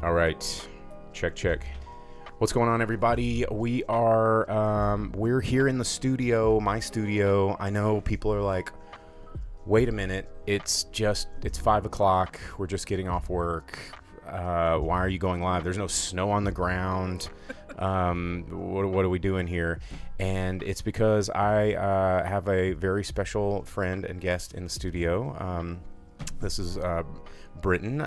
All right. Check. What's going on, everybody? We're here in the studio, my studio. I know people are like, wait a minute. It's 5 o'clock. We're just getting off work. Why are you going live? There's no snow on the ground. What are we doing here? And it's because I have a very special friend and guest in the studio. This is Britin.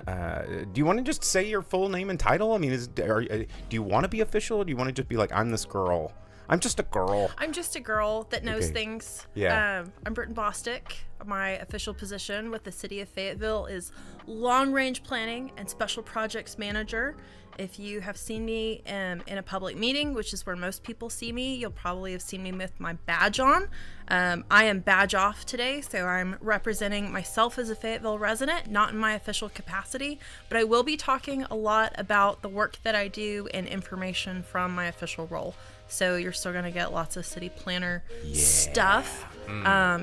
Do you want to just say your full name and title? I mean, do you want to be official, or do you want to just be like, I'm this girl? I'm just a girl. I'm just a girl that knows things. Yeah. I'm Britin Bostick. My official position with the city of Fayetteville is long-range planning and special projects manager. If you have seen me in a public meeting, which is where most people see me, you'll probably have seen me with my badge on. I am badge off today, so I'm representing myself as a Fayetteville resident, not in my official capacity, but I will be talking a lot about the work that I do and information from my official role. So you're still going to get lots of city planner stuff,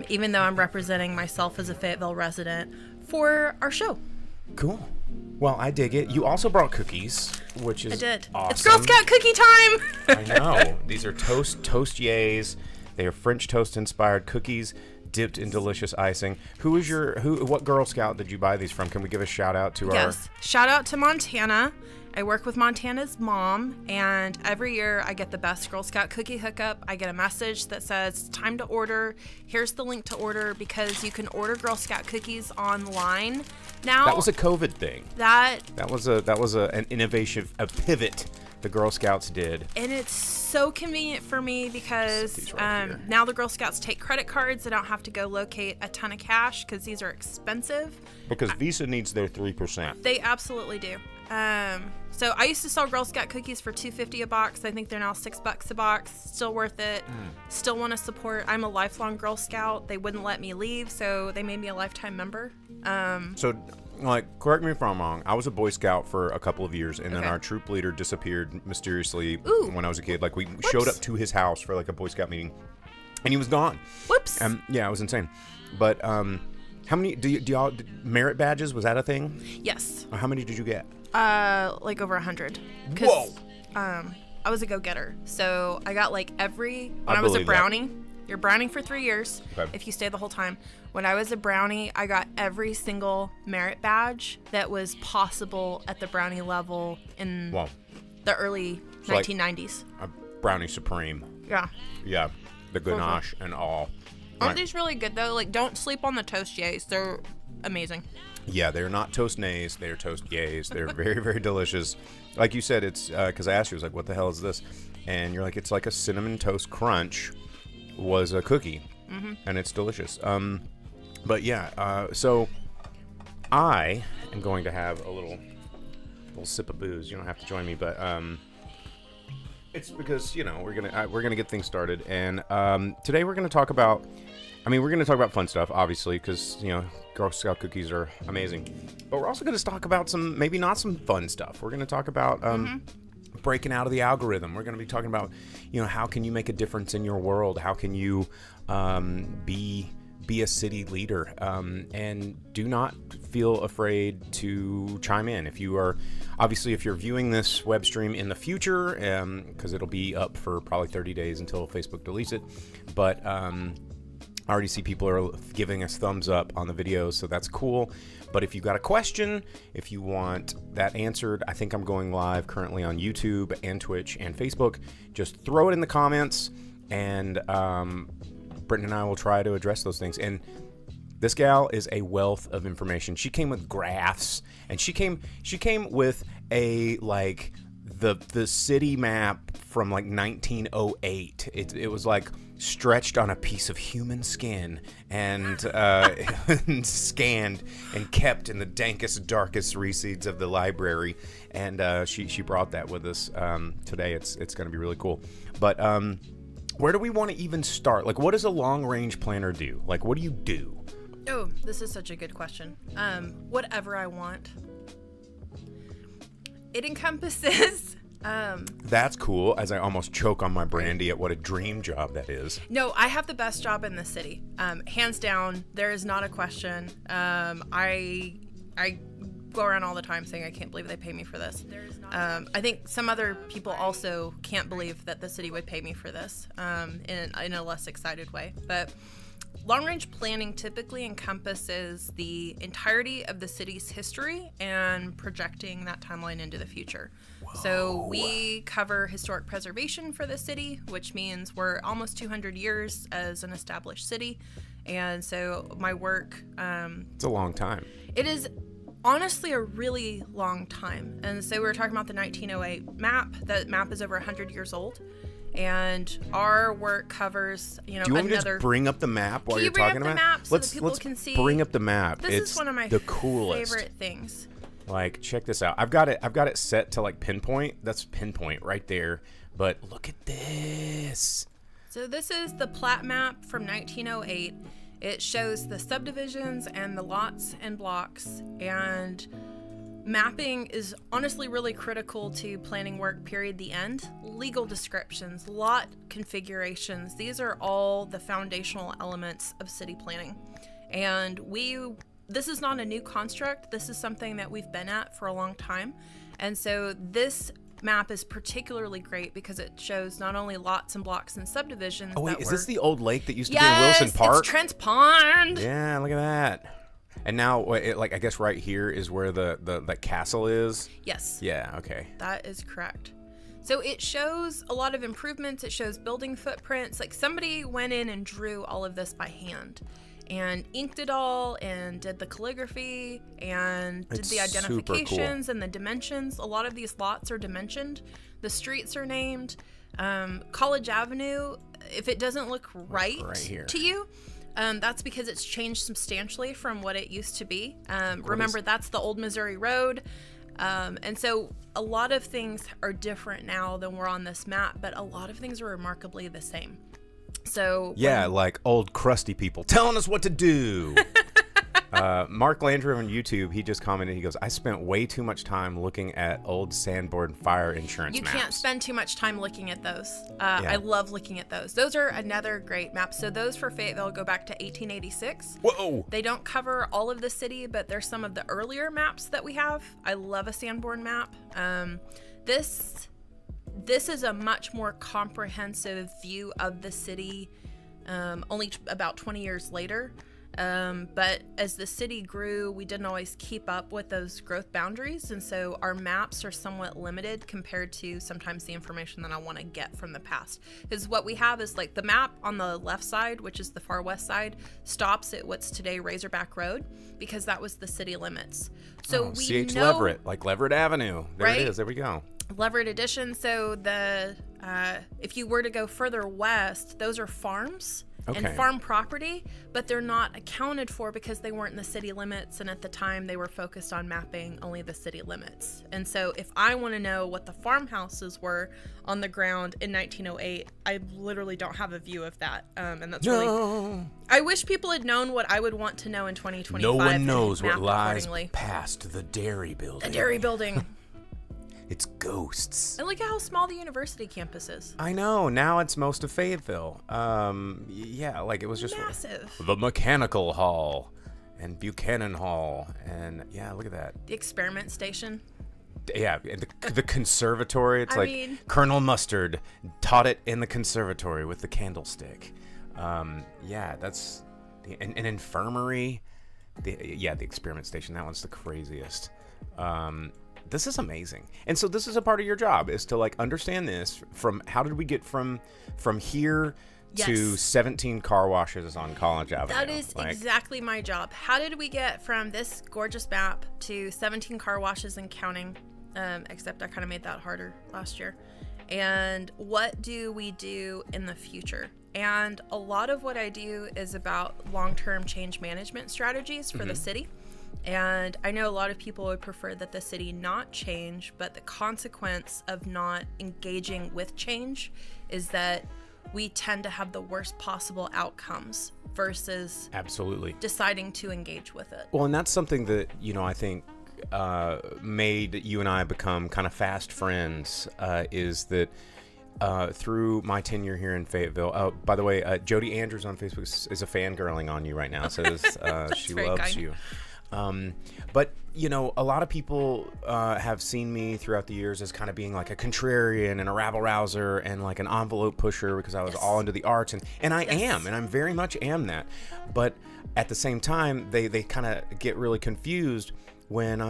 even though I'm representing myself as a Fayetteville resident for our show. Cool. Well, I dig it. You also brought cookies, which is awesome. It's Girl Scout cookie time! I know. These are toastiers. They are French toast inspired cookies dipped in delicious icing. What Girl Scout did you buy these from? Can we give a shout out to Yes. Shout out to Montana. I work with Montana's mom, and every year I get the best Girl Scout cookie hookup. I get a message that says, time to order. Here's the link to order, because you can order Girl Scout cookies online now. That was a COVID thing. That was an innovation, a pivot the Girl Scouts did. And it's so convenient for me because now the Girl Scouts take credit cards. I don't have to go locate a ton of cash because these are expensive. Because Visa needs their 3%. They absolutely do. So I used to sell Girl Scout cookies for $2.50 a box. I think they're now $6 a box. Still worth it. Still want to support. I'm a lifelong Girl Scout. They wouldn't let me leave, so they made me a lifetime member. Correct me if I'm wrong. I was a Boy Scout for a couple of years, and then our troop leader disappeared mysteriously when I was a kid. Like, we showed up to his house for like a Boy Scout meeting, and he was gone. Whoops. Yeah, it was insane. But how many do y'all merit badges? Was that a thing? Yes. How many did you get? Like over 100. Whoa. I was a go-getter, so I got like when I was a brownie. You're browning for 3 years if you stay the whole time. When I was a brownie, I got every single merit badge that was possible at the brownie level in the early 1990s. Like a brownie supreme. Yeah. Yeah, the ganache and all. Aren't these really good though? Like, don't sleep on the toastiers. They're amazing. Yeah, they're not toast nays. They're toast yays. They're very, very delicious. Like you said, it's because I asked you, I was like, what the hell is this? And you're like, it's like a cinnamon toast crunch was a cookie. And it's delicious. But yeah, so I am going to have a little sip of booze. You don't have to join me, but it's because, we're gonna get things started. And today we're gonna talk about, fun stuff, obviously, because Girl Scout cookies are amazing. But we're also going to talk about some, maybe not some fun stuff. We're going to talk about breaking out of the algorithm. We're going to be talking about, how can you make a difference in your world? How can you be a city leader? And do not feel afraid to chime in. If you're viewing this web stream in the future, because it'll be up for probably 30 days until Facebook deletes it. But I already see people are giving us thumbs up on the videos, so that's cool. But if you've got a question, if you want that answered, I think I'm going live currently on YouTube and Twitch and Facebook. Just throw it in the comments, and Britin and I will try to address those things. And this gal is a wealth of information. She came with graphs, and she came with the city map from like 1908. It was like stretched on a piece of human skin and scanned and kept in the dankest, darkest recesses of the library. And she brought that with us today. It's going to be really cool. But where do we want to even start? Like, what does a long-range planner do? Like, what do you do? Oh, this is such a good question. Whatever I want. It encompasses That's cool, as I almost choke on my brandy at what a dream job that is. No, I have the best job in the city. Hands down, there is not a question. I go around all the time saying, I can't believe they pay me for this. I think some other people also can't believe that the city would pay me for this in a less excited way. But long-range planning typically encompasses the entirety of the city's history and projecting that timeline into the future. Whoa. So we cover historic preservation for the city, which means we're almost 200 years as an established city. And so my work... it's a long time. It is honestly a really long time. And so we were talking about the 1908 map. That map is over 100 years old. And our work covers, Do you want me to just bring up the map while you're talking about it? Map so that people can see? Bring up the map. This is one of my favorite things. Like, check this out. I've got it set to like pinpoint. That's pinpoint right there. But look at this. So this is the plat map from 1908. It shows the subdivisions and the lots and blocks, and mapping is honestly really critical to planning work, period, the end. Legal descriptions, lot configurations, these are all the foundational elements of city planning. And this is not a new construct. This is something that we've been at for a long time. And so this map is particularly great because it shows not only lots and blocks and subdivisions. Oh wait, is this the old lake that used to be in Wilson Park? Yes, it's Trent's Pond. Yeah, look at that. And now, I guess right here is where the castle is? Yes. Yeah, okay. That is correct. So it shows a lot of improvements. It shows building footprints. Like somebody went in and drew all of this by hand and inked it all and did the calligraphy and did the identifications cool. and the dimensions. A lot of these lots are dimensioned. The streets are named. College Avenue, if it doesn't look right to you, that's because it's changed substantially from what it used to be. Remember, that's the old Missouri Road. And so a lot of things are different now than were on this map, but a lot of things are remarkably the same. So like old crusty people telling us what to do. Mark Landry on YouTube, he just commented, he goes, I spent way too much time looking at old Sanborn fire insurance maps. You can't spend too much time looking at those. I love looking at those. Those are another great map. So those for Fayetteville go back to 1886. Whoa! They don't cover all of the city, but they're some of the earlier maps that we have. I love a Sanborn map. This is a much more comprehensive view of the city, only about 20 years later. But as the city grew, we didn't always keep up with those growth boundaries. And so our maps are somewhat limited compared to sometimes the information that I want to get from the past. Because what we have is like the map on the left side, which is the far west side, stops at what's today Razorback Road, because that was the city limits. So we C.H. know, Leverett, like Leverett Avenue. There right? it is. There we go. Leverett Addition. So if you were to go further west, those are farms. Okay. And farm property, but they're not accounted for because they weren't in the city limits, and at the time they were focused on mapping only the city limits. And so if I want to know what the farmhouses were on the ground in 1908, I literally don't have a view of that. And that's really... I wish people had known what I would want to know in 2025. No one knows what lies past the dairy building. The dairy building. It's ghosts. And look at how small the university campus is. I know. Now it's most of Fayetteville. Like it was just massive. The Mechanical Hall and Buchanan Hall, and look at that. The experiment station. Yeah, and the conservatory. It's Colonel Mustard taught it in the conservatory with the candlestick. That's an infirmary. The experiment station. That one's the craziest. This is amazing. And so this is a part of your job, is to like understand this from how did we get from here to 17 car washes on College Avenue. That is exactly my job. How did we get from this gorgeous map to 17 car washes and counting? Except I kind of made that harder last year. And what do we do in the future? And a lot of what I do is about long-term change management strategies for the city. And I know a lot of people would prefer that the city not change, but the consequence of not engaging with change is that we tend to have the worst possible outcomes versus absolutely deciding to engage with it. Well, and that's something that, I think made you and I become kind of fast friends, is that through my tenure here in Fayetteville. By the way, Jody Andrews on Facebook is a fangirling on you right now. Says she loves you. But you know, a lot of people have seen me throughout the years as kind of being like a contrarian and a rabble-rouser and like an envelope pusher because I was all into the arts. And I am, and I'm very much am that. But at the same time, they kind of get really confused when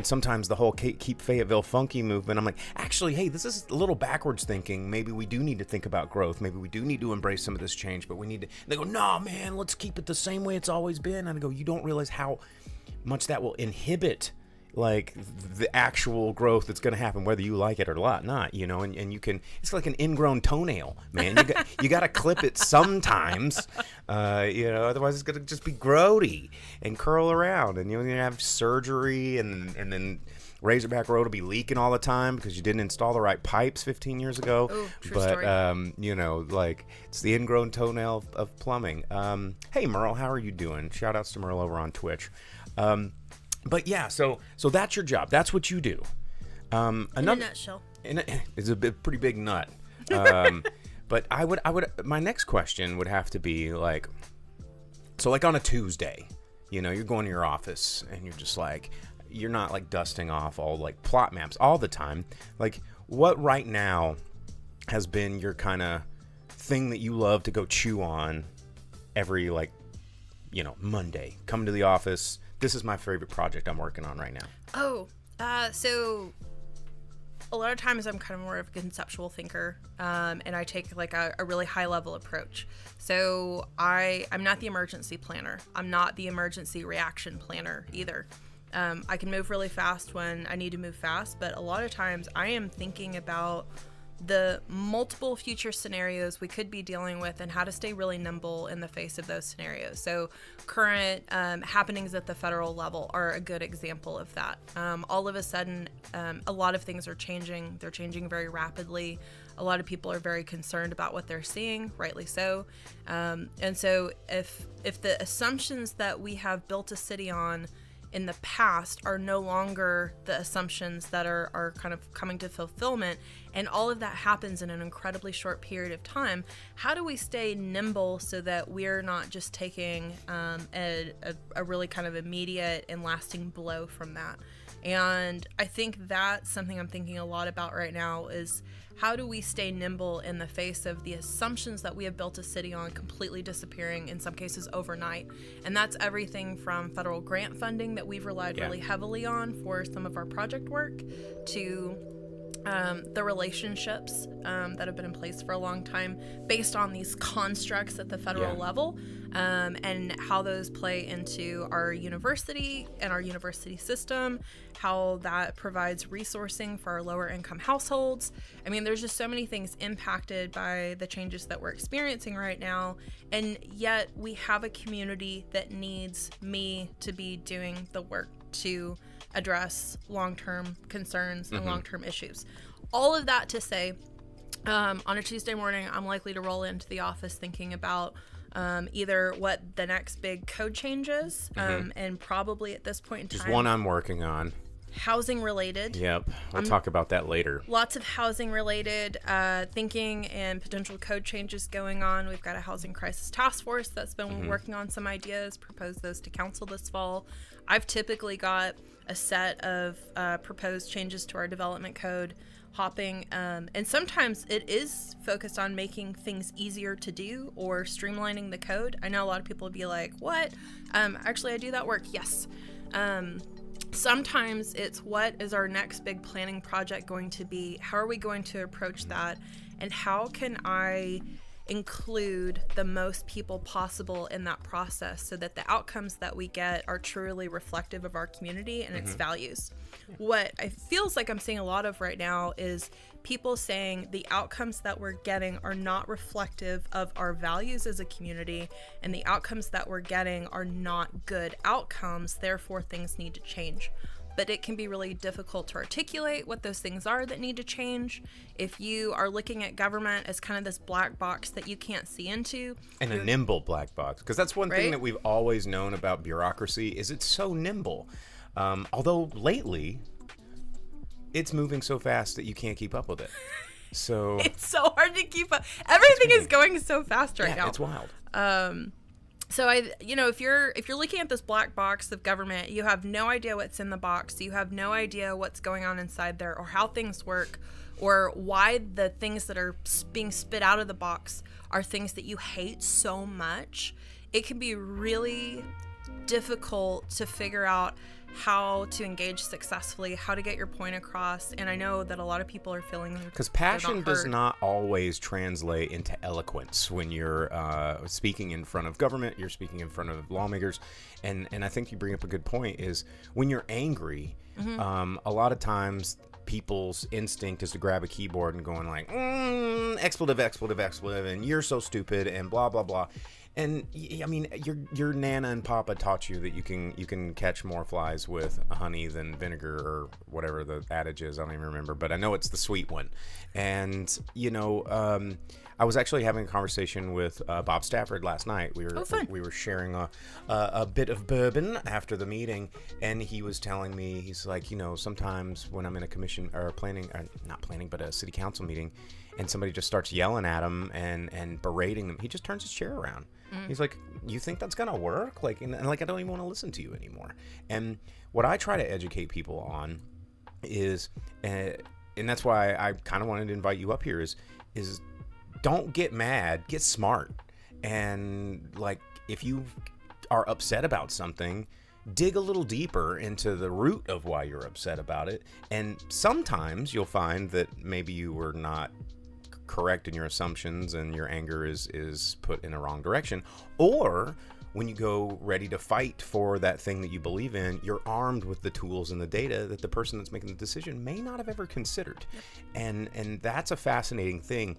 sometimes the whole Keep Fayetteville Funky movement, I'm like, actually, hey, this is a little backwards thinking. Maybe we do need to think about growth. Maybe we do need to embrace some of this change, but we need to. They go, nah, man, let's keep it the same way it's always been. And I go, you don't realize how much that will inhibit like the actual growth that's going to happen, whether you like it or not, you know, and you can, it's like an ingrown toenail, man. You got to clip it sometimes, you know, otherwise it's going to just be grody and curl around, and you're going to have surgery, and then Razorback Road will be leaking all the time because you didn't install the right pipes 15 years ago. Ooh, true but story. you know, like it's the ingrown toenail of plumbing. Hey Merle, how are you doing? Shout outs to Merle over on Twitch. But yeah, so that's your job. That's what you do. In a nutshell. It's a pretty big nut. But I would. My next question would have to be like, so like on a Tuesday, you know, you're going to your office and you're just like, you're not like dusting off all like plot maps all the time. Like, what right now has been your kind of thing that you love to go chew on every, like, you know, Monday? Come to the office. This is my favorite project I'm working on right now. So a lot of times I'm kind of more of a conceptual thinker, and I take like a really high level approach. So I'm not the emergency planner. I'm not the emergency reaction planner either. I can move really fast when I need to move fast, but a lot of times I am thinking about the multiple future scenarios we could be dealing with and how to stay really nimble in the face of those scenarios. So current happenings at the federal level are a good example of that. All of a sudden, a lot of things are changing. They're changing very rapidly. A lot of people are very concerned about what they're seeing, rightly so. And so if the assumptions that we have built a city on in the past are no longer the assumptions that are kind of coming to fulfillment, and all of that happens in an incredibly short period of time, how do we stay nimble so that we're not just taking a really kind of immediate and lasting blow from that? And I think that's something I'm thinking a lot about right now is how do we stay nimble in the face of the assumptions that we have built a city on completely disappearing, in some cases overnight? And that's everything from federal grant funding that we've relied really heavily on for some of our project work to the relationships that have been in place for a long time based on these constructs at the federal level, and how those play into our university and our university system, how that provides resourcing for our lower income households. I mean, there's just so many things impacted by the changes that we're experiencing right now, and yet we have a community that needs me to be doing the work to address long-term concerns and long-term issues. All of that to say, on a Tuesday morning, I'm likely to roll into the office thinking about either what the next big code change is, and probably at this point in time, just one I'm working on. Housing related. Yep. We'll talk about that later. Lots of housing related thinking and potential code changes going on. We've got a housing crisis task force that's been working on some ideas, proposed those to council this fall. I've typically got a set of proposed changes to our development code hopping, and sometimes it is focused on making things easier to do or streamlining the code. I know a lot of people would be like, what? Actually, I do that work. Yes. Sometimes it's what is our next big planning project going to be? How are we going to approach that? And how can I include the most people possible in that process so that the outcomes that we get are truly reflective of our community and its values? What I feels like I'm seeing a lot of right now is people saying the outcomes that we're getting are not reflective of our values as a community, and the outcomes that we're getting are not good outcomes, therefore things need to change. But it can be really difficult to articulate what those things are that need to change if you are looking at government as kind of this black box that you can't see into. And a nimble black box, because that's one thing that we've always known about bureaucracy is it's so nimble. Although lately, it's moving so fast that you can't keep up with it. So it's so hard to keep up. Everything is going so fast right now. It's wild. So if you're looking at this black box of government, you have no idea what's in the box. You have no idea what's going on inside there or how things work or why the things that are being spit out of the box are things that you hate so much. It can be really difficult to figure out how to engage successfully, how to get your point across. And I know that a lot of people are feeling because passion does not always translate into eloquence when you're speaking in front of government, you're speaking in front of lawmakers. And I think you bring up a good point is when you're angry, a lot of times people's instinct is to grab a keyboard and going like, expletive, expletive, expletive, and you're so stupid and blah, blah, blah. And I mean, your Nana and Papa taught you that you can catch more flies with honey than vinegar or whatever the adage is. I don't even remember, but I know it's the sweet one. And I was actually having a conversation with Bob Stafford last night. We were sharing a bit of bourbon after the meeting, and he was telling me, he's like, sometimes when I'm in a commission or a city council meeting, and somebody just starts yelling at him and berating them, he just turns his chair around. He's like, you think that's gonna work? Like, and I don't even want to listen to you anymore. And what I try to educate people on is, and that's why I kind of wanted to invite you up here, is don't get mad, get smart. And like, if you are upset about something, dig a little deeper into the root of why you're upset about it. And sometimes you'll find that maybe you were not correct in your assumptions and your anger is put in a wrong direction. Or when you go ready to fight for that thing that you believe in, you're armed with the tools and the data that the person that's making the decision may not have ever considered. And that's a fascinating thing,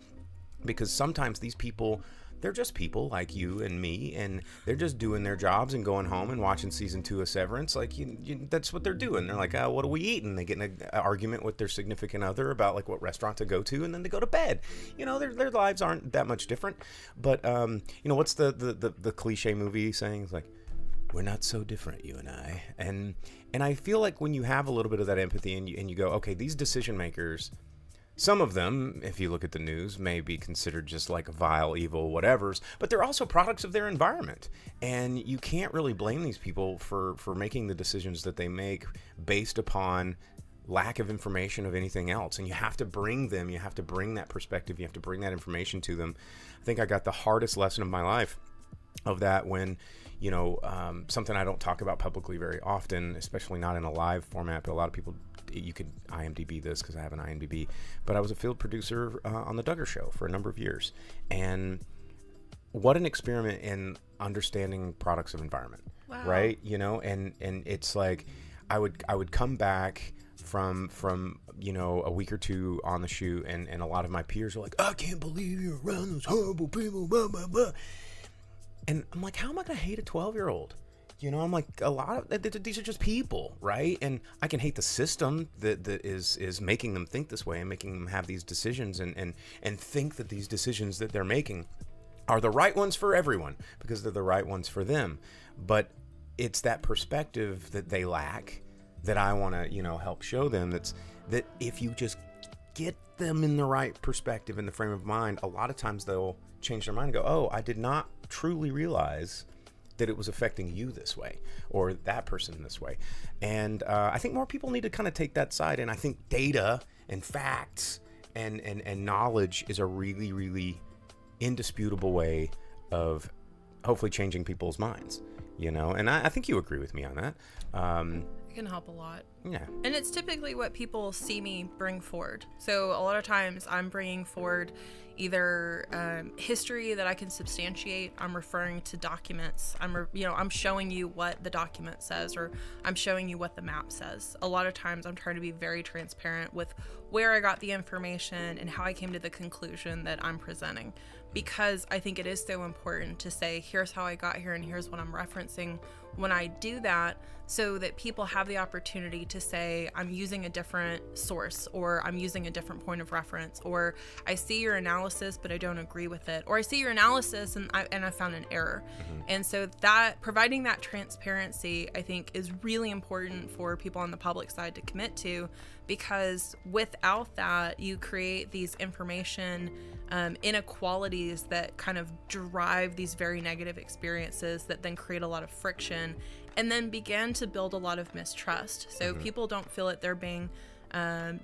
because sometimes these people, they're just people like you and me, and they're just doing their jobs and going home and watching season 2 of Severance. Like, that's what they're doing. They're like, what do we eat? And they get in an argument with their significant other about like what restaurant to go to, and then they go to bed. Their lives aren't that much different. But what's the cliche movie saying? It's like, we're not so different, you and I. And I feel like when you have a little bit of that empathy and you go, okay, these decision makers, some of them, if you look at the news, may be considered just like vile, evil, whatevers, but they're also products of their environment. And you can't really blame these people for making the decisions that they make based upon lack of information of anything else. And you have to bring that perspective, you have to bring that information to them. I think I got the hardest lesson of my life of that when, something I don't talk about publicly very often, especially not in a live format, but a lot of people, you could IMDb this because I have an IMDb, but I was a field producer on the Duggar Show for a number of years. And what an experiment in understanding products of environment. Wow. Right? And it's like I would come back from a week or two on the shoot, and a lot of my peers were like, I can't believe you're around those horrible people, blah, blah, blah. And I'm like, how am I going to hate a 12-year-old? I'm like, a lot of these are just people, right? And I can hate the system that is making them think this way and making them have these decisions and think that these decisions that they're making are the right ones for everyone because they're the right ones for them. But it's that perspective that they lack that I want to, help show them. That if you just get them in the right perspective, in the frame of mind, a lot of times they'll change their mind and go, oh, I did not truly realize that it was affecting you this way or that person this way. And I think more people need to kind of take that side. And I think data and facts and knowledge is a really, really indisputable way of hopefully changing people's minds, and I think you agree with me on that. It can help a lot. Yeah. And it's typically what people see me bring forward. So a lot of times I'm bringing forward either history that I can substantiate. I'm referring to documents. I'm showing you what the document says, or I'm showing you what the map says. A lot of times I'm trying to be very transparent with where I got the information and how I came to the conclusion that I'm presenting, because I think it is so important to say, here's how I got here and here's what I'm referencing when I do that, so that people have the opportunity to say, I'm using a different source, or I'm using a different point of reference, or I see your analysis, but I don't agree with it, or I see your analysis and I found an error. And so that providing that transparency, I think, is really important for people on the public side to commit to, because without that, you create these information inequalities that kind of drive these very negative experiences that then create a lot of friction and then begin to build a lot of mistrust. So people don't feel that they're being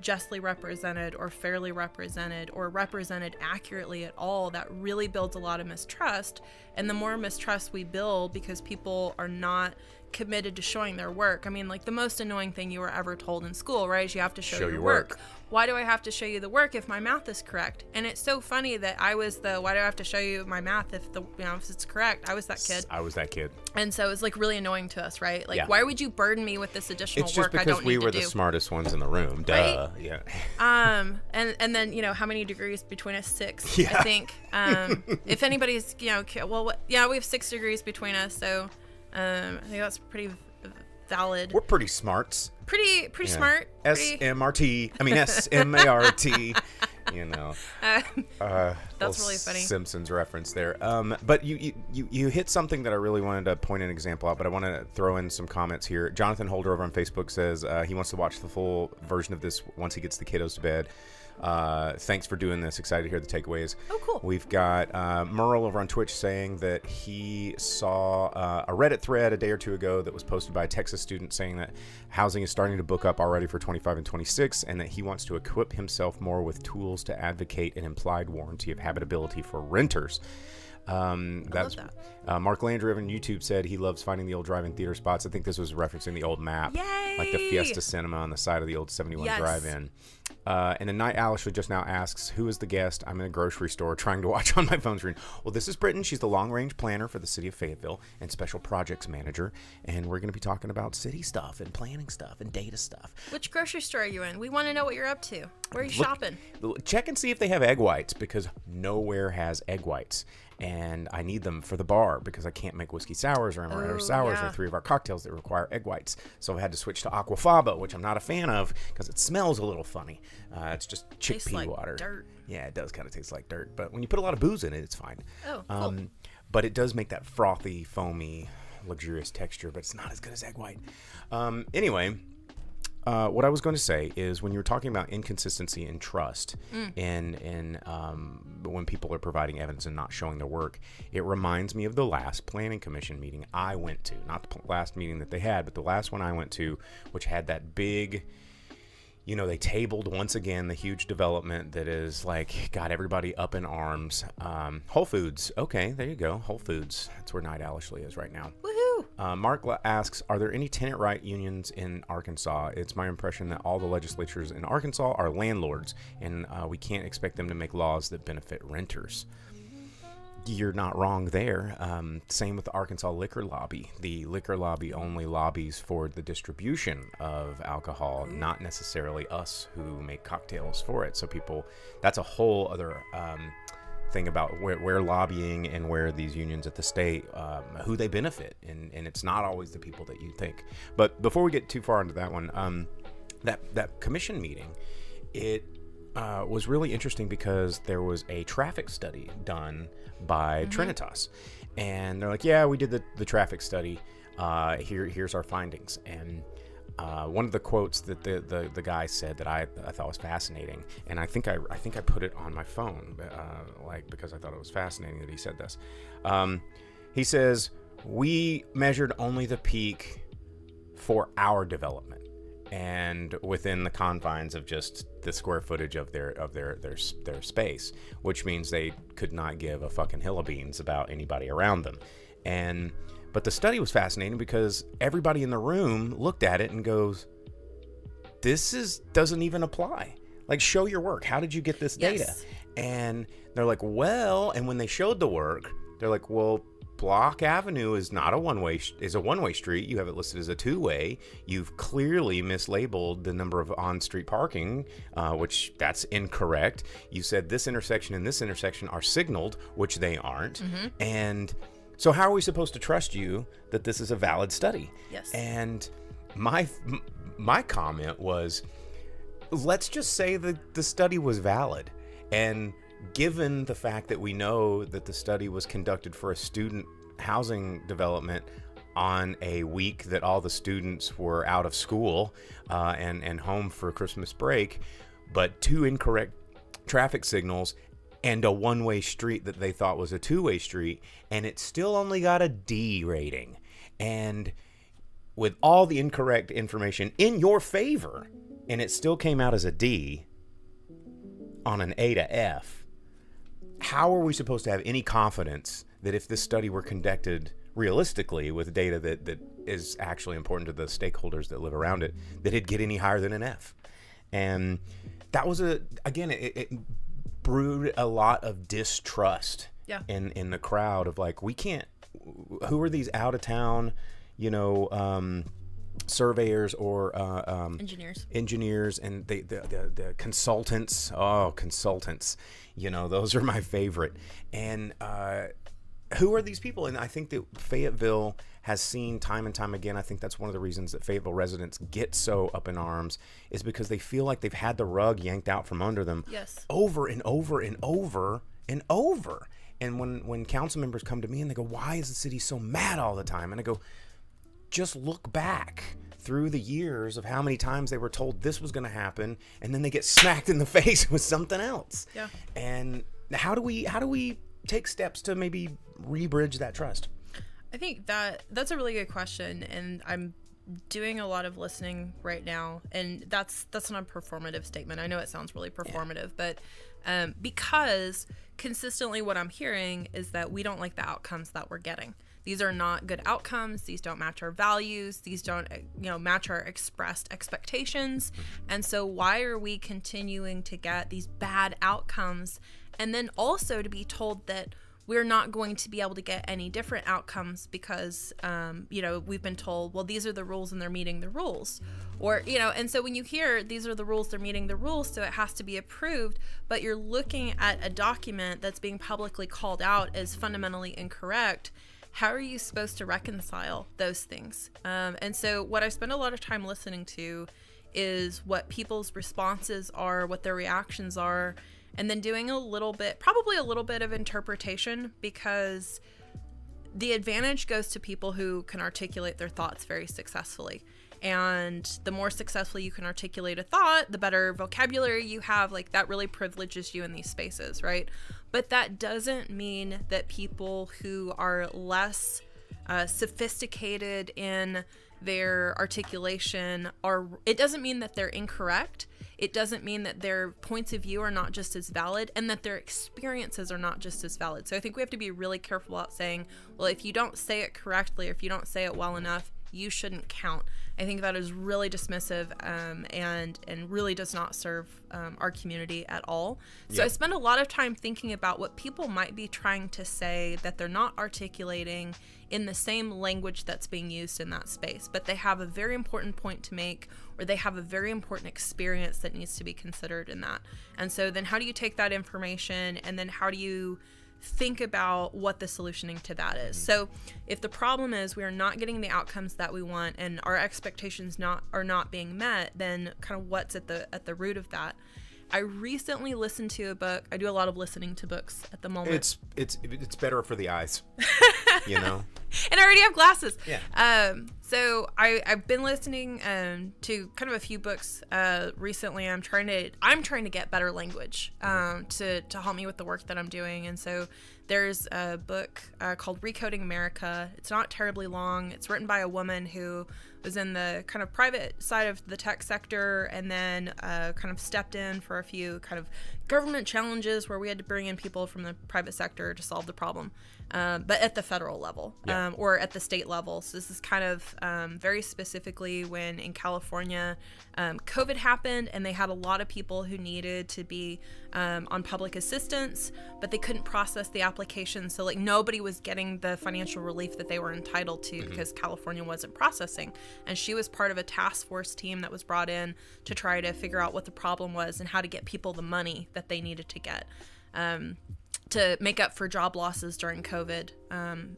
justly represented or fairly represented or represented accurately at all. That really builds a lot of mistrust. And the more mistrust we build, because people are not committed to showing their work. I mean, like, the most annoying thing you were ever told in school, right, is you have to show your work. Why do I have to show you the work if my math is correct? And it's so funny that I was why do I have to show you my math if if it's correct? I was that kid. And so it's like really annoying to us, right? Like, why would you burden me with this additional work I don't need to do? It's just because we were the smartest ones in the room. Duh. Right? Yeah. And then, how many degrees between us? 6, yeah. I think. If anybody's, we have 6 degrees between us. So I think that's pretty valid. We're pretty smarts. Pretty smart. SMRT. I mean, SMART. That's really funny. Simpsons reference there. But you hit something that I really wanted to point an example out, but I want to throw in some comments here. Jonathan Holder over on Facebook says he wants to watch the full version of this once he gets the kiddos to bed. Thanks for doing this. Excited to hear the takeaways. Oh, cool. We've got Merle over on Twitch saying that he saw a Reddit thread a day or two ago that was posted by a Texas student saying that housing is starting to book up already for 25 and 26, and that he wants to equip himself more with tools to advocate an implied warranty of habitability for renters. That's Mark Landry on YouTube said he loves finding the old drive-in theater spots. I think this was referencing the old map. Yay! Like the Fiesta Cinema on the side of the old 71 drive-in. And then Night Owlishly just now asks, who is the guest? I'm in a grocery store trying to watch on my phone screen. Well, this is Britin. She's the long-range planner for the city of Fayetteville and special projects manager. And we're going to be talking about city stuff and planning stuff and data stuff. Which grocery store are you in? We want to know what you're up to. Where are you shopping? Check and see if they have egg whites, because nowhere has egg whites. And I need them for the bar because I can't make whiskey sours or amaretto sours or 3 of our cocktails that require egg whites. So I had to switch to aquafaba, which I'm not a fan of because it smells a little funny. It's just chickpea water. Dirt. Yeah, it does kind of taste like dirt. But when you put a lot of booze in it, it's fine. Oh, cool. But it does make that frothy, foamy, luxurious texture, but it's not as good as egg white. Anyway... what I was going to say is when you were talking about inconsistency and trust in when people are providing evidence and not showing their work, it reminds me of the last planning commission meeting I went to. Not the last meeting that they had, but the last one I went to, which had that big, they tabled once again the huge development that is like got everybody up in arms. Whole Foods. Okay, there you go. Whole Foods. That's where Night Owlishly is right now. Woohoo! Mark asks, are there any tenant right unions in Arkansas? It's my impression that all the legislatures in Arkansas are landlords, and we can't expect them to make laws that benefit renters. You're not wrong there. Same with the Arkansas liquor lobby. The liquor lobby only lobbies for the distribution of alcohol, not necessarily us who make cocktails for it. So that's a whole other thing about where lobbying and where these unions at the state, who they benefit. And it's not always the people that you think. But before we get too far into that one, that commission meeting, it was really interesting because there was a traffic study done by Trinitas, and they're like, yeah, we did the traffic study. Here's our findings. And one of the quotes that the guy said that I thought was fascinating, and I think I put it on my phone, because I thought it was fascinating that he said this. He says, we measured only the peak for our development, and within the confines of just the square footage of their space, which means they could not give a fucking hill of beans about anybody around them. But the study was fascinating because everybody in the room looked at it and goes, this doesn't even apply. Like, show your work. How did you get this data? Yes. And they're like, well, and when they showed the work, they're like, well, Block Avenue is not a one-way street. You have it listed as a two-way. You've clearly mislabeled the number of on-street parking, which that's incorrect. You said this intersection and this intersection are signaled, which they aren't. Mm-hmm. And so how are we supposed to trust you that this is a valid study? Yes. And my comment was, let's just say that the study was valid. And given the fact that we know that the study was conducted for a student housing development on a week that all the students were out of school and home for Christmas break, but 2 incorrect traffic signals and a one-way street that they thought was a two-way street, and it still only got a D rating. And with all the incorrect information in your favor, and it still came out as a D on an A to F, how are we supposed to have any confidence that if this study were conducted realistically with data that is actually important to the stakeholders that live around it, that it'd get any higher than an F? And that was it brewed a lot of distrust in the crowd of like, we can't, who are these out of town, surveyors or engineers and the consultants. Those are my favorite. And who are these people? And I think that Fayetteville has seen time and time again, I think that's one of the reasons that Fayetteville residents get so up in arms, is because they feel like they've had the rug yanked out from under them over and over and over and over. And when council members come to me and they go, why is the city so mad all the time? And I go, just look back through the years of how many times they were told this was going to happen, and then they get smacked in the face with something else. Yeah. And how do we take steps to maybe re-bridge that trust? I think that's a really good question, and I'm doing a lot of listening right now, and that's not a performative statement. I know it sounds really performative, but because consistently what I'm hearing is that we don't like the outcomes that we're getting. These are not good outcomes. These don't match our values. These don't, match our expressed expectations. And so why are we continuing to get these bad outcomes? And then also to be told that we're not going to be able to get any different outcomes because, we've been told, well, these are the rules and they're meeting the rules. Or, and so when you hear these are the rules, they're meeting the rules, so it has to be approved, but you're looking at a document that's being publicly called out as fundamentally incorrect. How are you supposed to reconcile those things? And so what I spend a lot of time listening to is what people's responses are, what their reactions are, and then doing probably a little bit of interpretation, because the advantage goes to people who can articulate their thoughts very successfully. And the more successfully you can articulate a thought, the better vocabulary you have. Like, that really privileges you in these spaces, right? But that doesn't mean that people who are less sophisticated in their articulation it doesn't mean that they're incorrect. It doesn't mean that their points of view are not just as valid, and that their experiences are not just as valid. So I think we have to be really careful about saying, well, if you don't say it correctly, or if you don't say it well enough, you shouldn't count. I think that is really dismissive and really does not serve our community at all. So I spend a lot of time thinking about what people might be trying to say that they're not articulating in the same language that's being used in that space, but they have a very important point to make, or they have a very important experience that needs to be considered in that. And so then how do you take that information, and then how do you think about what the solutioning to that is? So if the problem is we are not getting the outcomes that we want and our expectations are not being met, then kind of what's at the root of that? I recently listened to a book. I do a lot of listening to books at the moment. It's better for the eyes, And I already have glasses. Yeah. So I've been listening to kind of a few books recently. I'm trying to get better language to help me with the work that I'm doing. And so there's a book called Recoding America. It's not terribly long. It's written by a woman who was in the kind of private side of the tech sector, and then kind of stepped in for a few kind of government challenges where we had to bring in people from the private sector to solve the problem, but at the federal level or at the state level. So this is kind of very specifically when in California COVID happened, and they had a lot of people who needed to be on public assistance, but they couldn't process the application. So like nobody was getting the financial relief that they were entitled to because California wasn't processing. And she was part of a task force team that was brought in to try to figure out what the problem was and how to get people the money that they needed to get to make up for job losses during COVID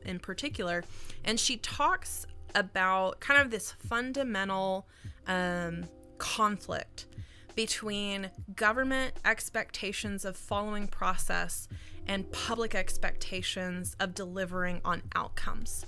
in particular. And she talks about kind of this fundamental conflict between government expectations of following process and public expectations of delivering on outcomes.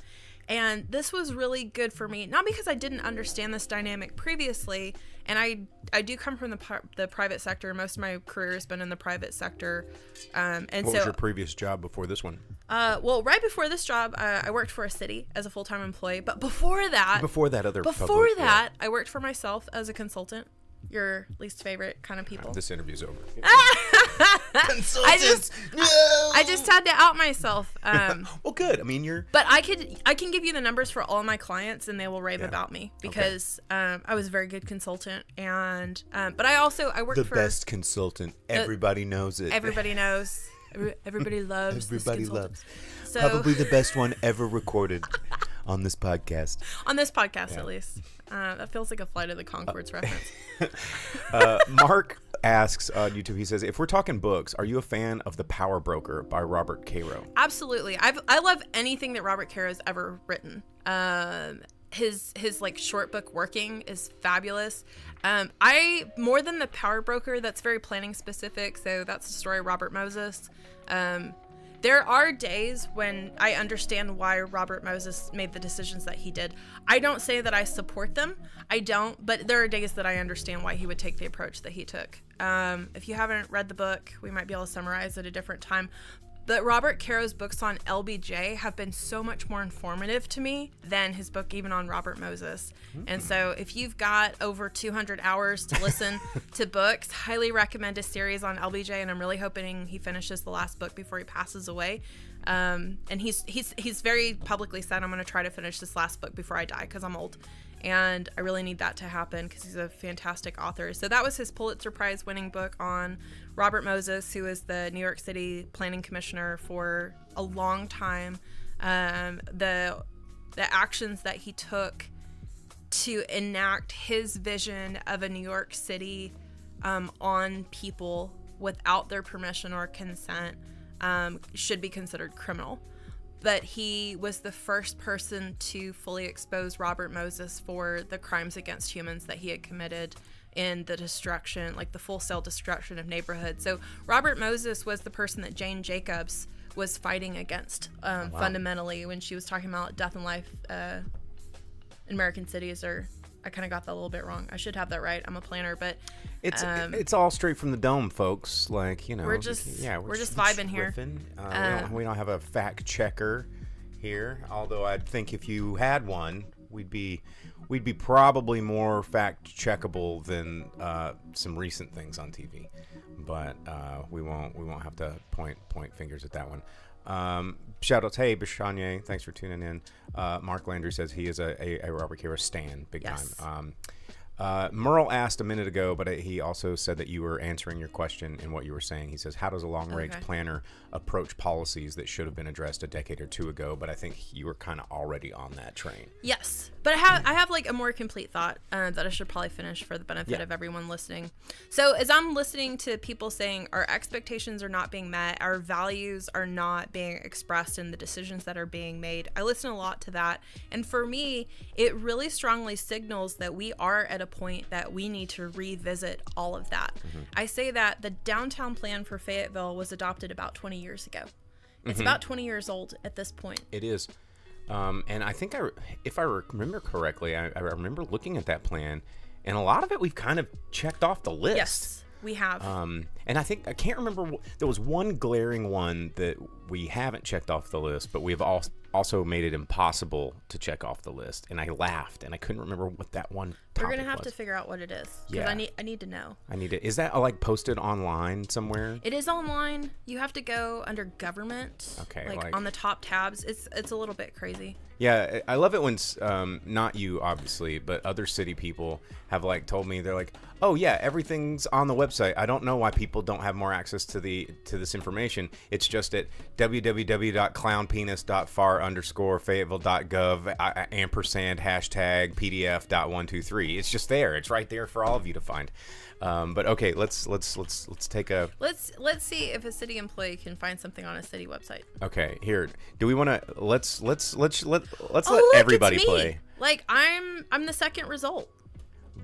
And this was really good for me, not because I didn't understand this dynamic previously, and I do come from the private sector. Most of my career has been in the private sector. What was your previous job before this one? Well, right before this job, I worked for a city as a full-time employee. But before that, I worked for myself as a consultant. Your least favorite kind of people. This interview's over. Consultants. I just had to out myself. Well, good. I mean, But I can give you the numbers for all my clients, and they will rave about me because I was a very good consultant, and but I worked the for best consultant. Everybody knows it. Everybody knows. Everybody loves. Everybody loves. So, probably the best one ever recorded on this podcast. On this podcast, at least. That feels like a Flight of the Conchords reference. Mark asks on YouTube, he says, if we're talking books, are you a fan of The Power Broker by Robert Caro? Absolutely. I love anything that Robert Caro's ever written. His like short book Working is fabulous. I more than The Power Broker, that's very planning specific, so that's the story of Robert Moses. There are days when I understand why Robert Moses made the decisions that he did. I don't say that I support them. I don't, but there are days that I understand why he would take the approach that he took. If you haven't read the book, we might be able to summarize at a different time. But Robert Caro's books on LBJ have been so much more informative to me than his book even on Robert Moses. And so if you've got over 200 hours to listen to books, highly recommend a series on LBJ, and I'm really hoping he finishes the last book before he passes away. And he's very publicly said, I'm going to try to finish this last book before I die because I'm old. And I really need that to happen because he's a fantastic author. So that was his Pulitzer Prize winning book on Robert Moses, who is the New York City planning commissioner for a long time. The actions that he took to enact his vision of a New York City on people without their permission or consent should be considered criminal. But he was the first person to fully expose Robert Moses for the crimes against humans that he had committed in the destruction, like the full-scale destruction of neighborhoods. So Robert Moses was the person that Jane Jacobs was fighting against fundamentally when she was talking about death and life in American cities. Or I kind of got that a little bit wrong. I should have that right. I'm a planner, but it's all straight from the dome, folks. Like, you know, we're just vibing here. We don't have a fact checker here. Although I think if you had one, we'd be probably more fact checkable than some recent things on TV. But we won't have to point fingers at that one. Shout outs, hey Bishanye, thanks for tuning in. Mark Landry says he is a Robert Caro stan, big time. Merle asked a minute ago, but he also said that you were answering your question in what you were saying. He says, how does a long-range planner approach policies that should have been addressed a decade or two ago? But I think you were kind of already on that train. Yes, but I have like a more complete thought that I should probably finish for the benefit of everyone listening. So as I'm listening to people saying our expectations are not being met, our values are not being expressed in the decisions that are being made, I listen a lot to that. And for me, it really strongly signals that we are at a point that we need to revisit all of that. I say that the downtown plan for Fayetteville was adopted about 20 years ago. It's about 20 years old at this point. It is. And I think if I remember correctly, I remember looking at that plan, and a lot of it we've kind of checked off the list. Yes, we have. And I can't remember, there was one glaring one that we haven't checked off the list, but we've also made it impossible to check off the list. And I laughed, and I couldn't remember what that one topic We're gonna have was. to figure out what it is, because I need to know. Is that like posted online somewhere? It is online. You have to go under government. Okay, like on the top tabs. It's a little bit crazy. Yeah, I love it when not you obviously, but other city people have like told me, they're like, oh yeah, everything's on the website. I don't know why people don't have more access to this information. It's just at www.clownpenis.far_fayetteville.gov # #PDF.123. It's just there. It's right there for all of you to find. But okay, let's take a let's see if a city employee can find something on a city website. Okay, here. Do we want to let's let everybody play. Like I'm the second result.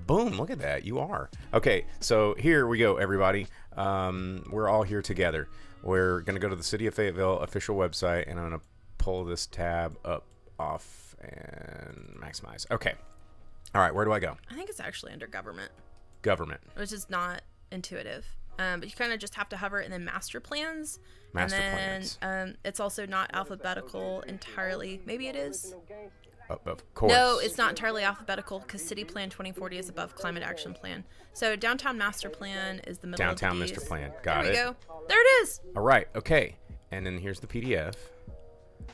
Boom, look at that. You are. Okay, so here we go, everybody. We're all here together. We're going to go to the City of Fayetteville official website, and I'm going to pull this tab up, off, and maximize. Okay. All right, where do I go? I think it's actually under government. Government. Which is not intuitive. But you kind of just have to hover and then master plans. Master plans. plans. It's also not alphabetical entirely. Maybe it is. Of course. No, it's not entirely alphabetical because City Plan 2040 is above Climate Action Plan. So Downtown Master Plan is the middle Downtown of these. Master Plan. Got it. There we go. There it is. All right. Okay. And then here's the PDF.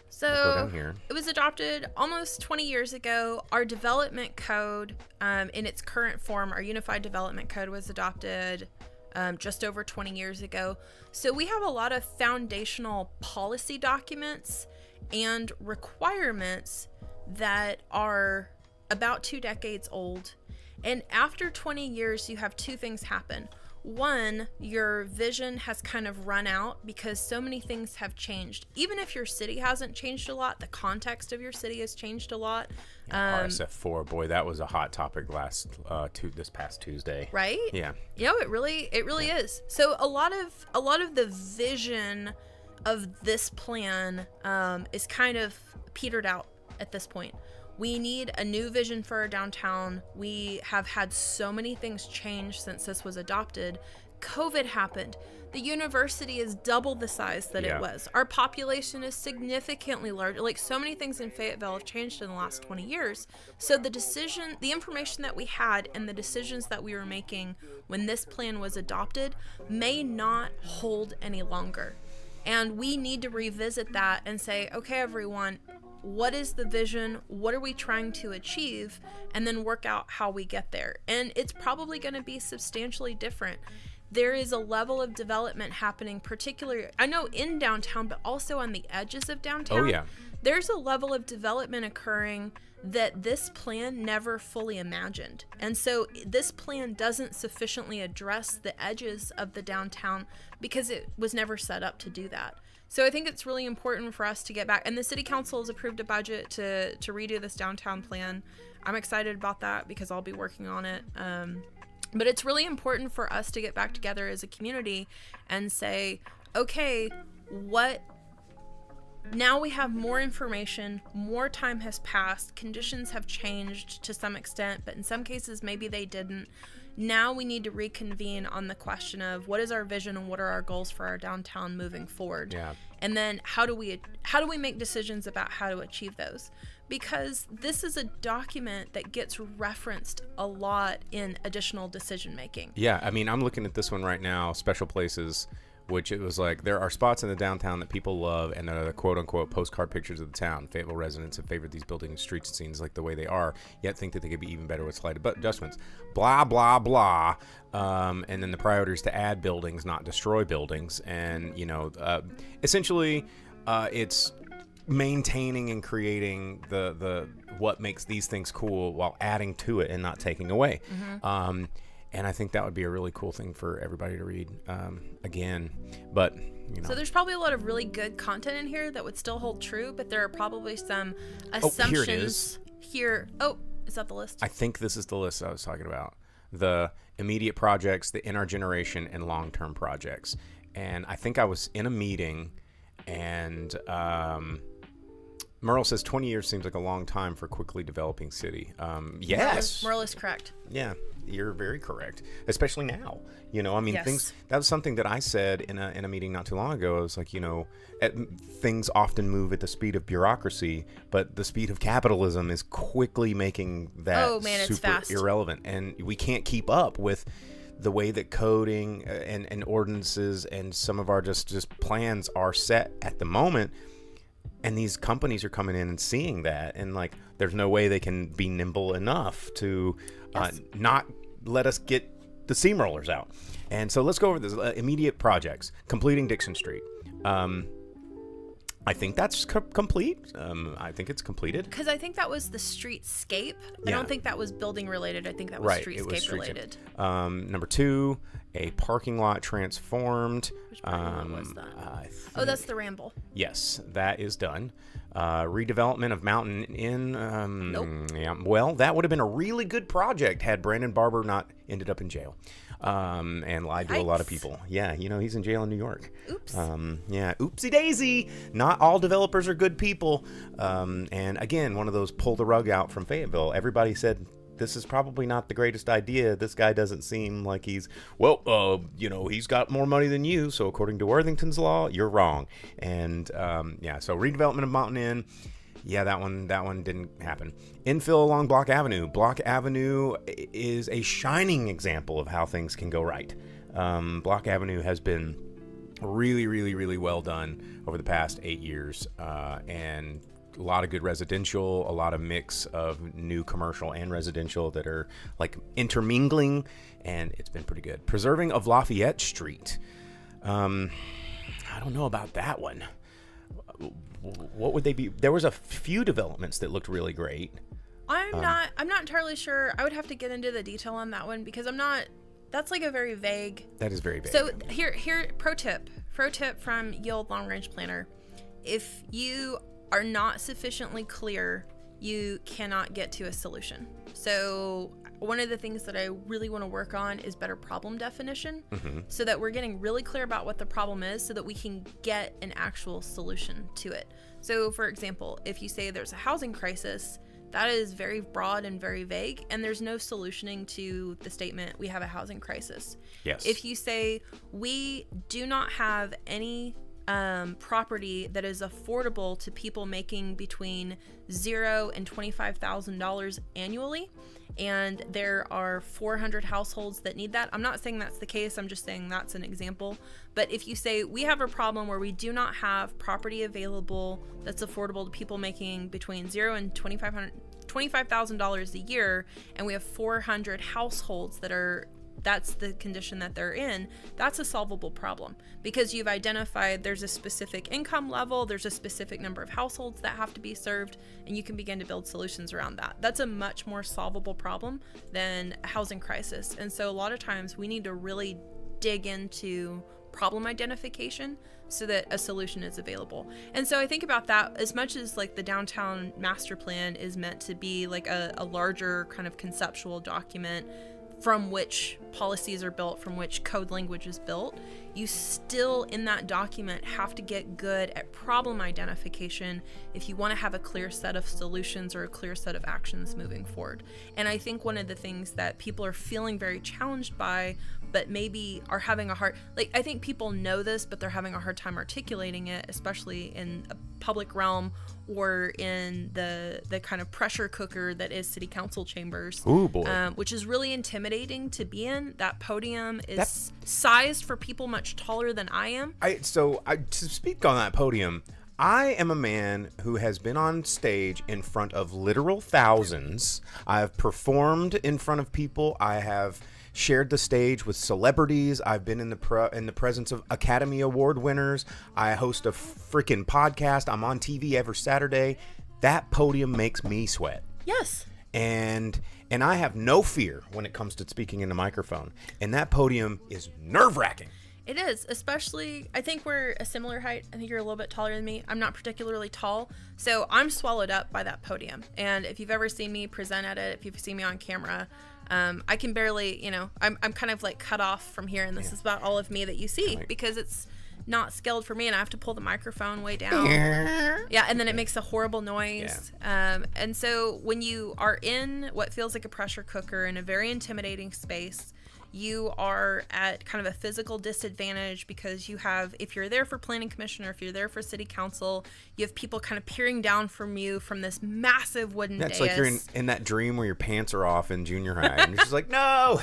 So we'll go down here. It was adopted almost 20 years ago. Our development code, in its current form, our Unified Development Code was adopted just over 20 years ago. So we have a lot of foundational policy documents and requirements that are about 2 decades old. And after 20 years, you have two things happen. One, your vision has kind of run out because so many things have changed. Even if your city hasn't changed a lot, the context of your city has changed a lot. RSF4, boy, that was a hot topic this past Tuesday. Right? Yeah. You know, it really is. So a lot of the vision of this plan is kind of petered out at this point. We need a new vision for our downtown. We have had so many things change since this was adopted. COVID happened. The university is double the size that it was. Our population is significantly larger. Like, so many things in Fayetteville have changed in the last 20 years. So the information that we had and the decisions that we were making when this plan was adopted may not hold any longer. And we need to revisit that and say, okay, everyone, what is the vision? What are we trying to achieve? And then work out how we get there. And it's probably going to be substantially different. There is a level of development happening, particularly, I know, in downtown, but also on the edges of downtown. Oh, yeah. There's a level of development occurring that this plan never fully imagined. And so this plan doesn't sufficiently address the edges of the downtown because it was never set up to do that. So I think it's really important for us to get back. And the city council has approved a budget to redo this downtown plan. I'm excited about that because I'll be working on it. But it's really important for us to get back together as a community and say, okay, now we have more information, more time has passed, conditions have changed to some extent, but in some cases maybe they didn't. Now we need to reconvene on the question of what is our vision and what are our goals for our downtown moving forward. Yeah. And then how do we make decisions about how to achieve those? Because this is a document that gets referenced a lot in additional decision making. Yeah, I mean, I'm looking at this one right now, Special Places, which it was like, there are spots in the downtown that people love, and they're the quote-unquote postcard pictures of the town. Fayetteville residents have favored these buildings, streets, and scenes like the way they are, yet think that they could be even better with slight adjustments. Blah, blah, blah. And then the priority is to add buildings, not destroy buildings. And, essentially, it's maintaining and creating the what makes these things cool while adding to it and not taking away. Mm-hmm. And I think that would be a really cool thing for everybody to read again. But, So there's probably a lot of really good content in here that would still hold true, but there are probably some assumptions here it is. here. Oh, is that the list? I think this is the list I was talking about. The immediate projects, the in our generation, and long-term projects. And I think I was in a meeting, and Merle says 20 years seems like a long time for a quickly developing city. Yes. Merle is correct. Yeah, you're very correct, especially now. Yes. That was something that I said in a meeting not too long ago. I was like, things often move at the speed of bureaucracy, but the speed of capitalism is quickly making that it's fast. irrelevant. And we can't keep up with the way that coding and ordinances and some of our just plans are set at the moment. And these companies are coming in and seeing that, and like, there's no way they can be nimble enough to not let us get the steamrollers out. And so let's go over this. Immediate projects: completing Dixon Street. I think that's complete. I think it's completed. Because I think that was the streetscape. I Yeah. don't think that was building related. I think that was Right, it was streetscape related. Number 2, a parking lot transformed. Which parking lot was that? I Oh, that's the Ramble. Yes, that is done. Redevelopment of Mountain Inn. Nope. Yeah, well, that would have been a really good project had Brandon Barber not ended up in jail and lied to a lot of Yikes. people. Yeah, he's in jail in New York. Oops. Yeah, oopsie daisy. Not all developers are good people. And again, one of those pull the rug out from Fayetteville. Everybody said, this is probably not the greatest idea. This guy doesn't seem like he's he's got more money than you. So according to Worthington's law, you're wrong. And so redevelopment of Mountain Inn. Yeah, that one didn't happen. Infill along Block Avenue. Block Avenue is a shining example of how things can go right. Block Avenue has been really, really, really well done over the past 8 years. And a lot of good residential, a lot of mix of new commercial and residential that are like intermingling, and it's been pretty good. Preserving of Lafayette Street. I don't know about that one. What would they be? There was a few developments that looked really great. I'm not entirely sure. I would have to get into the detail on that one because that's like a very vague. That is very vague. So here, pro tip from Yield Long Range Planner. If you are not sufficiently clear, you cannot get to a solution. So one of the things that I really want to work on is better problem definition, so that we're getting really clear about what the problem is so that we can get an actual solution to it. So for example, if you say there's a housing crisis, that is very broad and very vague, and there's no solutioning to the statement, we have a housing crisis. Yes. If you say we do not have any property that is affordable to people making between $0 and $25,000 annually, and there are 400 households that need that. I'm not saying that's the case, I'm just saying that's an example. But if you say we have a problem where we do not have property available that's affordable to people making between $0 and $25,000 a year, and we have 400 households that's the condition that they're in, that's a solvable problem because you've identified there's a specific income level, there's a specific number of households that have to be served, and you can begin to build solutions around that. That's a much more solvable problem than a housing crisis. And so a lot of times we need to really dig into problem identification so that a solution is available. And so I think about that as much as like the downtown master plan is meant to be like a larger kind of conceptual document from which policies are built, from which code language is built, you still in that document have to get good at problem identification if you want to have a clear set of solutions or a clear set of actions moving forward. And I think one of the things that people are feeling very challenged by, but maybe are having a hard, I think people know this, but they're having a hard time articulating it, especially in a public realm or in the kind of pressure cooker that is city council chambers. Ooh, boy. Which is really intimidating to be in. That podium is sized for people much taller than I am. To speak on that podium, I am a man who has been on stage in front of literal thousands. I've performed in front of people. I have shared the stage with celebrities. I've been in the presence of Academy Award winners. I host a freaking podcast. I'm on TV every Saturday. That podium makes me sweat. Yes. And I have no fear when it comes to speaking in the microphone. And that podium is nerve-wracking. It is, especially, I think we're a similar height. I think you're a little bit taller than me. I'm not particularly tall, so I'm swallowed up by that podium. And if you've ever seen me present at it, if you've seen me on camera, I can barely, I'm kind of like cut off from here, and this is about all of me that you see because it's not scaled for me, and I have to pull the microphone way down. Yeah, and then it makes a horrible noise. And so when you are in what feels like a pressure cooker in a very intimidating space, you are at kind of a physical disadvantage because you have, if you're there for planning commission or if you're there for city council, you have people kind of peering down from you from this massive wooden dais. That's like you're in that dream where your pants are off in junior high and you're just like, no.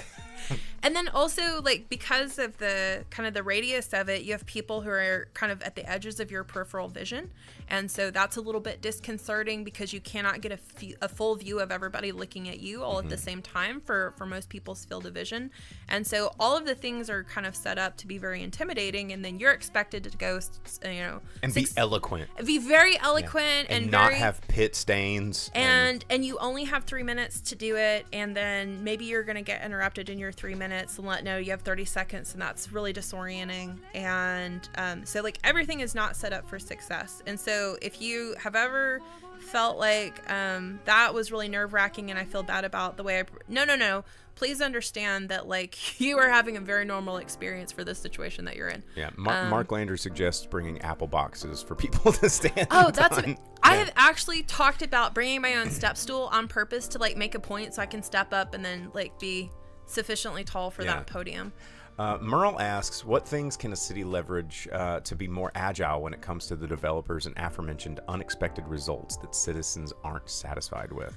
And then also, like, because of the kind of the radius of it, you have people who are kind of at the edges of your peripheral vision. And so that's a little bit disconcerting because you cannot get a full view of everybody looking at you all at the same time for most people's field of vision. And so all of the things are kind of set up to be very intimidating. And then you're expected to go, and be eloquent. Be very eloquent and not have pit stains. And you only have 3 minutes to do it. And then maybe you're going to get interrupted in your 3 minutes and know you have 30 seconds. And that's really disorienting. And so, like, everything is not set up for success. And so if you have ever felt like that was really nerve-wracking and I feel bad about the way no, please understand that, like, you are having a very normal experience for this situation that you're in. Yeah, Mark Lander suggests bringing apple boxes for people to stand on. I have actually talked about bringing my own step stool on purpose to, like, make a point so I can step up and then, like, be sufficiently tall for that podium. Merle asks, what things can a city leverage to be more agile when it comes to the developers and aforementioned unexpected results that citizens aren't satisfied with?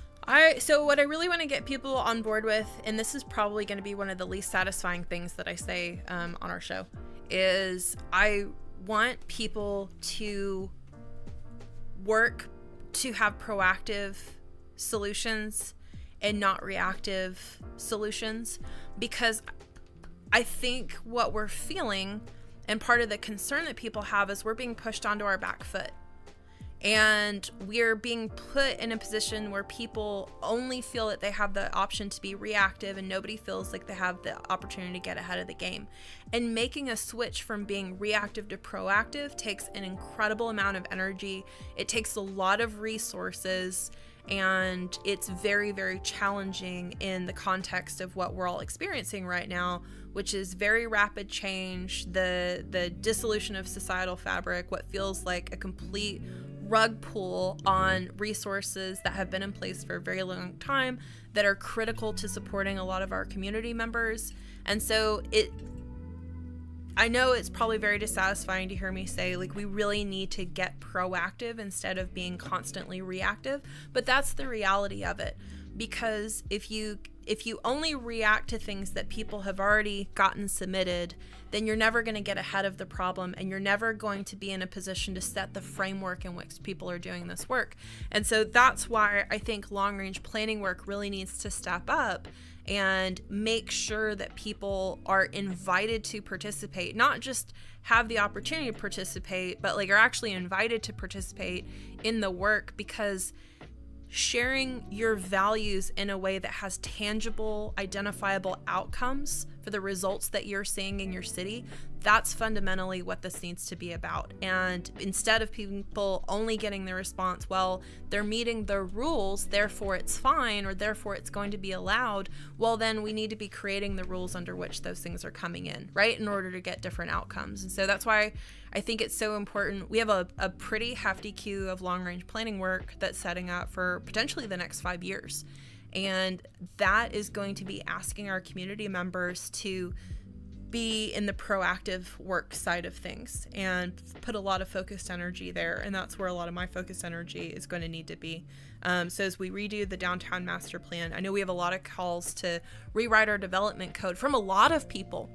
So what I really want to get people on board with, and this is probably going to be one of the least satisfying things that I say on our show, is I want people to work to have proactive solutions and not reactive solutions, because I think what we're feeling, and part of the concern that people have, is we're being pushed onto our back foot. And we're being put in a position where people only feel that they have the option to be reactive, and nobody feels like they have the opportunity to get ahead of the game. And making a switch from being reactive to proactive takes an incredible amount of energy. It takes a lot of resources, and it's very, very challenging in the context of what we're all experiencing right now, which is very rapid change, the dissolution of societal fabric, what feels like a complete rug pull on resources that have been in place for a very long time that are critical to supporting a lot of our community members. And so I know it's probably very dissatisfying to hear me say, like, we really need to get proactive instead of being constantly reactive, but that's the reality of it. Because if you only react to things that people have already gotten submitted, then you're never going to get ahead of the problem, and you're never going to be in a position to set the framework in which people are doing this work. And so that's why I think long-range planning work really needs to step up and make sure that people are invited to participate, not just have the opportunity to participate, but, like, are actually invited to participate in the work, because sharing your values in a way that has tangible, identifiable outcomes for the results that you're seeing in your city, that's fundamentally what this needs to be about. And instead of people only getting the response, well, they're meeting the rules, therefore it's fine, or therefore it's going to be allowed, well, then we need to be creating the rules under which those things are coming in, right, in order to get different outcomes. And so that's why I think it's so important. We have a pretty hefty queue of long-range planning work that's setting up for potentially the next 5 years. And that is going to be asking our community members to be in the proactive work side of things and put a lot of focused energy there. And that's where a lot of my focused energy is going to need to be. So as we redo the downtown master plan, I know we have a lot of calls to rewrite our development code from a lot of people,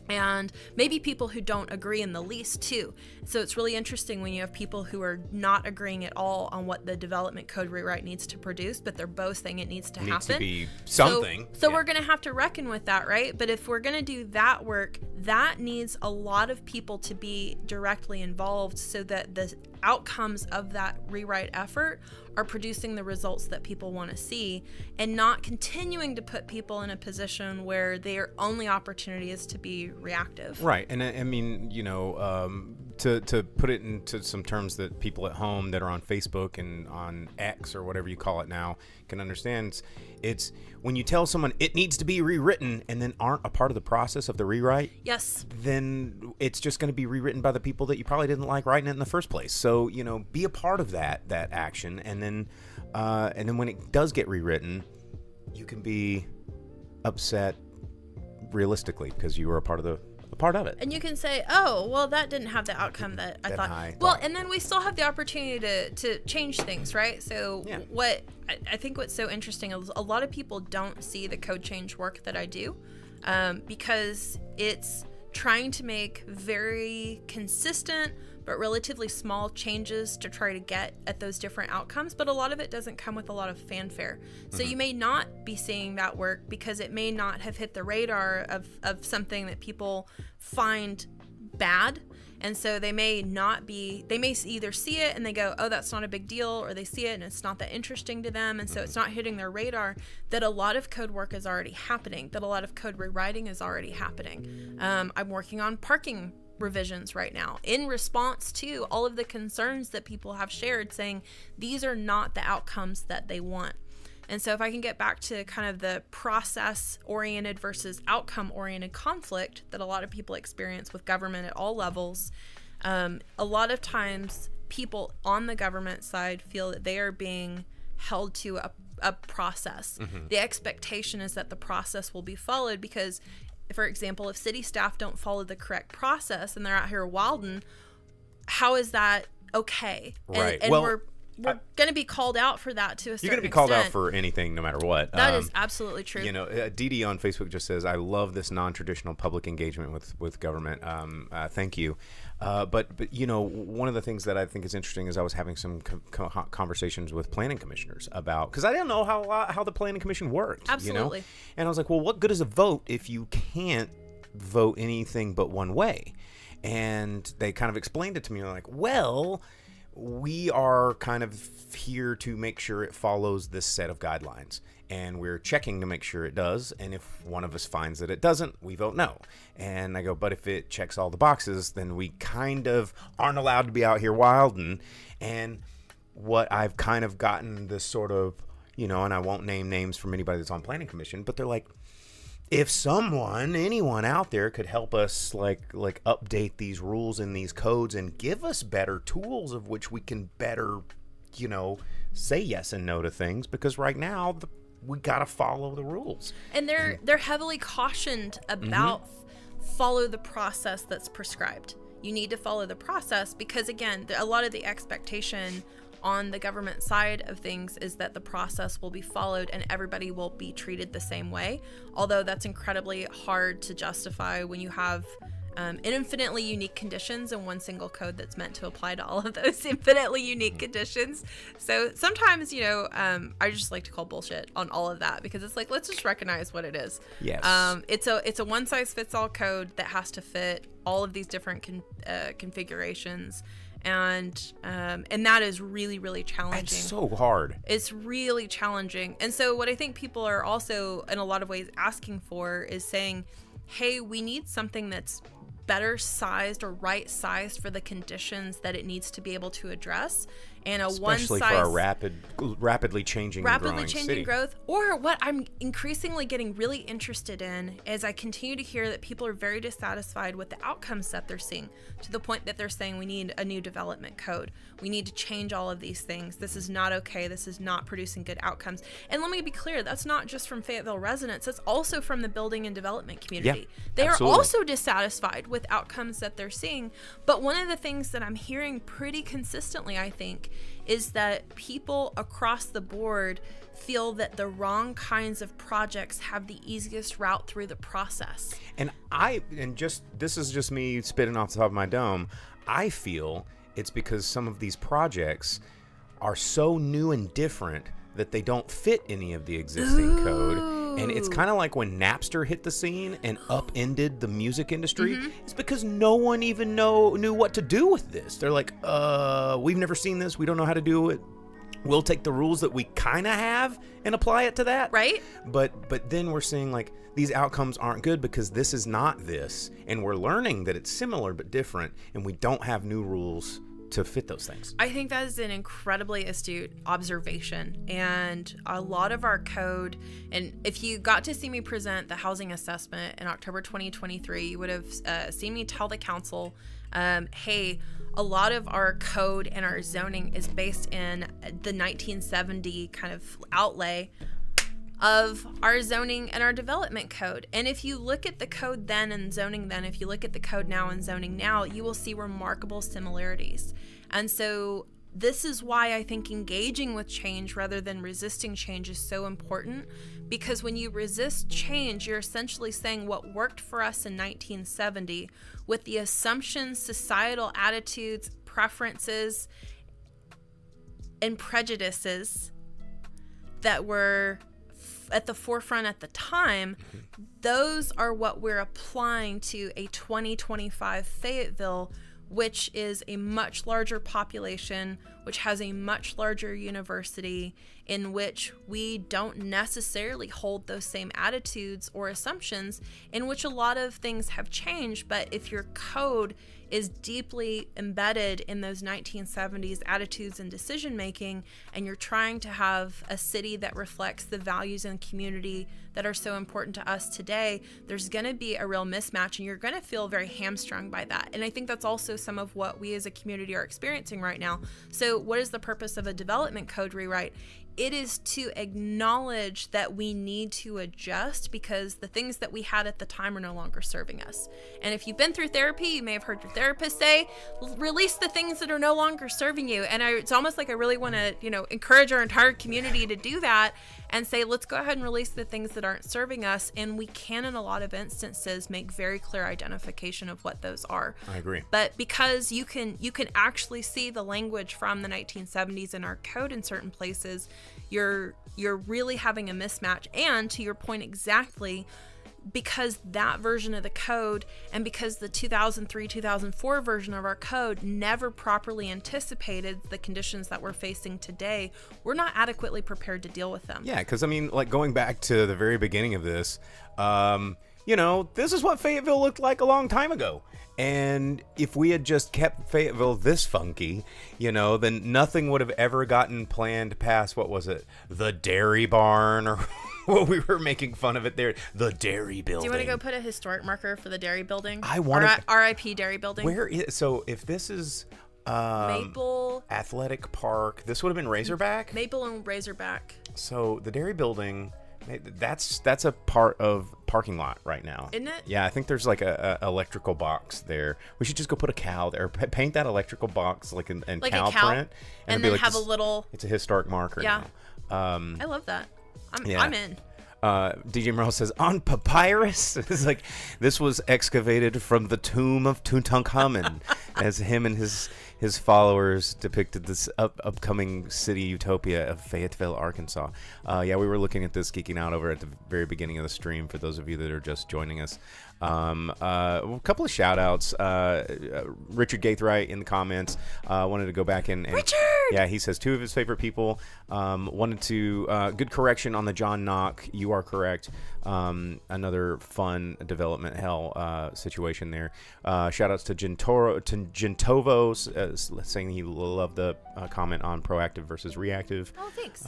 and maybe people who don't agree in the least too. So it's really interesting when you have people who are not agreeing at all on what the development code rewrite needs to produce, but they're both saying it needs to happen. Needs to be something. So we're going to have to reckon with that, right? But if we're going to do that work, that needs a lot of people to be directly involved so that the outcomes of that rewrite effort are producing the results that people want to see, and not continuing to put people in a position where their only opportunity is to be reactive. Right. And I mean, to put it into some terms that people at home that are on Facebook and on X or whatever you call it now can understand, it's when you tell someone it needs to be rewritten and then aren't a part of the process of the rewrite, yes, then it's just going to be rewritten by the people that you probably didn't like writing it in the first place. So, be a part of that action, and then when it does get rewritten, you can be upset realistically because you were a part of it. And you can say, oh, well, that didn't have the outcome that I thought. Well, and then we still have the opportunity to change things, right? So what I think what's so interesting is a lot of people don't see the code change work that I do. because it's trying to make very consistent but relatively small changes to try to get at those different outcomes. But a lot of it doesn't come with a lot of fanfare. So you may not be seeing that work because it may not have hit the radar of something that people find bad. And so they may either see it and they go, oh, that's not a big deal, or they see it and it's not that interesting to them. And so it's not hitting their radar that a lot of code work is already happening, that a lot of code rewriting is already happening. I'm working on parking revisions right now in response to all of the concerns that people have shared, saying these are not the outcomes that they want. And so if I can get back to kind of the process-oriented versus outcome-oriented conflict that a lot of people experience with government at all levels, a lot of times people on the government side feel that they are being held to a process. The expectation is that the process will be followed because, for example, if city staff don't follow the correct process and they're out here wilding, how is that okay? Right. And we're going to be called out for that to a certain extent. You're going to be called out for anything, no matter what. That is absolutely true. You know, Dee on Facebook just says, I love this non-traditional public engagement with government. Thank you. But you know, one of the things that I think is interesting is I was having some conversations with planning commissioners about, because I didn't know how the planning commission worked. Absolutely. You know? And I was like, well, what good is a vote if you can't vote anything but one way? And they kind of explained it to me. They're like, well, we are kind of here to make sure it follows this set of guidelines, and we're checking to make sure it does. And if one of us finds that it doesn't, we vote no. And I go, but if it checks all the boxes, then we kind of aren't allowed to be out here wilding. And what I've kind of gotten this sort of, you know, and I won't name names from anybody that's on planning commission, but they're like, if anyone out there could help us like update these rules and these codes and give us better tools of which we can better, you know, say yes and no to things, because right now we got to follow the rules. And they're heavily cautioned about follow the process that's prescribed. You need to follow the process because, again, a lot of the expectation on the government side of things is that the process will be followed and everybody will be treated the same way. Although that's incredibly hard to justify when you have infinitely unique conditions in one single code that's meant to apply to all of those infinitely unique conditions. So sometimes, you know, I just like to call bullshit on all of that because it's like, let's just recognize what it is. Yes. It's a one size fits all code that has to fit all of these different configurations. And that is really, really challenging. It's so hard. It's really challenging. And so what I think people are also in a lot of ways asking for is saying, hey, we need something that's better sized or right sized for the conditions that it needs to be able to address. And especially for our rapidly changing city. growth. Or what I'm increasingly getting really interested in is I continue to hear that people are very dissatisfied with the outcomes that they're seeing, to the point that they're saying we need a new development code. We need to change all of these things. This is not okay. This is not producing good outcomes. And let me be clear, that's not just from Fayetteville residents. That's also from the building and development community. Yeah, they absolutely. are also dissatisfied with outcomes that they're seeing. But one of the things that I'm hearing pretty consistently, I think, is that people across the board feel that the wrong kinds of projects have the easiest route through the process. And this is just me spitting off the top of my dome. I feel it's because some of these projects are so new and different that they don't fit any of the existing code. And it's kind of like when Napster hit the scene and upended the music industry. It's because no one even knew what to do with this. They're like, we've never seen this. We don't know how to do it. We'll take the rules that we kind of have and apply it to that. Right. But then we're seeing like these outcomes aren't good because this is not this. And we're learning that it's similar but different. And we don't have new rules to fit those things. I think that is an incredibly astute observation. And a lot of our code, and if you got to see me present the housing assessment in October 2023, you would have seen me tell the council, hey, a lot of our code and our zoning is based in the 1970 kind of outlay of our zoning and our development code. And if you look at the code then and zoning then, if you look at the code now and zoning now, you will see remarkable similarities. And so this is why I think engaging with change rather than resisting change is so important, because when you resist change, you're essentially saying what worked for us in 1970 with the assumptions, societal attitudes, preferences, and prejudices that were at the forefront at the time, those are what we're applying to a 2025 Fayetteville, which is a much larger population, which has a much larger university, in which we don't necessarily hold those same attitudes or assumptions, in which a lot of things have changed. But if your code is deeply embedded in those 1970s attitudes and decision making, and you're trying to have a city that reflects the values and community that are so important to us today, there's going to be a real mismatch, and you're going to feel very hamstrung by that. And I think that's also some of what we as a community are experiencing right now. So what is the purpose of a development code rewrite? It is to acknowledge that we need to adjust because the things that we had at the time are no longer serving us. And if you've been through therapy, you may have heard your therapist say, release the things that are no longer serving you. And it's almost like I really want to, encourage our entire community to do that and say, let's go ahead and release the things that aren't serving us. And we can, in a lot of instances, make very clear identification of what those are. I agree. But because you can actually see the language from the 1970s in our code in certain places, you're really having a mismatch. And to your point exactly, because that version of the code and because the 2003-2004 version of our code never properly anticipated the conditions that we're facing today, we're not adequately prepared to deal with them. Yeah, because going back to the very beginning of this, this is what Fayetteville looked like a long time ago. And if we had just kept Fayetteville this funky, then nothing would have ever gotten planned past, what was it, the dairy barn, or what we were making fun of it there, the dairy building. Do you want to go put a historic marker for the dairy building? I want to. R.I.P. dairy building. So if this is Maple Athletic Park, this would have been Razorback? Maple and Razorback. So the dairy building, that's a part of parking lot right now, isn't it? Yeah, I think there's like a electrical box there. We should just go put a cow there, paint that electrical box like in cow print, and then have a little. It's a historic marker. Yeah, now. I love that. I'm in. DJ Merle says, on papyrus? It's like, this was excavated from the tomb of Tutankhamun, as him and his followers depicted this upcoming city utopia of Fayetteville, Arkansas. We were looking at this, geeking out over at the very beginning of the stream, for those of you that are just joining us. A couple of shout outs. Richard Gaithright in the comments wanted to go back and Richard! Yeah, he says two of his favorite people. Wanted to good correction on the John Knock. You are correct. Another fun development hell situation there. Shout outs to Gentovo, saying he loved the comment on proactive versus reactive. Oh, thanks.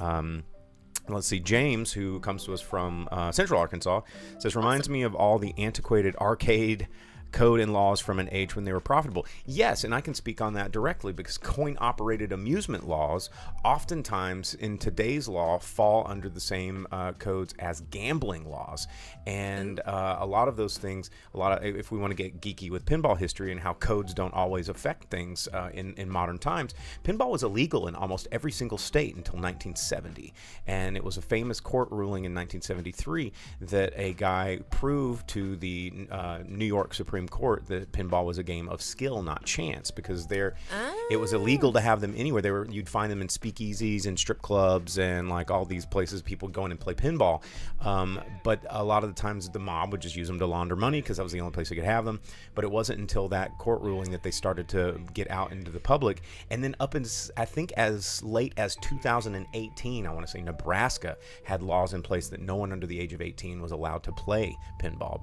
Let's see, James, who comes to us from Central Arkansas, says, reminds me of all the antiquated arcade code and laws from an age when they were profitable. Yes, and I can speak on that directly, because coin-operated amusement laws oftentimes in today's law fall under the same codes as gambling laws. And a lot of those things, if we want to get geeky with pinball history and how codes don't always affect things in modern times, pinball was illegal in almost every single state until 1970. And it was a famous court ruling in 1973 that a guy proved to the New York Supreme Court that pinball was a game of skill, not chance, because it was illegal to have them anywhere. You'd find them in speakeasies and strip clubs and like all these places people go in and play pinball. But a lot of the times the mob would just use them to launder money because that was the only place they could have them. But it wasn't until that court ruling that they started to get out into the public. And then up in, I think, as late as 2018, I want to say Nebraska had laws in place that no one under the age of 18 was allowed to play pinball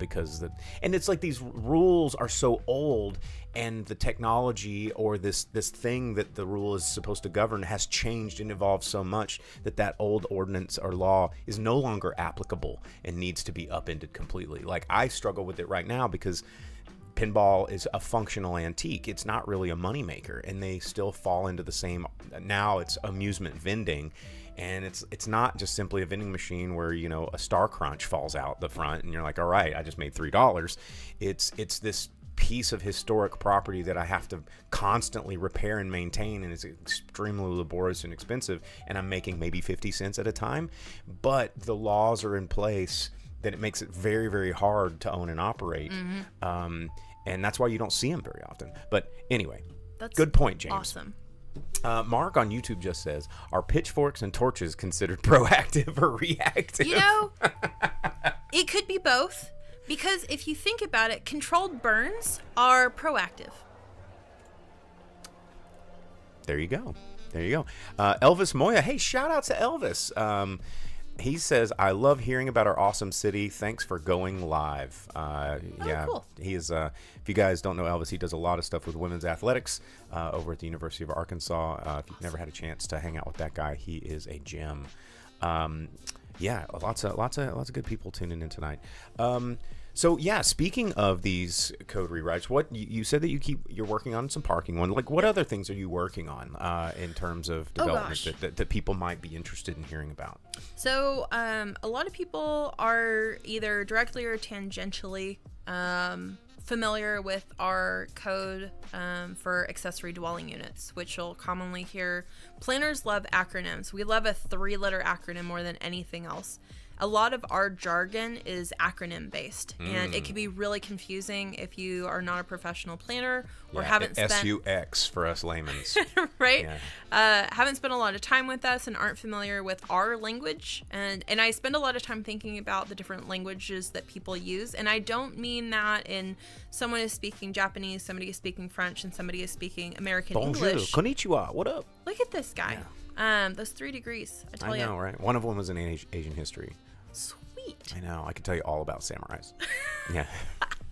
and it's like these rules are so old, and the technology or this thing that the rule is supposed to govern has changed and evolved so much that old ordinance or law is no longer applicable and needs to be upended completely. Like, I struggle with it right now because pinball is a functional antique. It's not really a moneymaker, and they still fall into the same. Now it's amusement vending. And it's not just simply a vending machine where, a Star Crunch falls out the front and you're like, all right, I just made $3. It's this piece of historic property that I have to constantly repair and maintain, and it's extremely laborious and expensive, and I'm making maybe 50 cents at a time, but the laws are in place that it makes it very, very hard to own and operate. And that's why you don't see them very often. But anyway, that's good point, James. Awesome. Mark on YouTube just says, are pitchforks and torches considered proactive or reactive? You know, it could be both. Because if you think about it, controlled burns are proactive. There you go. Elvis Moya. Hey, shout out to Elvis. He says, I love hearing about our awesome city. Thanks for going live. Cool. He is, if you guys don't know Elvis, he does a lot of stuff with women's athletics over at the University of Arkansas. If you've never had a chance to hang out with that guy, he is a gem. Lots of good people tuning in tonight. So yeah, speaking of these code rewrites, what you said that you're working on some parking one. Like, what other things are you working on in terms of development that people might be interested in hearing about? So a lot of people are either directly or tangentially familiar with our code for accessory dwelling units, which you'll commonly hear. Planners love acronyms. We love a 3-letter acronym more than anything else. A lot of our jargon is acronym based, and it can be really confusing if you are not a professional planner or haven't spent SUX for us layman's, right? Yeah. Haven't spent a lot of time with us and aren't familiar with our language, and I spend a lot of time thinking about the different languages that people use, and I don't mean that in someone is speaking Japanese, somebody is speaking French, and somebody is speaking American Bonjour, English. Konnichiwa, what up? Look at this guy. Yeah. Those 3 degrees. I know, right? One of them was in Asian history. Sweet. I know. I could tell you all about samurais. Yeah.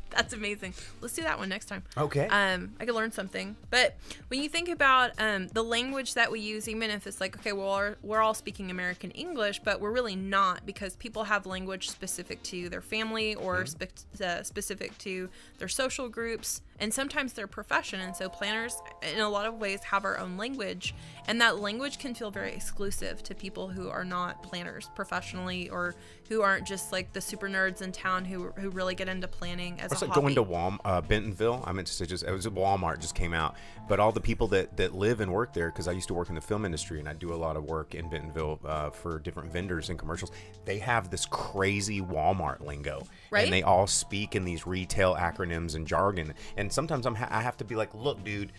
That's amazing. Let's do that one next time. Okay. I could learn something. But when you think about the language that we use, even if it's like, okay, well, we're all speaking American English, but we're really not, because people have language specific to their family or specific to their social groups and sometimes their profession. And so planners, in a lot of ways, have our own language. And that language can feel very exclusive to people who are not planners professionally, or who aren't just like the super nerds in town who really get into planning as a hobby. Going to Bentonville, I meant to say it was Walmart just came out, but all the people that live and work there, because I used to work in the film industry and I do a lot of work in Bentonville for different vendors and commercials, they have this crazy Walmart lingo, right? And they all speak in these retail acronyms and jargon, and sometimes I have to be like, look, dude,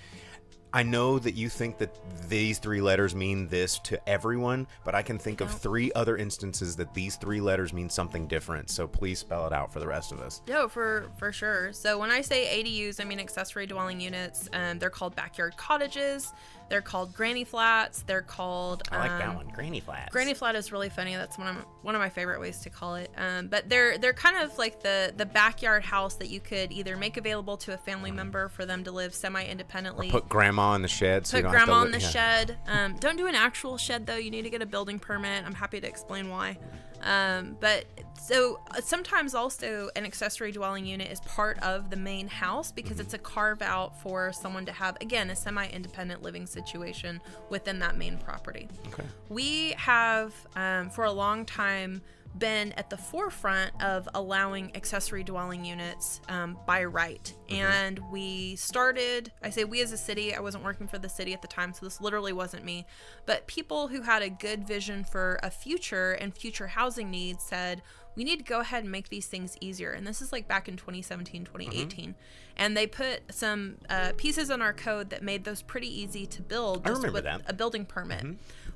I know that you think that these 3 letters mean this to everyone, but I can think of 3 other instances that these 3 letters mean something different. So please spell it out for the rest of us. No, for sure. So when I say ADUs, I mean accessory dwelling units. They're called backyard cottages. They're called granny flats. They're called... I like that one, granny flats. Granny flat is really funny. That's one of my favorite ways to call it. But they're kind of like the backyard house that you could either make available to a family member for them to live semi-independently. Or put grandma in the shed. So put grandma in the shed. Don't do an actual shed, though. You need to get a building permit. I'm happy to explain why. But so sometimes also an accessory dwelling unit is part of the main house because it's a carve out for someone to have, again, a semi-independent living situation within that main property. Okay. We have, for a long time, been at the forefront of allowing accessory dwelling units by right. And we started, I say we as a city, I wasn't working for the city at the time, so this literally wasn't me, but people who had a good vision for a future and future housing needs said, we need to go ahead and make these things easier. And this is like back in 2017, 2018. And they put some pieces in our code that made those pretty easy to build just with a building permit.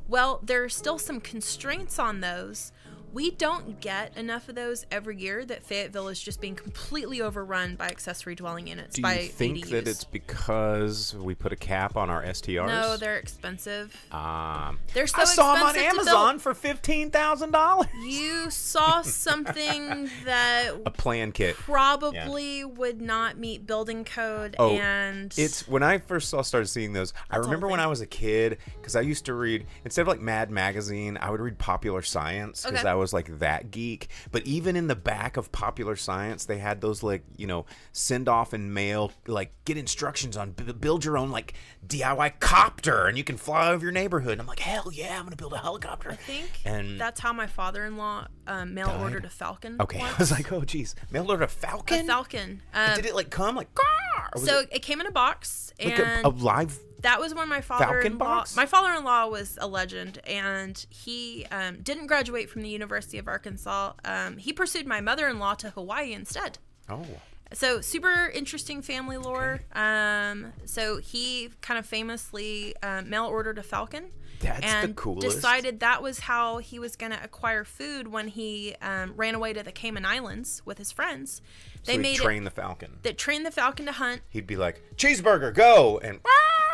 Well, there are still some constraints on those. We don't get enough of those every year that Fayetteville is just being completely overrun by accessory dwelling units. Do you think ADUs. That it's because we put a cap on our STRs? No, they're expensive. They're so expensive. I saw them on Amazon for $15,000. You saw something that a plan kit probably would not meet building code. And it's when I first started seeing those. I remember when I was a kid, because I used to read, instead of like Mad Magazine, I would read Popular Science because I was like that geek. But even in the back of Popular Science, they had those like, send off in mail, like get instructions on build your own like DIY copter and you can fly over your neighborhood. And I'm like, hell yeah, I'm going to build a helicopter. I think that's how my father-in-law mail ordered a Falcon. Okay. once. I was like, oh geez, mail ordered a Falcon? A Falcon. Did it like come like, so it came in a box. And like a live that was when my Falcon box? My father-in-law was a legend, and he didn't graduate from the University of Arkansas. He pursued my mother-in-law to Hawaii instead. Oh. So super interesting family lore. Okay. So he kind of famously mail ordered a Falcon. That's the coolest. Decided that was how he was going to acquire food when he ran away to the Cayman Islands with his friends. They trained the Falcon. They trained the Falcon to hunt. He'd be like, cheeseburger, go! And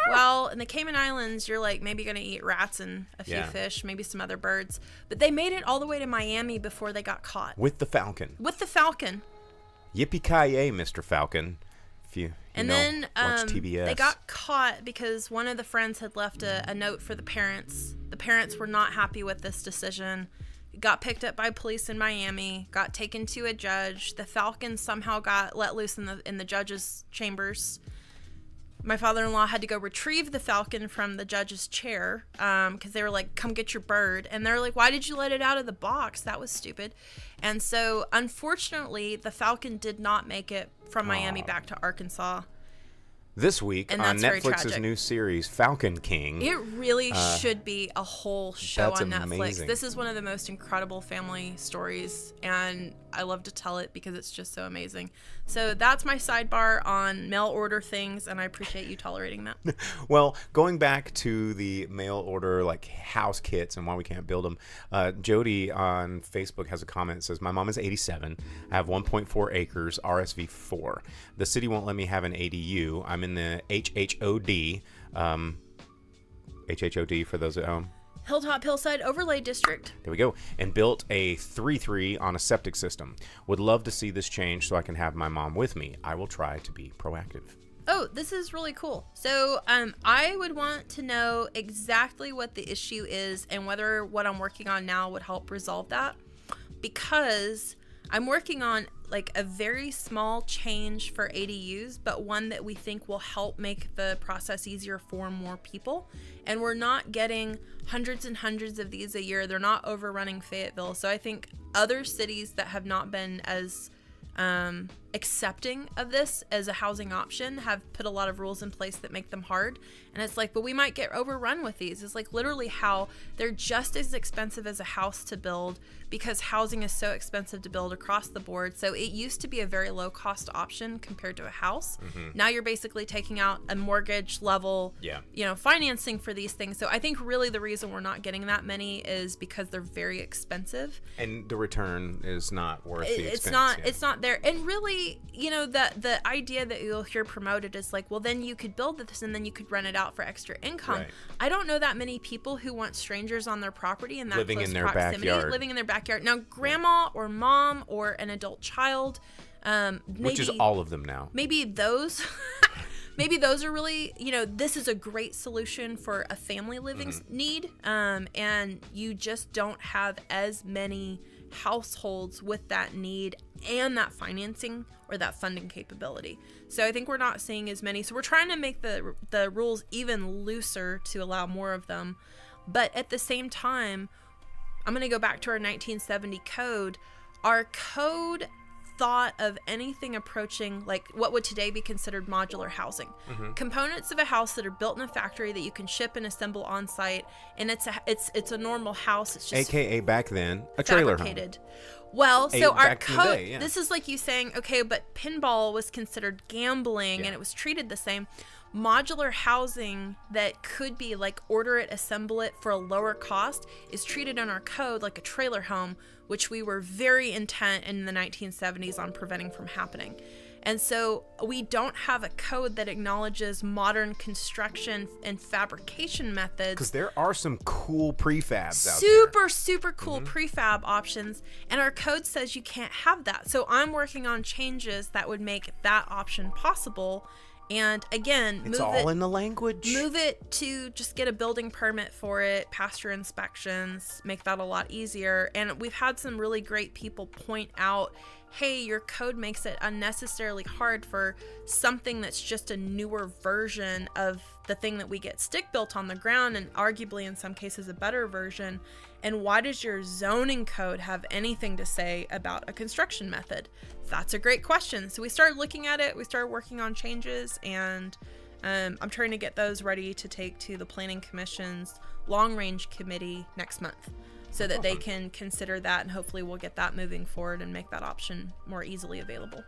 well, in the Cayman Islands, you're like maybe going to eat rats and a few fish, maybe some other birds. But they made it all the way to Miami before they got caught. With the Falcon. With the Falcon. Yippee-ki-yay, Mr. Falcon. If you then watch TBS. They got caught because one of the friends had left a note for the parents. The parents were not happy with this decision. Got picked up by police in Miami, got taken to a judge. The Falcon somehow got let loose in the judge's chambers. My father-in-law had to go retrieve the Falcon from the judge's chair because they were like, come get your bird. And they're like, why did you let it out of the box? That was stupid. And so, unfortunately, the Falcon did not make it from Miami back to Arkansas. This week on Netflix's new series, Falcon King. It really should be a whole show on Netflix. Amazing. This is one of the most incredible family stories, and I love to tell it because it's just so amazing. So that's my sidebar on mail order things, and I appreciate you tolerating that. Well, going back to the mail order, like house kits and why we can't build them, Jody on Facebook has a comment that says, my mom is 87. I have 1.4 acres, RSV 4. The city won't let me have an ADU. I'm in the HHOD, HHOD for those at home. Hilltop Hillside Overlay District. There we go. And built a 3-3 on a septic system. Would love to see this change so I can have my mom with me. I will try to be proactive. Oh, this is really cool. So I would want to know exactly what the issue is and whether what I'm working on now would help resolve that. Because I'm working on like a very small change for ADUs, but one that we think will help make the process easier for more people. And we're not getting hundreds and hundreds of these a year. They're not overrunning Fayetteville. So I think other cities that have not been as accepting of this as a housing option have put a lot of rules in place that make them hard. And it's like, but we might get overrun with these. It's like literally how they're just as expensive as a house to build because housing is so expensive to build across the board. So it used to be a very low cost option compared to a house. Mm-hmm. Now you're basically taking out a mortgage level, financing for these things. So I think really the reason we're not getting that many is because they're very expensive. And the return is not worth the expense. It's not there. And really, the idea that you'll hear promoted is like, well, then you could build this and then you could rent it out for extra income. Right. I don't know that many people who want strangers on their property and that living close in their proximity, backyard. Living in their backyard. Now, grandma or mom or an adult child, which is all of them now. Maybe those. Maybe those are really, this is a great solution for a family living need, and you just don't have as many households with that need and that financing or that funding capability. So I think we're not seeing as many. So we're trying to make the rules even looser to allow more of them. But at the same time, I'm going to go back to our 1970 code. Our code thought of anything approaching like what would today be considered modular housing. Mm-hmm. Components of a house that are built in a factory that you can ship and assemble on site, and it's a normal house. It's just AKA back then a trailer fabricated. Home. Well, so our code, day, this is like you saying, okay, but pinball was considered gambling and it was treated the same. Modular housing that could be like order it, assemble it for a lower cost is treated in our code like a trailer home, which we were very intent in the 1970s on preventing from happening. And so we don't have a code that acknowledges modern construction and fabrication methods. Because there are some cool prefabs out there. Super cool prefab options. And our code says you can't have that. So I'm working on changes that would make that option possible. And again, it's all in the language. Move it to just get a building permit for it, pass your inspections, make that a lot easier. And we've had some really great people point out, hey, your code makes it unnecessarily hard for something that's just a newer version of the thing that we get stick built on the ground, and arguably in some cases a better version. And why does your zoning code have anything to say about a construction method? That's a great question. So we started looking at it, we started working on changes, and I'm trying to get those ready to take to the Planning Commission's Long Range Committee next month, so that they can consider that, and hopefully we'll get that moving forward and make that option more easily available.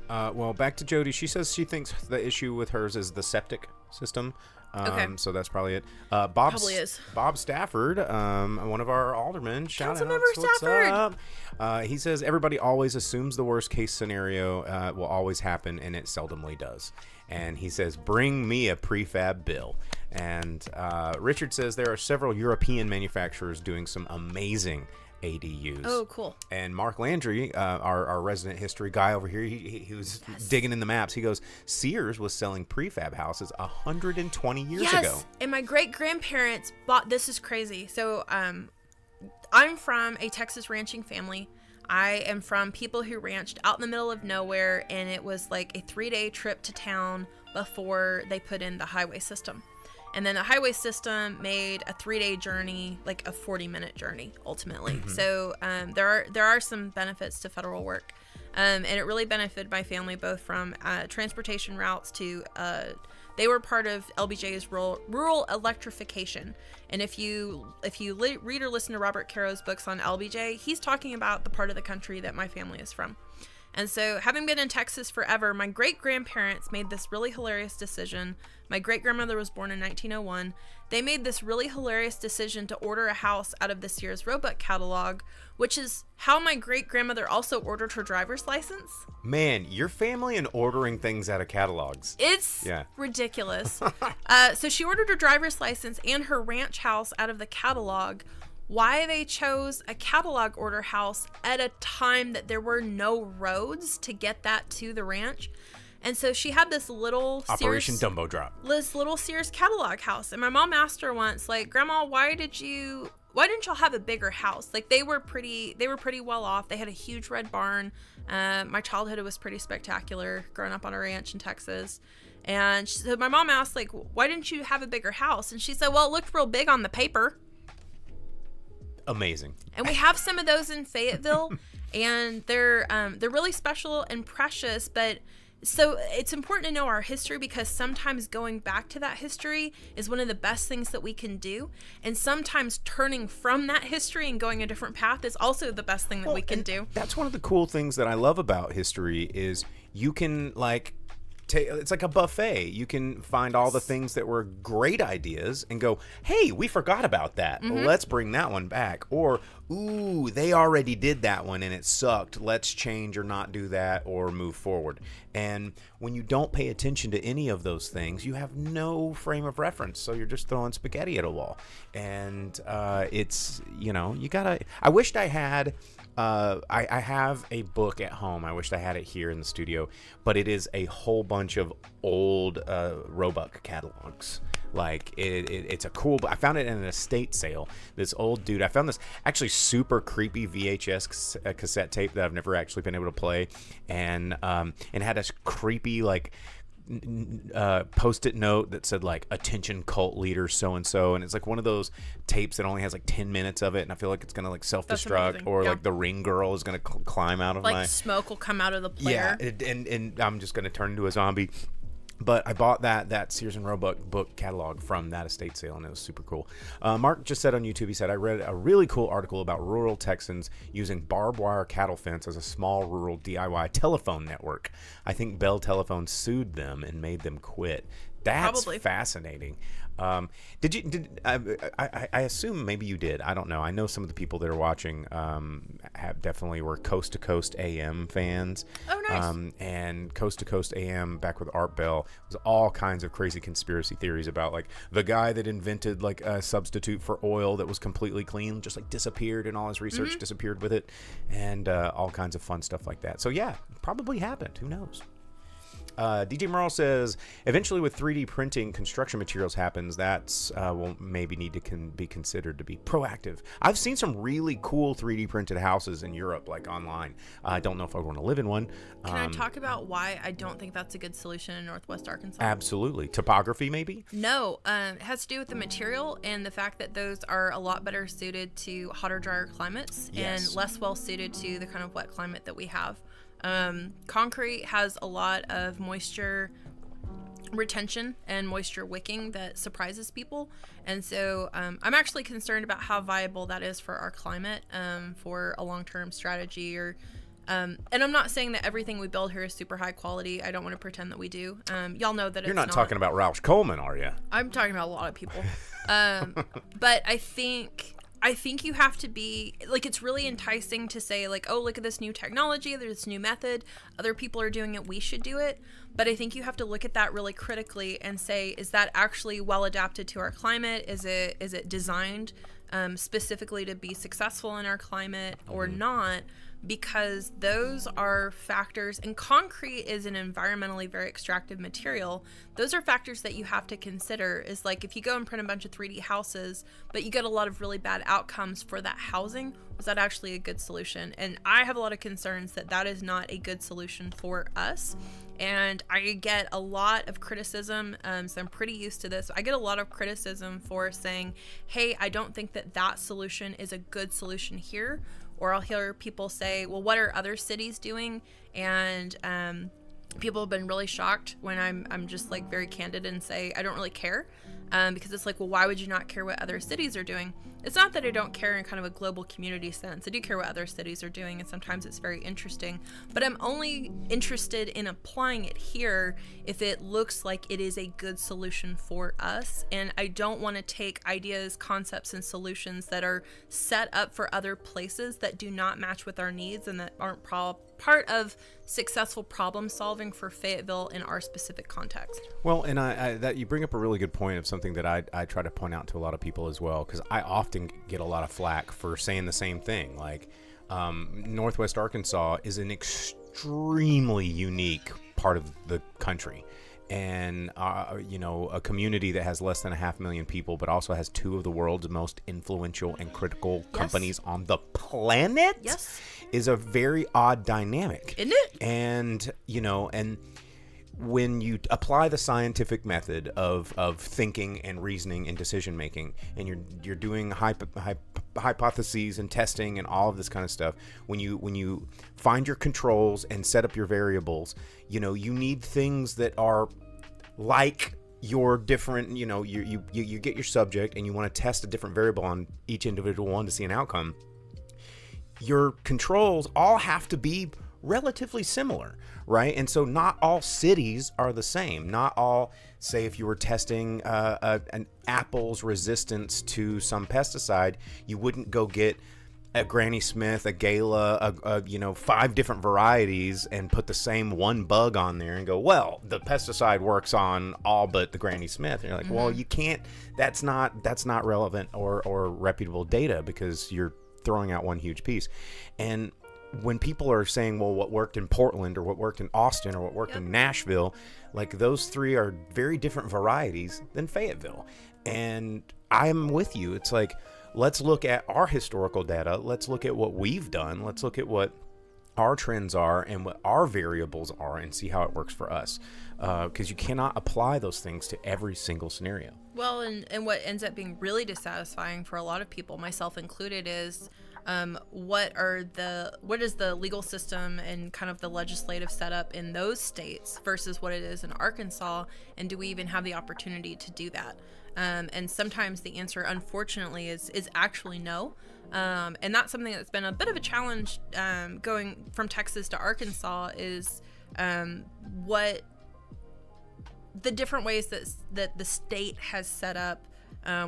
Well, back to Jody. She says she thinks the issue with hers is the septic system. Okay. So that's probably it. Probably is. Bob Stafford, one of our aldermen. Councilmember Stafford. He says everybody always assumes the worst case scenario will always happen, and it seldomly does. And he says, bring me a prefab bill. And Richard says there are several European manufacturers doing some amazing ADUs. Oh, cool. And Mark Landry, our resident history guy over here, he was digging in the maps. He goes, Sears was selling prefab houses 120 years ago. And my great-grandparents bought, this is crazy. So I'm from a Texas ranching family. I am from people who ranched out in the middle of nowhere, and it was like a 3-day trip to town before they put in the highway system. And then the highway system made a 3-day journey like a 40-minute journey ultimately. Mm-hmm. So there are some benefits to federal work, and it really benefited my family both from transportation routes to. They were part of LBJ's rural electrification. And if you read or listen to Robert Caro's books on LBJ, he's talking about the part of the country that my family is from. And so, having been in Texas forever, my great-grandparents made this really hilarious decision. My great-grandmother was born in 1901. They made this really hilarious decision to order a house out of the Sears Roebuck catalog, which is how my great-grandmother also ordered her driver's license. Man, your family and ordering things out of catalogs. It's ridiculous. So she ordered her driver's license and her ranch house out of the catalog. Why they chose a catalog order house at a time that there were no roads to get that to the ranch. And so she had this little Operation Dumbo Drop. This little Sears catalog house. And my mom asked her once, like, Grandma, why didn't y'all have a bigger house? Like, they were pretty well off. They had a huge red barn. My childhood was pretty spectacular growing up on a ranch in Texas. And so my mom asked, like, why didn't you have a bigger house? And she said, well, it looked real big on the paper. Amazing. And we have some of those in Fayetteville, and they're really special and precious. But so it's important to know our history, because sometimes going back to that history is one of the best things that we can do, and sometimes turning from that history and going a different path is also the best thing that we can do. That's one of the cool things that I love about history is you can it's like a buffet. You can find all the things that were great ideas and go, hey, we forgot about that. Mm-hmm. Let's bring that one back. Or, ooh, they already did that one and it sucked. Let's change or not do that or move forward. And when you don't pay attention to any of those things, you have no frame of reference. So you're just throwing spaghetti at a wall. And it's, you gotta, I wished I had... I have a book at home. I wished I had it here in the studio, but it is a whole bunch of old Roebuck catalogs. Like it's a cool book. I found it in an estate sale. This old dude. I found this actually super creepy VHS cassette tape that I've never actually been able to play, and had a creepy post-it note that said attention cult leader so and so, and it's like one of those tapes that only has 10 minutes of it, and I feel like it's gonna self-destruct, or the ring girl is gonna climb out of my smoke will come out of the player, and I'm just gonna turn into a zombie. But I bought that Sears and Roebuck book catalog from that estate sale, and it was super cool. Mark just said on YouTube, he said, I read a really cool article about rural Texans using barbed wire cattle fence as a small rural DIY telephone network. I think Bell Telephone sued them and made them quit. That's probably fascinating. I assume maybe you did. I don't know. I know some of the people that are watching definitely were Coast to Coast AM fans. Oh, nice. And Coast to Coast AM, back with Art Bell, was all kinds of crazy conspiracy theories about the guy that invented a substitute for oil that was completely clean, just disappeared, and all his research disappeared with it, and all kinds of fun stuff like that. So yeah, probably happened. Who knows? DJ Merle says, eventually with 3D printing construction materials happens, that's will maybe need to be considered to be proactive. I've seen some really cool 3D printed houses in Europe, like online. I don't know if I want to live in one. Can I talk about why I don't think that's a good solution in Northwest Arkansas? Absolutely. Topography, maybe? No, it has to do with the material and the fact that those are a lot better suited to hotter, drier climates and less well suited to the kind of wet climate that we have. Concrete has a lot of moisture retention and moisture wicking that surprises people. And so I'm actually concerned about how viable that is for our climate for a long-term strategy or and I'm not saying that everything we build here is super high quality. I don't want to pretend that we do. Y'all know that You're not talking about Roush Coleman, are you? I'm talking about a lot of people. But I think you have to be, like, it's really enticing to say, like, oh, look at this new technology, there's this new method, other people are doing it, we should do it. But I think you have to look at that really critically and say, is that actually well adapted to our climate? Is it designed specifically to be successful in our climate or not? Because those are factors, and concrete is an environmentally very extractive material. Those are factors that you have to consider. Is like, if you go and print a bunch of 3D houses, but you get a lot of really bad outcomes for that housing, was that actually a good solution? And I have a lot of concerns that that is not a good solution for us. And I get a lot of criticism, so I'm pretty used to this. I get a lot of criticism for saying, hey, I don't think that that solution is a good solution here. Or I'll hear people say, well, what are other cities doing? And people have been really shocked when I'm just like very candid and say, I don't really care. Because it's like, well, why would you not care what other cities are doing? It's not that I don't care in kind of a global community sense. I do care what other cities are doing, and sometimes it's very interesting. But I'm only interested in applying it here if it looks like it is a good solution for us. And I don't want to take ideas, concepts, and solutions that are set up for other places that do not match with our needs and that aren't part of successful problem solving for Fayetteville in our specific context. Well, and I that you bring up a really good point of something that I try to point out to a lot of people as well, because I often get a lot of flack for saying the same thing. Like, Northwest Arkansas is an extremely unique part of the country. And, a community that has less than 500,000 people, but also has two of the world's most influential and critical companies on the planet is a very odd dynamic. Isn't it? And, and when you apply the scientific method of thinking and reasoning and decision making, and you're doing hypotheses and testing and all of this kind of stuff, when you find your controls and set up your variables, you need things that are like your different, you get your subject and you want to test a different variable on each individual one to see an outcome. Your controls all have to be relatively similar, right? And so not all cities are the same. Not all, say, if you were testing an apple's resistance to some pesticide, you wouldn't go get a Granny Smith, a Gala, 5 different varieties and put the same one bug on there and go, well, the pesticide works on all but the Granny Smith. And you're like, well, you can't, that's not relevant or reputable data, because you're throwing out one huge piece. And when people are saying, well, what worked in Portland or what worked in Austin or what worked in Nashville, like, those three are very different varieties than Fayetteville. And I'm with you. It's like, let's look at our historical data. Let's look at what we've done. Let's look at what our trends are and what our variables are and see how it works for us. Because you cannot apply those things to every single scenario. Well, and what ends up being really dissatisfying for a lot of people, myself included, is what is the legal system and kind of the legislative setup in those states versus what it is in Arkansas, and do we even have the opportunity to do that? And sometimes the answer, unfortunately, is actually no. And that's something that's been a bit of a challenge going from Texas to Arkansas, is what the different ways that the state has set up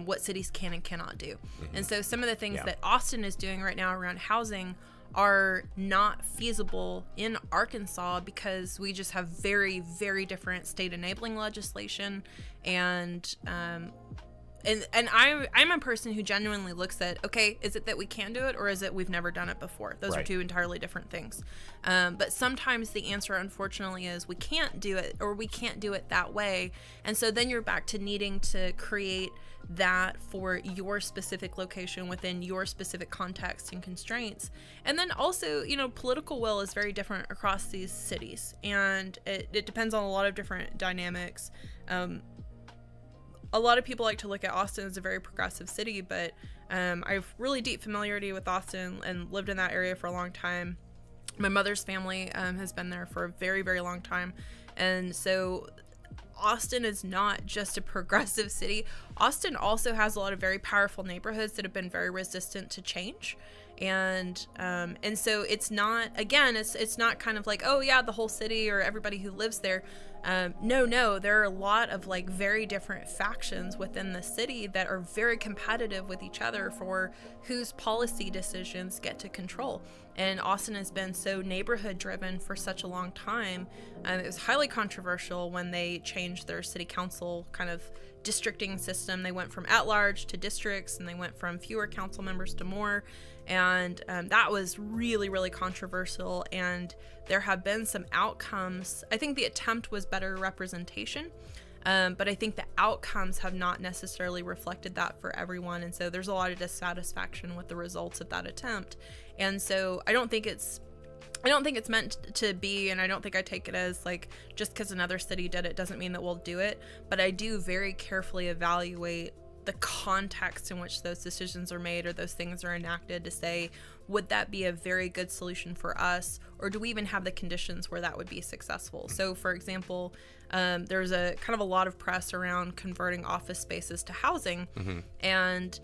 what cities can and cannot do. And so some of the things that Austin is doing right now around housing are not feasible in Arkansas, because we just have very, very different state enabling legislation and and I'm a person who genuinely looks at, okay, is it that we can do it, or is it we've never done it before? Those are two entirely different things. But sometimes the answer, unfortunately, is we can't do it, or we can't do it that way. And so then you're back to needing to create that for your specific location within your specific context and constraints. And then also, political will is very different across these cities, and it depends on a lot of different dynamics. A lot of people like to look at Austin as a very progressive city, but I have really deep familiarity with Austin and lived in that area for a long time. My mother's family has been there for a very, very long time. And so Austin is not just a progressive city. Austin also has a lot of very powerful neighborhoods that have been very resistant to change. And so it's not, again, it's not kind of like, oh yeah, the whole city or everybody who lives there. No, there are a lot of like very different factions within the city that are very competitive with each other for whose policy decisions get to control. And Austin has been so neighborhood driven for such a long time. It was highly controversial when they changed their city council kind of districting system. They went from at-large to districts, and they went from fewer council members to more. And that was really, really controversial. And there have been some outcomes. I think the attempt was better representation, but I think the outcomes have not necessarily reflected that for everyone. And so there's a lot of dissatisfaction with the results of that attempt. And so I don't think it's meant to be, and I don't think I take it as like just because another city did it doesn't mean that we'll do it. But I do very carefully evaluate the context in which those decisions are made or those things are enacted to say, would that be a very good solution for us, or do we even have the conditions where that would be successful? So for example, there's a kind of a lot of press around converting office spaces to housing. And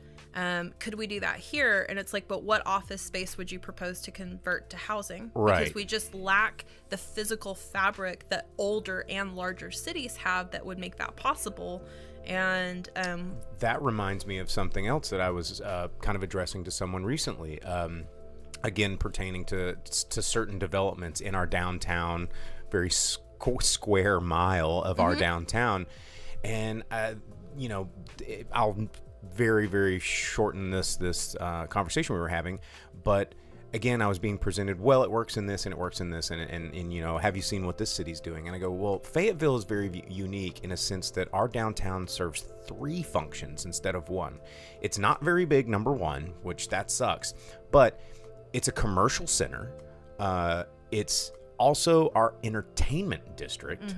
could we do that here? And it's like, but what office space would you propose to convert to housing? Right. Because we just lack the physical fabric that older and larger cities have that would make that possible. And that reminds me of something else that I was kind of addressing to someone recently, again pertaining to certain developments in our downtown, very square mile of our downtown. And I'll very, very shorten this conversation we were having, but again, I was being presented, well, it works in this and it works in this, and have you seen what this city's doing? And I go, well, Fayetteville is very unique in a sense that our downtown serves 3 functions instead of 1. It's not very big, number 1, which that sucks, but it's a commercial center. It's also our entertainment district.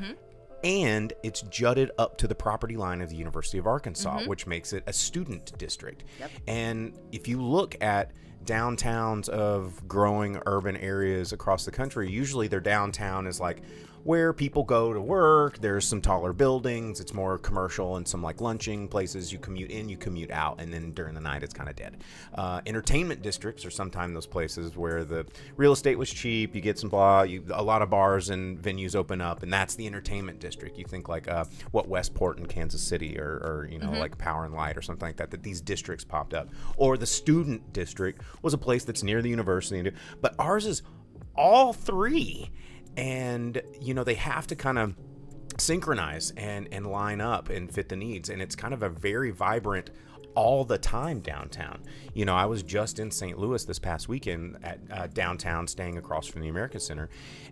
And it's jutted up to the property line of the University of Arkansas, which makes it a student district. And if you look at downtowns of growing urban areas across the country, usually their downtown is like where people go to work. There's some taller buildings. It's more commercial and some like lunching places. You commute in, you commute out, and then during the night it's kind of dead. Entertainment districts are sometimes those places where the real estate was cheap. You get some a lot of bars and venues open up, and that's the entertainment district. You think like what Westport in Kansas City, or like Power and Light or something like that. That these districts popped up, or the student district was a place that's near the university. But ours is all 3. And, they have to kind of synchronize and line up and fit the needs. And it's kind of a very vibrant all the time downtown. I was just in St. Louis this past weekend at downtown, staying across from the American Center.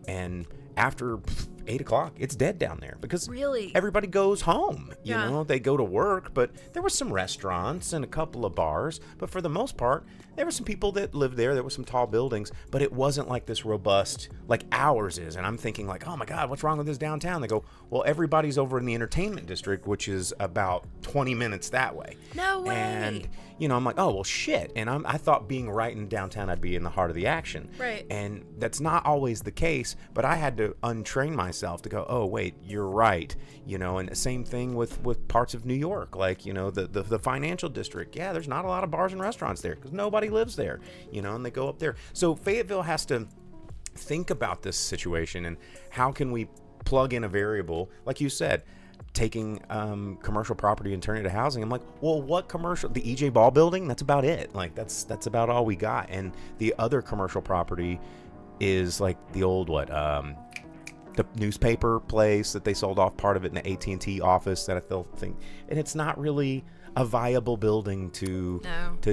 And after 8 o'clock, it's dead down there because everybody goes home. You know, they go to work, but there were some restaurants and a couple of bars. But for the most part, there were some people that lived there. There were some tall buildings, but it wasn't like this robust like ours is. And I'm thinking like, oh my God, what's wrong with this downtown? They go, well, everybody's over in the entertainment district, which is about 20 minutes that way. No way. And, I'm like, oh, well, shit. And I thought being right in downtown, I'd be in the heart of the action. Right. And that's not always the case, but I had to untrain myself to go, oh, wait, you're right. And the same thing with parts of New York, like, the financial district. Yeah, there's not a lot of bars and restaurants there because nobody lives there, and they go up there. So Fayetteville has to think about this situation and how can we plug in a variable, like you said, taking commercial property and turning it to housing. I'm like, well, what commercial? The EJ Ball building? That's about it. Like that's about all we got. And the other commercial property is like the old the newspaper place that they sold off part of it in the AT&T office that I still think, and it's not really a viable building to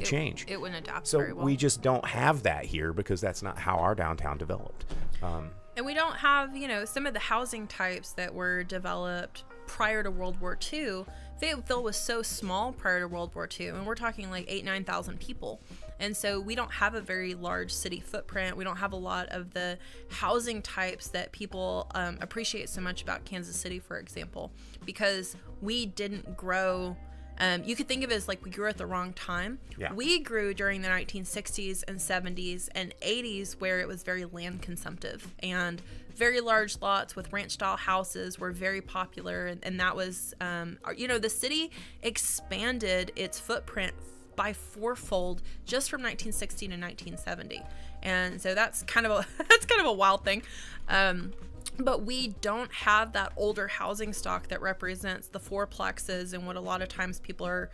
change. It wouldn't adapt so very well. We just don't have that here because that's not how our downtown developed. And we don't have, some of the housing types that were developed prior to World War II. Fayetteville was so small prior to World War II, and we're talking like 9,000 people. And so we don't have a very large city footprint. We don't have a lot of the housing types that people appreciate so much about Kansas City, for example, because we didn't grow. You could think of it as like we grew at the wrong time. Yeah. We grew during the 1960s and 70s and 80s where it was very land consumptive, and very large lots with ranch style houses were very popular. And that was, the city expanded its footprint by fourfold just from 1960 to 1970. And so that's kind of a wild thing. But we don't have that older housing stock that represents the fourplexes and what a lot of times people are,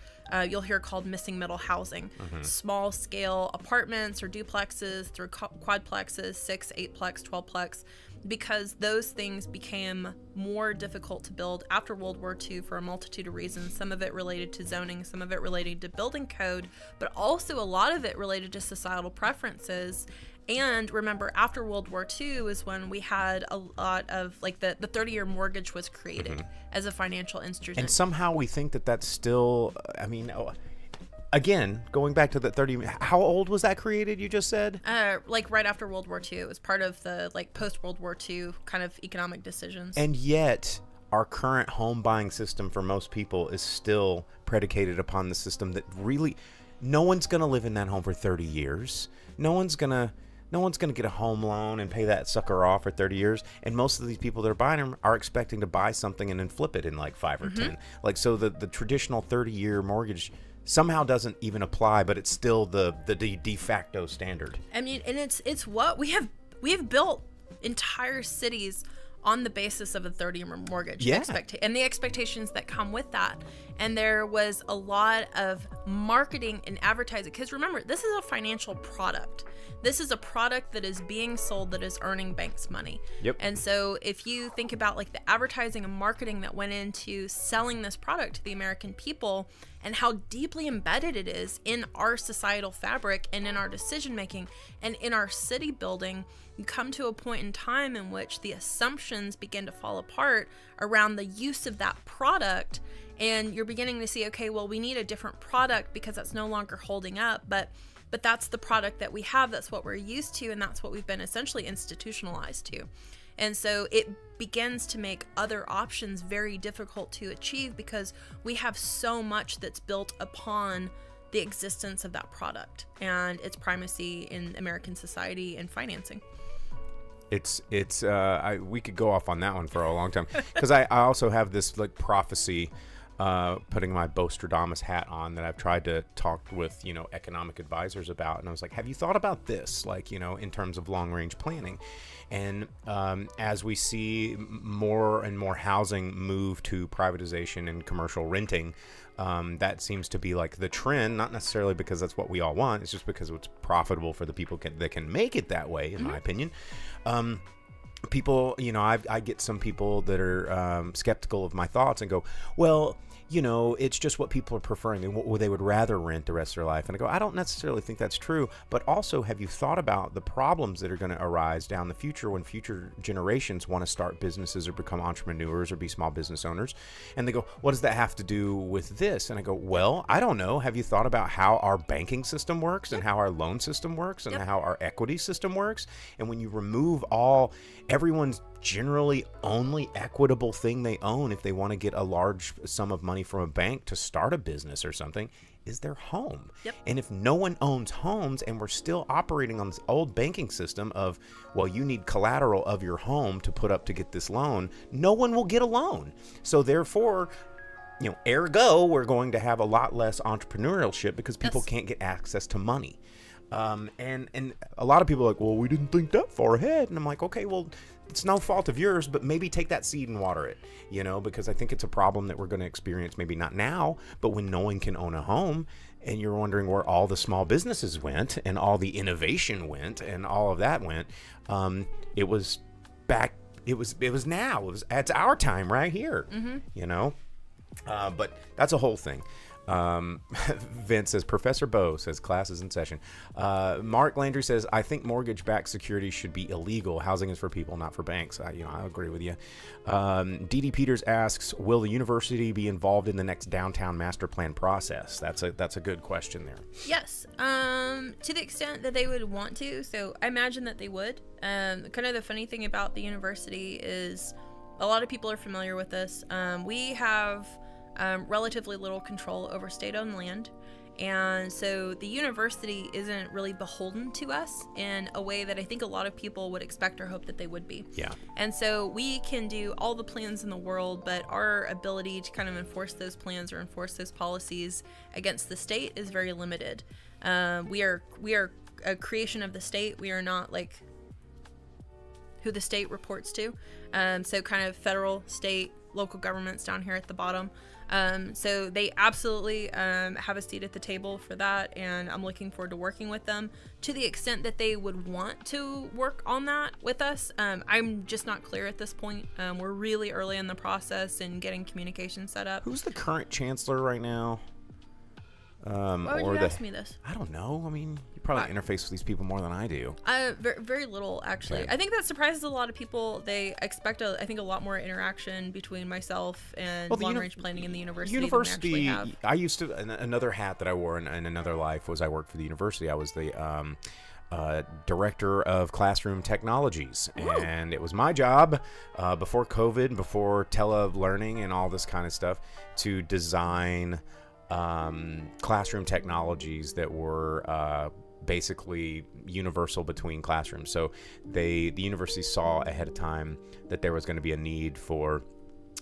you'll hear called missing middle housing. Mm-hmm. Small scale apartments or duplexes through quadplexes, 6, 8plex, 12plex, because those things became more difficult to build after World War II for a multitude of reasons. Some of it related to zoning, some of it related to building code, but also a lot of it related to societal preferences. And remember, after World War II is when we had a lot of, like, the 30-year mortgage was created as a financial instrument. And somehow we think that that's still, again, going back to the 30, how old was that created, you just said? Like right after World War II. It was part of the, like, post-World War II kind of economic decisions. And yet, our current home buying system for most people is still predicated upon the system that really, no one's going to live in that home for 30 years. No one's going to get a home loan and pay that sucker off for 30 years. And most of these people that are buying them are expecting to buy something and then flip it in like 5 or 10. Like, so the traditional 30-year mortgage somehow doesn't even apply, but it's still the de facto standard. I mean, and it's what we have built entire cities on the basis of a 30-year mortgage. Yeah. And the expectations that come with that. And there was a lot of marketing and advertising, because remember, this is a financial product. This is a product that is being sold that is earning banks money. Yep. And so if you think about like the advertising and marketing that went into selling this product to the American people and how deeply embedded it is in our societal fabric and in our decision making and in our city building, you come to a point in time in which the assumptions begin to fall apart around the use of that product. And you're beginning to see, okay, well, we need a different product because that's no longer holding up. But that's the product that we have. That's what we're used to. And that's what we've been essentially institutionalized to. And so it begins to make other options very difficult to achieve because we have so much that's built upon the existence of that product and its primacy in American society and financing. We could go off on that one for a long time because I also have this like prophecy, putting my Bostradamus hat on, that I've tried to talk with, economic advisors about. And I was like, have you thought about this? Like, in terms of long range planning. And as we see more and more housing move to privatization and commercial renting, that seems to be like the trend, not necessarily because that's what we all want. It's just because it's profitable for the people that can make it that way, in my opinion. People, I get some people that are skeptical of my thoughts and go, well, it's just what people are preferring. They would rather rent the rest of their life. And I go, I don't necessarily think that's true. But also, have you thought about the problems that are going to arise down the future when future generations want to start businesses or become entrepreneurs or be small business owners? And they go, what does that have to do with this? And I go, well, I don't know. Have you thought about how our banking system works and how our loan system works and how our equity system works? And when you remove everyone's generally only equitable thing they own if they want to get a large sum of money from a bank to start a business or something is their home. Yep. And if no one owns homes and we're still operating on this old banking system of, well, you need collateral of your home to put up to get this loan, no one will get a loan. So therefore, ergo, we're going to have a lot less entrepreneurship because people can't get access to money. And a lot of people are like, well, we didn't think that far ahead. And I'm like, okay, well, it's no fault of yours, but maybe take that seed and water it, because I think it's a problem that we're going to experience, maybe not now, but when no one can own a home and you're wondering where all the small businesses went and all the innovation went and all of that went. It was back it was now. It's our time right here. You know, but that's a whole thing. Vince says, Professor Bo says, class is in session. Mark Landry says, I think mortgage-backed securities should be illegal. Housing is for people, not for banks. I agree with you. D.D. Peters asks, will the university be involved in the next downtown master plan process? That's a good question there. Yes, to the extent that they would want to. So I imagine that they would. Kind of the funny thing about the university is a lot of people are familiar with this. We have relatively little control over state-owned land, and so the university isn't really beholden to us in a way that I think a lot of people would expect or hope that they would be. Yeah. And so we can do all the plans in the world, but our ability to kind of enforce those plans or enforce those policies against the state is very limited. We are a creation of the state. We are not like who the state reports to. So kind of federal, state, local governments down here at the bottom. So they absolutely have a seat at the table for that, and I'm looking forward to working with them to the extent that they would want to work on that with us. I'm just not clear at this point. We're really early in the process and getting communication set up. Who's the current chancellor right now? Why would you ask me this? I don't know. I mean, you probably interface with these people more than I do. Very, very little, actually. Okay. I think that surprises a lot of people. They expect, I think, a lot more interaction between myself and long-range planning in the university. Than we actually have. I used to, another hat that I wore in another life was I worked for the university. I was the director of classroom technologies. Ooh. And it was my job before COVID, before tele-learning and all this kind of stuff, to design classroom technologies that were basically universal between classrooms. So the university saw ahead of time that there was going to be a need for,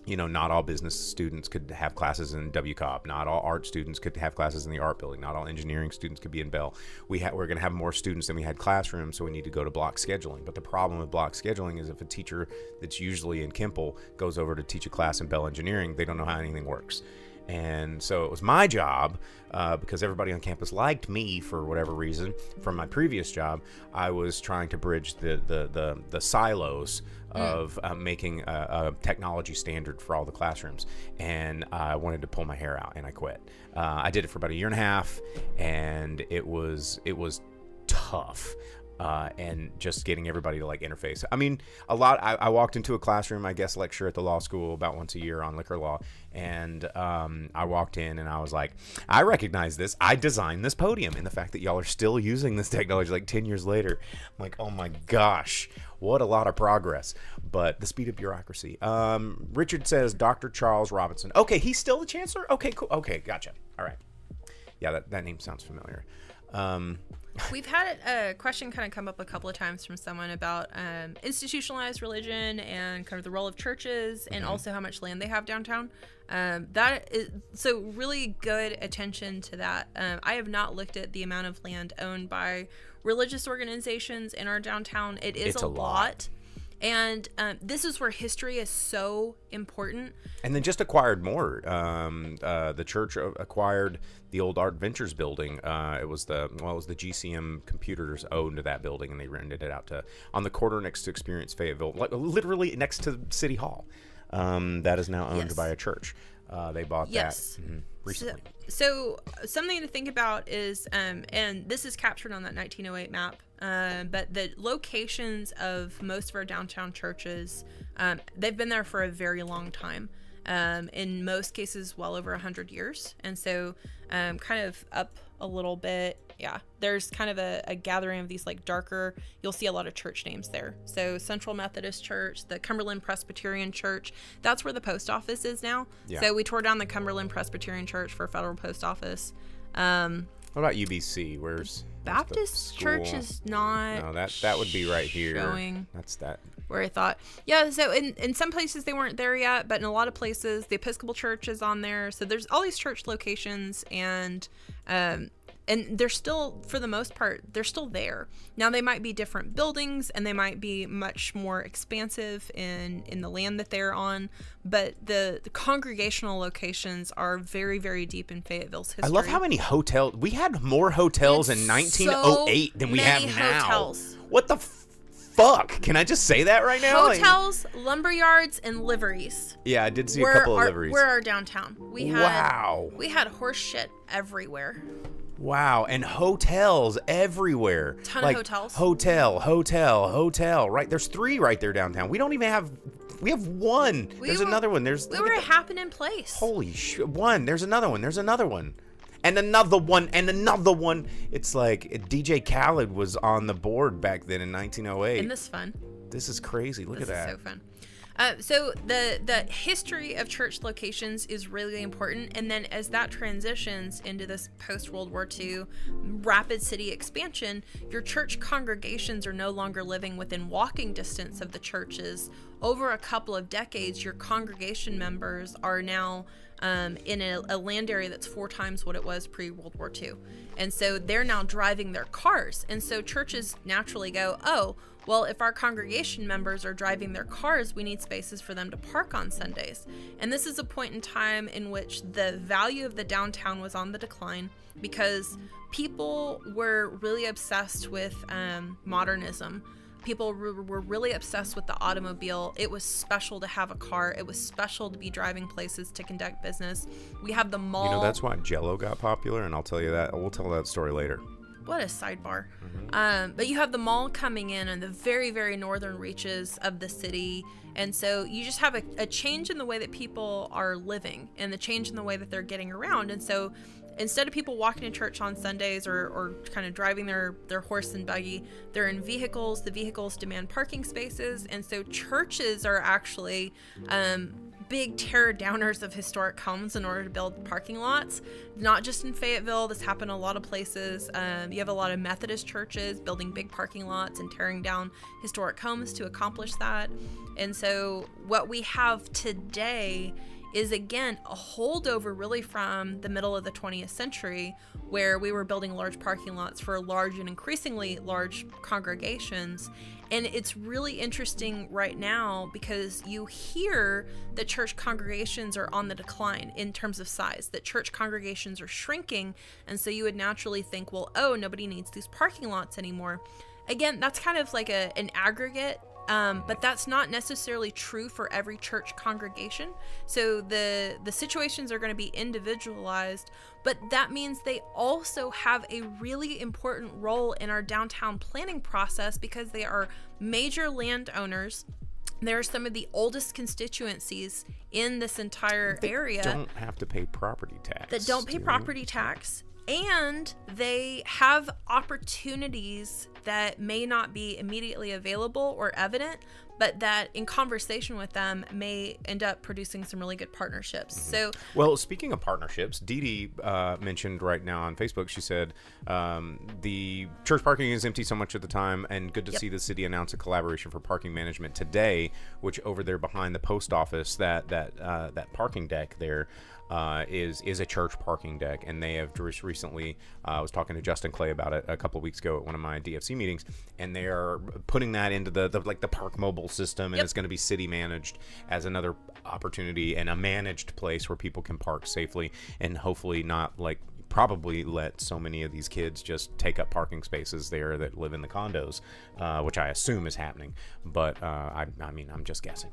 not all business students could have classes in WCOB. Not all art students could have classes in the art building. Not all engineering students could be in Bell. We're going to have more students than we had classrooms, so we need to go to block scheduling. But the problem with block scheduling is if a teacher that's usually in Kimple goes over to teach a class in Bell Engineering, they don't know how anything works. And so it was my job, because everybody on campus liked me for whatever reason from my previous job. I was trying to bridge the silos of making a technology standard for all the classrooms. And I wanted to pull my hair out, and I quit. I did it for about a year and a half, and it was tough. And just getting everybody to interface. I mean, I walked into a classroom, I guess, lecture at the law school about once a year on liquor law. And I walked in and I was like, I recognize this. I designed this podium. And the fact that y'all are still using this technology 10 years later, I'm like, oh my gosh, what a lot of progress. But the speed of bureaucracy. Richard says, Dr. Charles Robinson. Okay, he's still the chancellor? Okay, cool. Okay, gotcha. All right. Yeah, that name sounds familiar. We've had a question kind of come up a couple of times from someone about institutionalized religion and kind of the role of churches and also how much land they have downtown. That is so really good attention to that. I have not looked at the amount of land owned by religious organizations in our downtown. It's a lot. And this is where history is so important. And then just acquired more. The church acquired the old Art Ventures building. It was the GCM Computers owned that building, and they rented it out on the corner next to Experience Fayetteville, literally next to City Hall. That is now owned by a church. They bought that recently. So something to think about is, and this is captured on that 1908 map, but the locations of most of our downtown churches, they've been there for a very long time. In most cases, well over 100 years. And so kind of up a little bit, there's kind of a gathering of these darker, you'll see a lot of church names there. So Central Methodist Church, the Cumberland Presbyterian Church, that's where the post office is now. Yeah. So we tore down the Cumberland Presbyterian Church for federal post office. What about UBC? Where's Baptist Church is not. No, that would be right here. Showing. That's that. Where I thought, so in some places they weren't there yet, but in a lot of places the Episcopal Church is on there. So there's all these church locations, and they're still, for the most part, they're still there. Now they might be different buildings, and they might be much more expansive in the land that they're on, but the congregational locations are very, very deep in Fayetteville's history. I love how many hotels we had. More hotels in 1908 than we have now. Hotels. What the fuck? Can I just say that right now? Hotels, lumber yards, and liveries. Yeah, I did see a couple of liveries. We're our downtown. We had horse shit everywhere. Wow, and hotels everywhere. Ton of hotels. Hotel. Right, there's 3 right there downtown. We don't even have. We have 1. There's another one. We were a happening place. Holy shit! 1. There's another one. There's another one. And another one, and another one. It's like DJ Khaled was on the board back then in 1908. Isn't this fun? This is crazy. Look at that. This is so fun. So the history of church locations is really important, and then as that transitions into this post-World War II rapid city expansion, your church congregations are no longer living within walking distance of the churches. Over a couple of decades, your congregation members are now in a land area that's 4 times what it was pre-World War II. And so they're now driving their cars. And so churches naturally go, oh, well, if our congregation members are driving their cars, we need spaces for them to park on Sundays. And this is a point in time in which the value of the downtown was on the decline because people were really obsessed with modernism. People were really obsessed with the automobile. It was special to have a car. It was special to be driving places to conduct business. We have the mall. You know, that's why Jell-O got popular, and I'll tell you that. We'll tell that story later. What a sidebar. But you have the mall coming in the very, very northern reaches of the city. And so you just have a change in the way that people are living and the change in the way that they're getting around. And so instead of people walking to church on Sundays or kind of driving their horse and buggy, they're in vehicles. The vehicles demand parking spaces. And so churches are actually big tear downers of historic homes in order to build parking lots. Not just in Fayetteville, this happened a lot of places. You have a lot of Methodist churches building big parking lots and tearing down historic homes to accomplish that. And so what we have today is, again, a holdover really from the middle of the 20th century, where we were building large parking lots for large and increasingly large congregations. And it's really interesting right now because you hear that church congregations are on the decline in terms of size, that church congregations are shrinking. And so you would naturally think, well, oh, nobody needs these parking lots anymore. Again, that's kind of like an aggregate. But that's not necessarily true for every church congregation. So the situations are going to be individualized, but that means they also have a really important role in our downtown planning process because they are major landowners. They're some of the oldest constituencies in this entire area. They don't have to pay property tax. That don't pay property tax. And they have opportunities that may not be immediately available or evident, but that in conversation with them may end up producing some really good partnerships. So, well, speaking of partnerships, Dee Dee mentioned right now on Facebook, she said the church parking is empty so much at the time, and good to see the city announce a collaboration for parking management today, which over there behind the post office, that parking deck there is a church parking deck, and they have just recently, I was talking to Justin Clay about it a couple of weeks ago at one of my DFC meetings, and they are putting that into the Park Mobile system, and it's going to be city managed as another opportunity and a managed place where people can park safely and hopefully not probably let so many of these kids just take up parking spaces there that live in the condos, which I assume is happening, but I mean, I'm just guessing.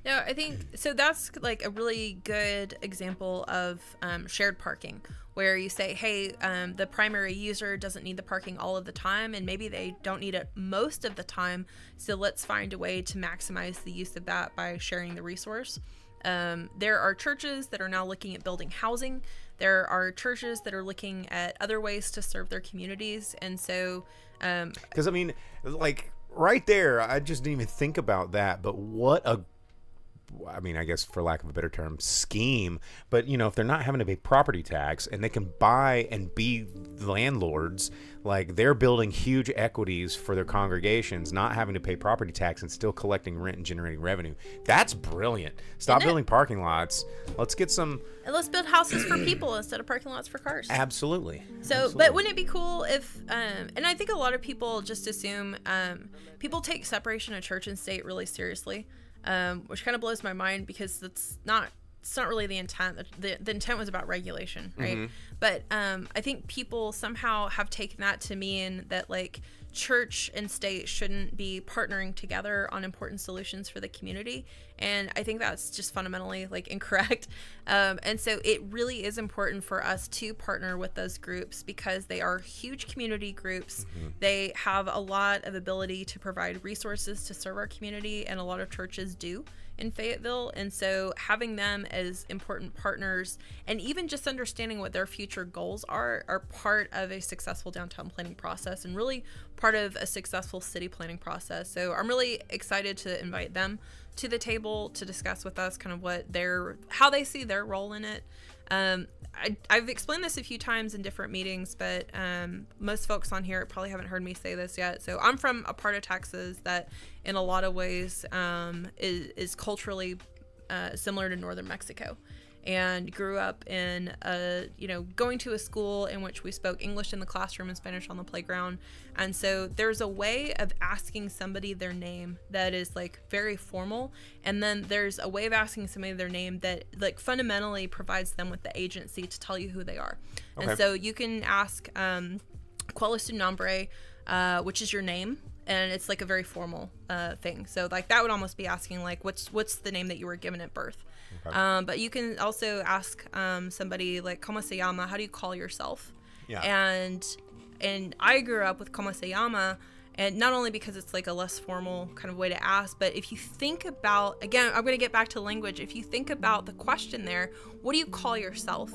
No, I think so. That's like a really good example of shared parking, where you say, hey, the primary user doesn't need the parking all of the time, and maybe they don't need it most of the time. So let's find a way to maximize the use of that by sharing the resource. There are churches that are now looking at building housing. There are churches that are looking at other ways to serve their communities. And so, because I mean, right there, I just didn't even think about that. But I guess for lack of a better term, scheme. But, if they're not having to pay property tax and they can buy and be landlords, they're building huge equities for their congregations, not having to pay property tax and still collecting rent and generating revenue. That's brilliant. Stop building parking lots. Let's get some... And let's build houses for people instead of parking lots for cars. Absolutely. So, but wouldn't it be cool if, and I think a lot of people just assume, people take separation of church and state really seriously. Which kind of blows my mind because it's not really the intent. The intent was about regulation, right? Mm-hmm. But I think people somehow have taken that to mean that church and state shouldn't be partnering together on important solutions for the community. And I think that's just fundamentally like incorrect. And so it really is important for us to partner with those groups because they are huge community groups. They have a lot of ability to provide resources to serve our community, and a lot of churches do in Fayetteville. And so having them as important partners and even just understanding what their future goals are part of a successful downtown planning process and really part of a successful city planning process. So I'm really excited to invite them to the table to discuss with us kind of how they see their role in it. I've explained this a few times in different meetings, but most folks on here probably haven't heard me say this yet. So I'm from a part of Texas that in a lot of ways is culturally similar to northern Mexico, and grew up in going to a school in which we spoke English in the classroom and Spanish on the playground. And so there's a way of asking somebody their name that is like very formal, and then there's a way of asking somebody their name that like fundamentally provides them with the agency to tell you who they are. Okay. And so you can ask "Cuál es tu nombre," which is your name, and it's like a very formal thing. So like that would almost be asking like what's the name that you were given at birth. Okay. But you can also ask somebody like "Cómo se llama?" How do you call yourself? Yeah. And I grew up with "Cómo se llama?" And not only because it's like a less formal kind of way to ask, but if you think about, again, I'm going to get back to language. If you think about the question there, what do you call yourself?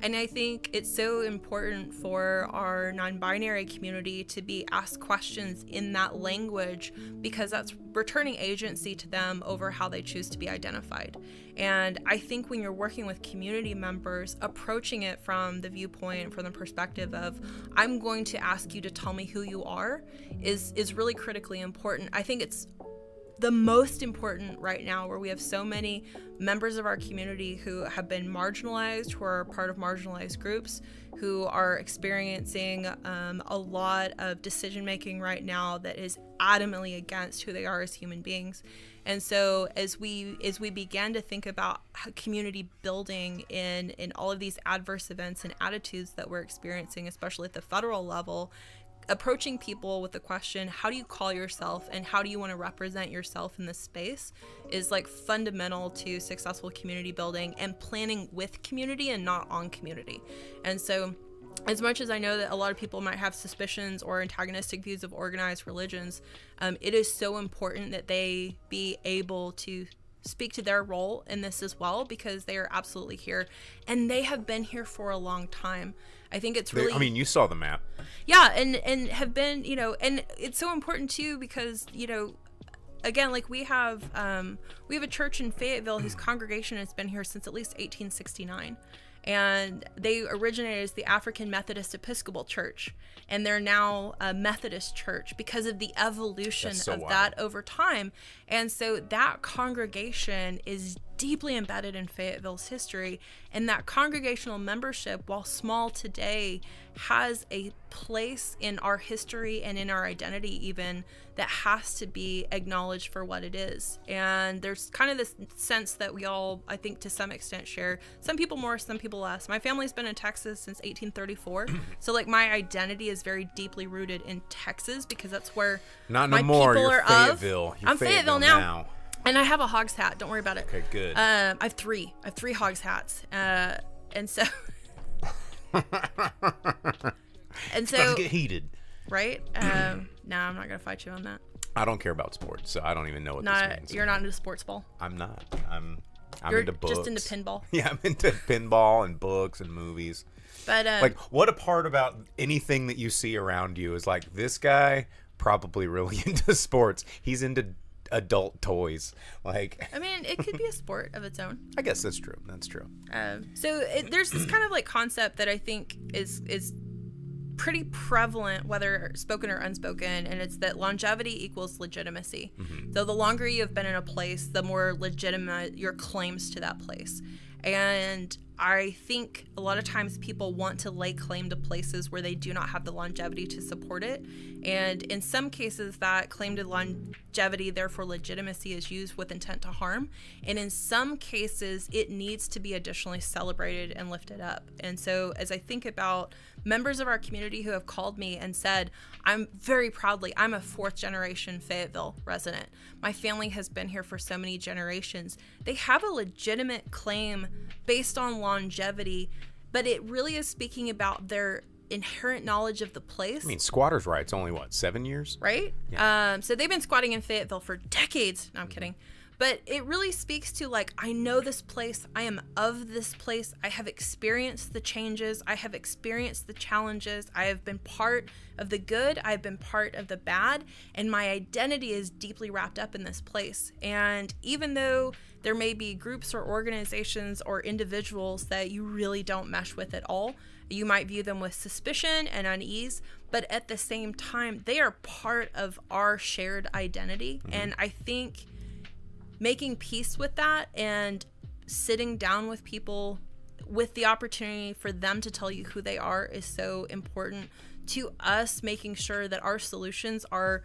And I think it's so important for our non-binary community to be asked questions in that language, because that's returning agency to them over how they choose to be identified. And I think when you're working with community members, approaching it from the viewpoint, from the perspective of, I'm going to ask you to tell me who you are, is really critically important. I think it's the most important right now, where we have so many members of our community who have been marginalized, who are part of marginalized groups, who are experiencing a lot of decision making right now that is adamantly against who they are as human beings. And so as we began to think about community building in all of these adverse events and attitudes that we're experiencing, especially at the federal level, approaching people with the question, how do you call yourself and how do you want to represent yourself in this space, is like fundamental to successful community building and planning with community and not on community. And so as much as I know that a lot of people might have suspicions or antagonistic views of organized religions, it is so important that they be able to speak to their role in this as well, because they are absolutely here and they have been here for a long time. I think it's really, I mean, you saw the map. Yeah. And have been, and it's so important too, because, again, like we have a church in Fayetteville whose congregation has been here since at least 1869. And they originated as the African Methodist Episcopal Church, and they're now a Methodist church because of the evolution of that over time. And so that congregation is deeply embedded in Fayetteville's history, and that congregational membership, while small today, has a place in our history and in our identity even that has to be acknowledged for what it is. And there's kind of this sense that we all, I think, to some extent share. Some people more, some people less. My family's been in Texas since 1834, so like my identity is very deeply rooted in Texas, because that's where not my no more. people You're are Fayetteville. of. I'm Fayetteville now. And I have a Hogs hat. Don't worry about it. Okay, good. I have three Hogs hats. And so... and so... Let's get heated. Right? No, I'm not going to fight you on that. I don't care about sports, so I don't even know what this means. You're not into sports ball? I'm not. I'm You're into books. Just into pinball? Yeah, I'm into pinball and books and movies. But like, what a part about anything that you see around you is like, this guy probably really into sports. He's into adult toys. Like, I mean, it could be a sport of its own. I guess that's true. That's true. So there's this kind of like concept that I think is pretty prevalent, whether spoken or unspoken, and it's that longevity equals legitimacy. Mm-hmm. So the longer you have been in a place, the more legitimate your claims to that place. And I think a lot of times people want to lay claim to places where they do not have the longevity to support it. And in some cases, that claim to longevity, therefore legitimacy, is used with intent to harm. And in some cases, it needs to be additionally celebrated and lifted up. And so as I think about members of our community who have called me and said, I'm very proudly, I'm a 4th generation Fayetteville resident. My family has been here for so many generations. They have a legitimate claim based on longevity, but it really is speaking about their inherent knowledge of the place. I mean, squatters' rights only, 7 years? Right? Yeah. So they've been squatting in Fayetteville for decades. No, I'm kidding. But it really speaks to, like, I know this place. I am of this place. I have experienced the changes. I have experienced the challenges. I have been part of the good. I've been part of the bad. And my identity is deeply wrapped up in this place. And even though there may be groups or organizations or individuals that you really don't mesh with at all, you might view them with suspicion and unease, but at the same time, they are part of our shared identity. Mm-hmm. And I think making peace with that and sitting down with people with the opportunity for them to tell you who they are is so important to us, making sure that our solutions are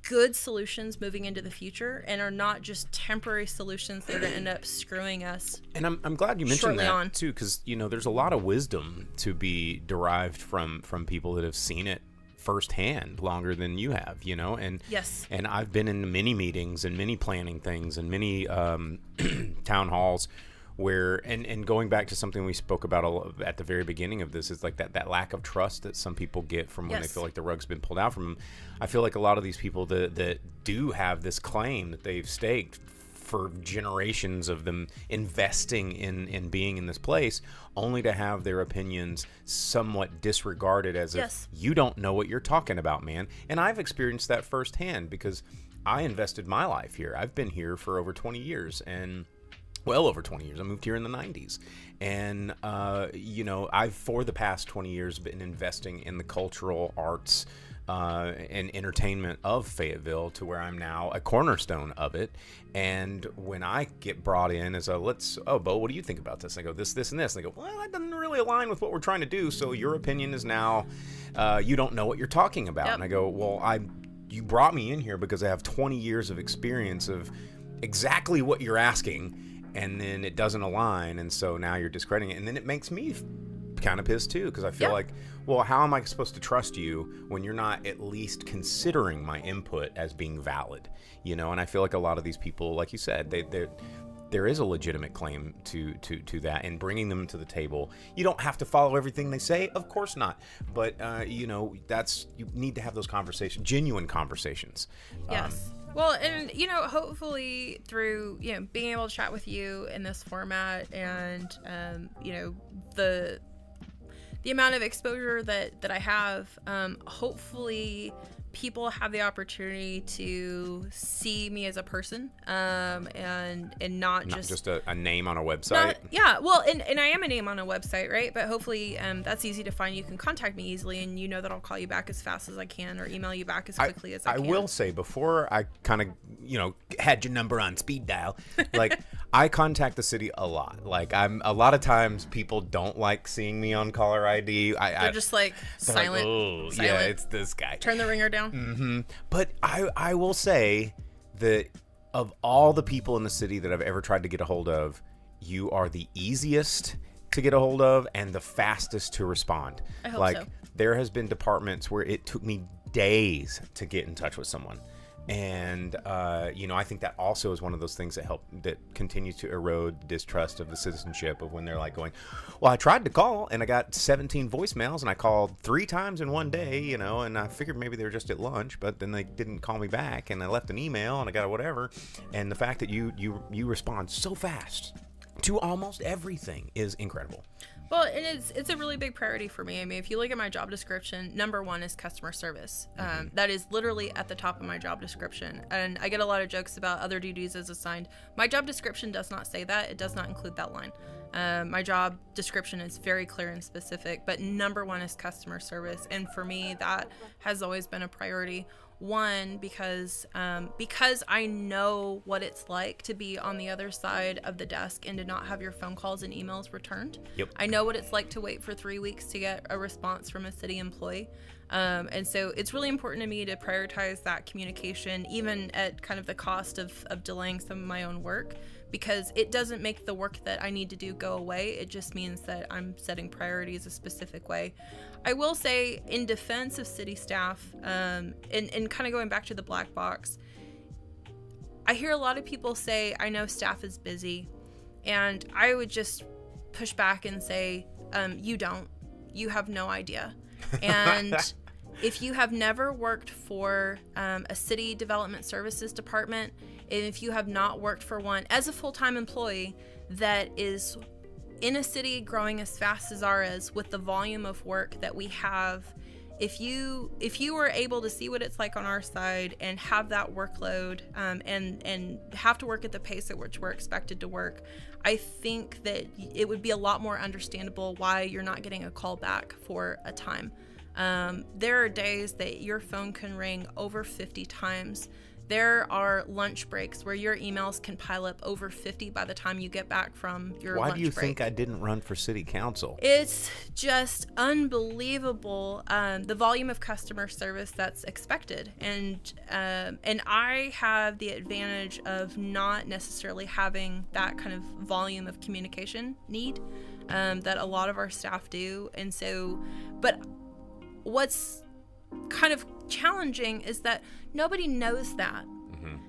good solutions moving into the future and are not just temporary solutions that are going to end up screwing us. And I'm glad you mentioned that too, because there's a lot of wisdom to be derived from people that have seen it firsthand longer than you have, and yes, and I've been in many meetings and many planning things and many town halls where, and going back to something we spoke about at the very beginning of this, is like that lack of trust that some people get from when they feel like the rug's been pulled out from them. I feel like a lot of these people that do have this claim that they've staked for generations of them investing in being in this place, only to have their opinions somewhat disregarded as if you don't know what you're talking about, man. And I've experienced that firsthand because I invested my life here. I've been here for over 20 years and well over 20 years. I moved here in the 90s. And, I've, for the past 20 years, been investing in the cultural arts and entertainment of Fayetteville to where I'm now a cornerstone of it. And when I get brought in as Bo, what do you think about this? I go, this, and this. And they go, well, that doesn't really align with what we're trying to do. So your opinion is now, you don't know what you're talking about. Yep. And I go, well, you brought me in here because I have 20 years of experience of exactly what you're asking. And then it doesn't align. And so now you're discrediting it. And then it makes me kind of pissed too, because I feel like, well, how am I supposed to trust you when you're not at least considering my input as being valid? And I feel like a lot of these people, like you said, there is a legitimate claim to that, and bringing them to the table. You don't have to follow everything they say, of course not, but you need to have those conversations, genuine conversations. Yes. Well, and, hopefully through, being able to chat with you in this format and, the amount of exposure that I have, hopefully people have the opportunity to see me as a person, and not just a name on a website. Well, and I am a name on a website, right? But hopefully that's easy to find. You can contact me easily, and that I'll call you back as fast as I can or email you back as quickly as I can. I will say, before I kind of, had your number on speed dial, like I contact the city a lot. Like a lot of times people don't like seeing me on caller ID. They're just like silent. Oh, silent. Yeah, it's this guy. Turn the ringer down. Mm-hmm. But I will say that of all the people in the city that I've ever tried to get a hold of, you are the easiest to get a hold of and the fastest to respond. I hope so. There has been departments where it took me days to get in touch with someone. And, I think that also is one of those things that continues to erode distrust of the citizenship of when they're like going, well, I tried to call and I got 17 voicemails and I called 3 times in one day, and I figured maybe they were just at lunch, but then they didn't call me back and I left an email and I got a whatever. And the fact that you respond so fast to almost everything is incredible. Well, and it's a really big priority for me. I mean, if you look at my job description, number 1 is customer service. That is literally at the top of my job description. And I get a lot of jokes about other duties as assigned. My job description does not say that. It does not include that line. My job description is very clear and specific, but number 1 is customer service. And for me, that has always been a priority. One, because I know what it's like to be on the other side of the desk and to not have your phone calls and emails returned. Yep. I know what it's like to wait for 3 weeks to get a response from a city employee. And so it's really important to me to prioritize that communication, even at kind of the cost of delaying some of my own work, because it doesn't make the work that I need to do go away. It just means that I'm setting priorities a specific way. I will say, in defense of city staff, and kind of going back to the black box, I hear a lot of people say, I know staff is busy, and I would just push back and say, you don't. You have no idea. And if you have never worked for a city development services department, and if you have not worked for one as a full-time employee that is in a city growing as fast as ours with the volume of work that we have, if you were able to see what it's like on our side and have that workload and have to work at the pace at which we're expected to work, I think that it would be a lot more understandable why you're not getting a call back for a time. There are days that your phone can ring over 50 times. There are lunch breaks where your emails can pile up over 50 by the time you get back from your lunch break. Why do you think I didn't run for city council? It's just unbelievable, the volume of customer service that's expected. And I have the advantage of not necessarily having that kind of volume of communication need that a lot of our staff do. And so, but what's kind of challenging is that nobody knows that.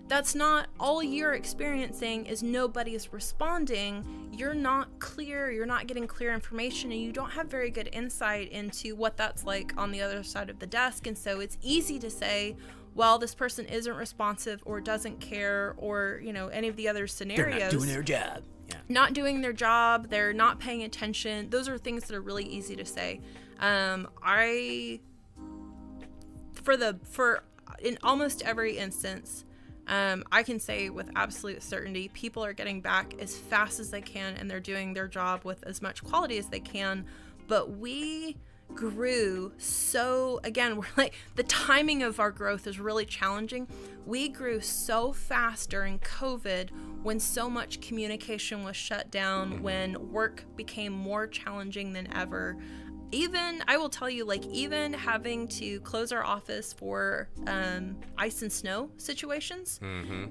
That's not all you're experiencing is nobody is responding. You're not clear, you're not getting clear information, and you don't have very good insight into what that's like on the other side of the desk. And so it's easy to say, well, this person isn't responsive or doesn't care, or, you know, any of the other scenarios. They're not doing their job. Yeah. Not doing their job, they're not paying attention. Those are things that are really easy to say. In almost every instance, I can say with absolute certainty, people are getting back as fast as they can, and they're doing their job with as much quality as they can. But we grew so, again, we're like, the timing of our growth is really challenging. We grew so fast during COVID when so much communication was shut down, when work became more challenging than ever. Even, I will tell you, like, even having to close our office for ice and snow situations,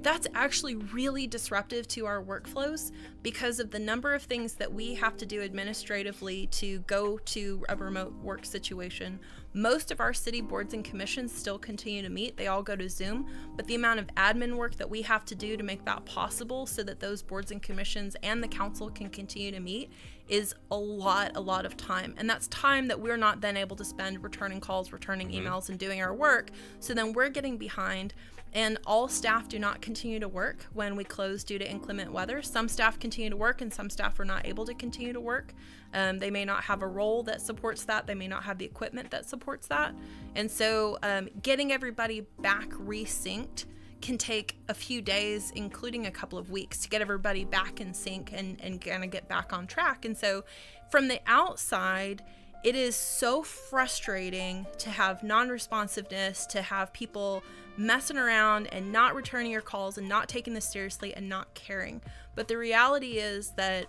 that's actually really disruptive to our workflows because of the number of things that we have to do administratively to go to a remote work situation. Most of our city boards and commissions still continue to meet. They all go to Zoom, but the amount of admin work that we have to do to make that possible so that those boards and commissions and the council can continue to meet is a lot of time. And that's time that we're not then able to spend returning calls, returning emails, and doing our work. So then we're getting behind. And all staff do not continue to work when we close due to inclement weather. Some staff continue to work and some staff are not able to continue to work. They may not have a role that supports that. They may not have the equipment that supports that. And so getting everybody back resynced can take a few days, including a couple of weeks, to get everybody back in sync and kind of get back on track. And so from the outside, it is so frustrating to have non-responsiveness, to have people messing around and not returning your calls and not taking this seriously and not caring. But the reality is that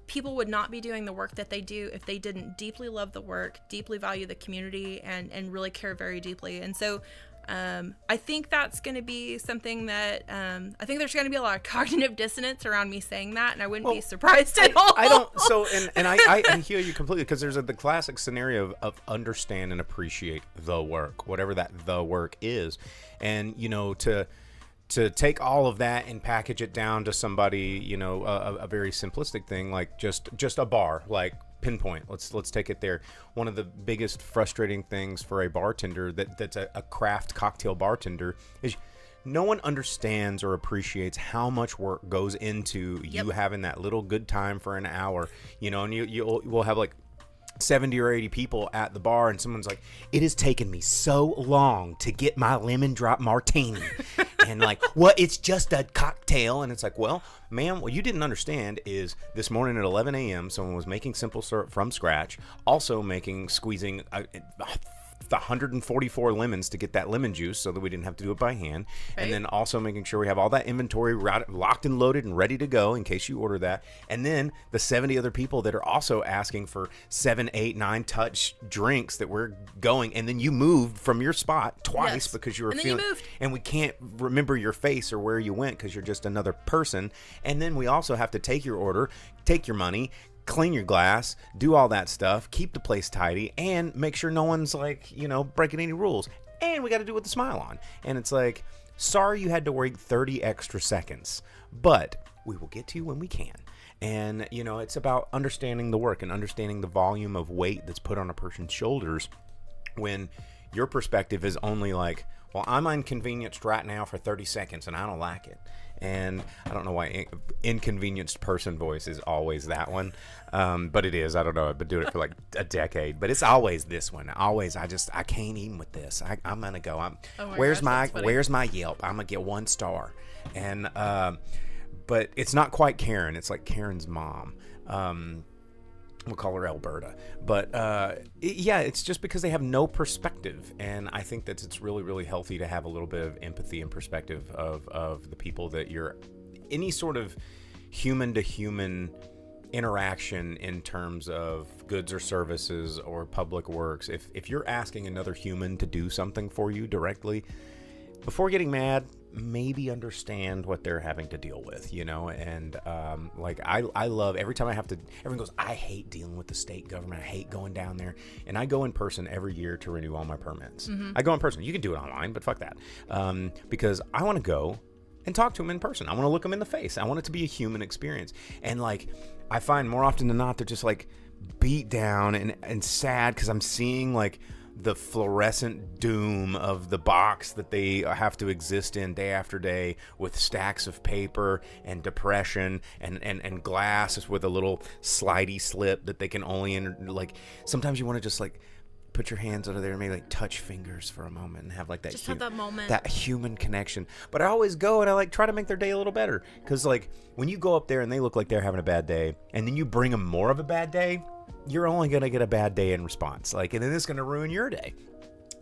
people would not be doing the work that they do if they didn't deeply love the work, deeply value the community, and really care very deeply. And so I think that's going to be something that I think there's going to be a lot of cognitive dissonance around me saying that, and I wouldn't be surprised at all. I don't. So, and I hear you completely, because there's the classic scenario of understand and appreciate the work, whatever that the work is, and you know, to take all of that and package it down to somebody, you know, a very simplistic thing like just a bar, like pinpoint. Let's take it there. One of the biggest frustrating things for a bartender that's a craft cocktail bartender is no one understands or appreciates how much work goes into you having that little good time for an hour, you know, and you will have like 70 or 80 people at the bar, and someone's like, it has taken me so long to get my lemon drop martini. And like, well, it's just a cocktail. And it's like, well, ma'am, what you didn't understand is this morning at 11 a.m., someone was making simple syrup from scratch, also squeezing the 144 lemons to get that lemon juice so that we didn't have to do it by hand. Right. And then also making sure we have all that inventory locked and loaded and ready to go in case you order that. And then the 70 other people that are also asking for 7, 8, 9 touch drinks that we're going. And then you moved from your spot twice because you were feeling, and we can't remember your face or where you went because you're just another person. And then we also have to take your order, take your money, clean your glass, do all that stuff, keep the place tidy, and make sure no one's like, breaking any rules. And we got to do it with a smile on. And it's like, sorry you had to wait 30 extra seconds, but we will get to you when we can. And, it's about understanding the work and understanding the volume of weight that's put on a person's shoulders when your perspective is only like, well, I'm inconvenienced right now for 30 seconds and I don't like it. And I don't know why inconvenienced person voice is always that one. But it is. I don't know. I've been doing it for like a decade. But it's always this one. Always. I can't even with this. I'm going to go. Where's my Yelp? I'm going to get 1 star. And but it's not quite Karen. It's like Karen's mom. We'll call her Alberta. But it's just because they have no perspective. And I think that it's really, really healthy to have a little bit of empathy and perspective of the people that you're, any sort of human to human interaction in terms of goods or services or public works. If you're asking another human to do something for you directly, before getting mad, maybe understand what they're having to deal with, and I love every time I have to, everyone goes, I hate dealing with the state government. I hate going down there. And I go in person every year to renew all my permits. Mm-hmm. I go in person. You can do it online, but fuck that. Because I want to go and talk to them in person. I want to look them in the face. I want it to be a human experience. And I find more often than not, they're just beat down and sad because I'm seeing the fluorescent doom of the box that they have to exist in day after day with stacks of paper and depression and glass with a little slidey slip that they can only enter. Sometimes you want to just put your hands under there and maybe touch fingers for a moment and have that have that moment, that human connection. But I always go and I try to make their day a little better because when you go up there and they look like they're having a bad day and then you bring them more of a bad day, you're only going to get a bad day in response. And then it's going to ruin your day.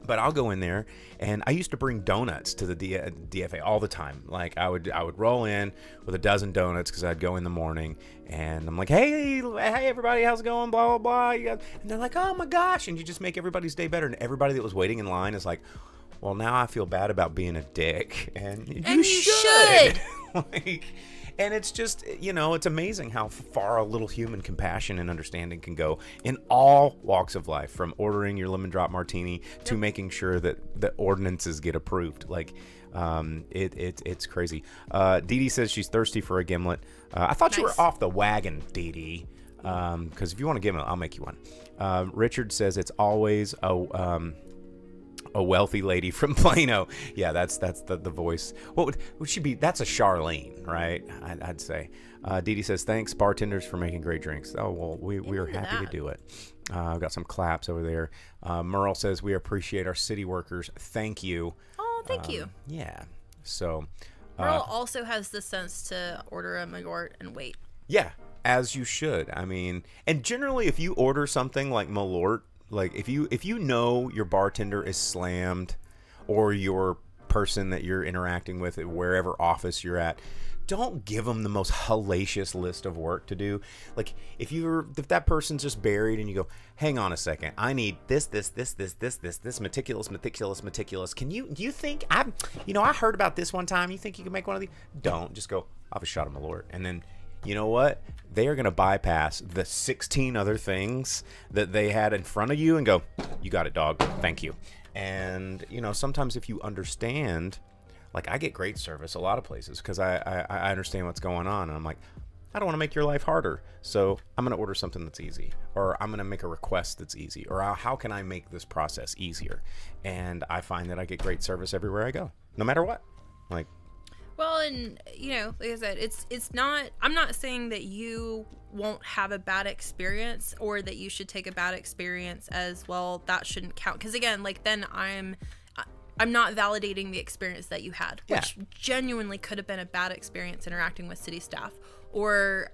But I'll go in there, and I used to bring donuts to the DFA all the time. I would roll in with a dozen donuts because I'd go in the morning, and I'm like, hey everybody, how's it going? Blah, blah, blah. And they're like, oh my gosh. And you just make everybody's day better. And everybody that was waiting in line is like, well, now I feel bad about being a dick. And you should. And it's just, it's amazing how far a little human compassion and understanding can go in all walks of life, from ordering your lemon drop martini to making sure that the ordinances get approved. It's crazy. Dee Dee says she's thirsty for a gimlet. I thought you were off the wagon, Dee Dee, because if you want a gimlet, I'll make you one. Richard says it's always a wealthy lady from Plano. Yeah, that's the voice. What would she be? That's a Charlene, right? I'd say. Dee Dee says, thanks, bartenders, for making great drinks. Oh, well, we are happy to do it. I've got some claps over there. Merle says, we appreciate our city workers. Thank you. Oh, thank you. Yeah. So. Merle also has the sense to order a Malort and wait. Yeah, as you should. I mean, and generally, if you order something like Malort, if you know your bartender is slammed, or your person that you're interacting with at wherever office you're at, don't give them the most hellacious list of work to do. If that person's just buried and you go, hang on a second, I need this meticulous. Do you think I heard about this one time. You think you can make one of these? Don't. Just go, I'll have a shot of Malort. And then, you know what? They are going to bypass the 16 other things that they had in front of you and go, you got it, dog. Thank you. And, sometimes if you understand, I get great service a lot of places because I understand what's going on. And I'm like, I don't want to make your life harder. So I'm going to order something that's easy, or I'm going to make a request that's easy, or how can I make this process easier? And I find that I get great service everywhere I go, no matter what. Well, and, like I said, it's not, I'm not saying that you won't have a bad experience or that you should take a bad experience as well. That shouldn't count. Because again, then I'm not validating the experience that you had, which genuinely could have been a bad experience interacting with city staff, or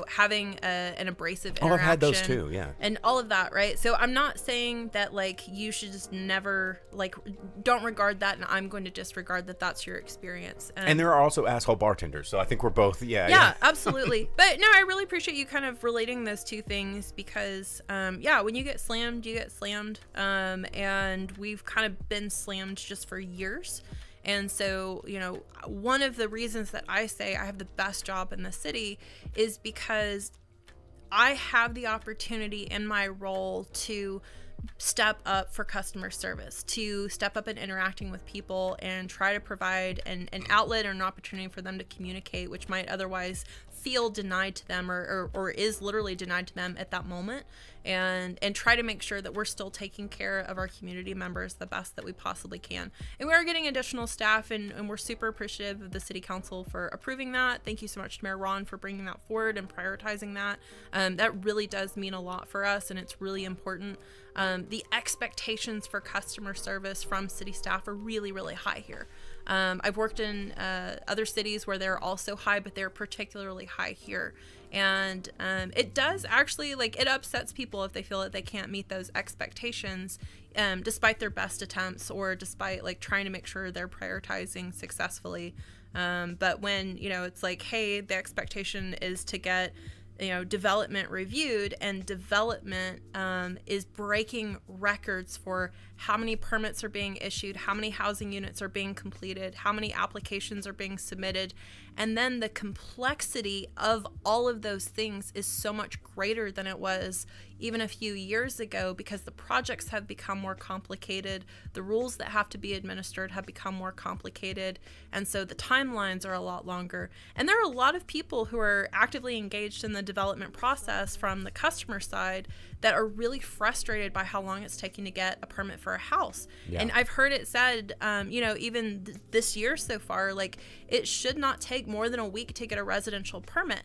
having an abrasive interaction. Oh, I've had those too, yeah. And all of that, right? So I'm not saying that like you should just never like don't regard that, and I'm going to disregard that that's your experience. And there are also asshole bartenders, so I think we're both yeah, absolutely. But no, I really appreciate you kind of relating those two things, because when you get slammed, you get slammed, and we've kind of been slammed just for years. And so, one of the reasons that I say I have the best job in the city is because I have the opportunity in my role to step up for customer service, to step up in interacting with people and try to provide an outlet or an opportunity for them to communicate, which might otherwise feel denied to them or is literally denied to them at that moment, and try to make sure that we're still taking care of our community members the best that we possibly can. And we are getting additional staff, and we're super appreciative of the city council for approving that. Thank you so much to Mayor Ron for bringing that forward and prioritizing that. That really does mean a lot for us, and it's really important. The expectations for customer service from city staff are really, really high here. I've worked in other cities where they're also high, but they're particularly high here. And it does actually, it upsets people if they feel that they can't meet those expectations, despite their best attempts, or despite trying to make sure they're prioritizing successfully. But when, it's like, hey, the expectation is to get development reviewed, and development is breaking records for how many permits are being issued, how many housing units are being completed, how many applications are being submitted. And then the complexity of all of those things is so much greater than it was even a few years ago, because the projects have become more complicated. The rules that have to be administered have become more complicated. And so the timelines are a lot longer. And there are a lot of people who are actively engaged in the development process from the customer side that are really frustrated by how long it's taking to get a permit for a house. Yeah. And I've heard it said, even this year so far, it should not take more than a week to get a residential permit.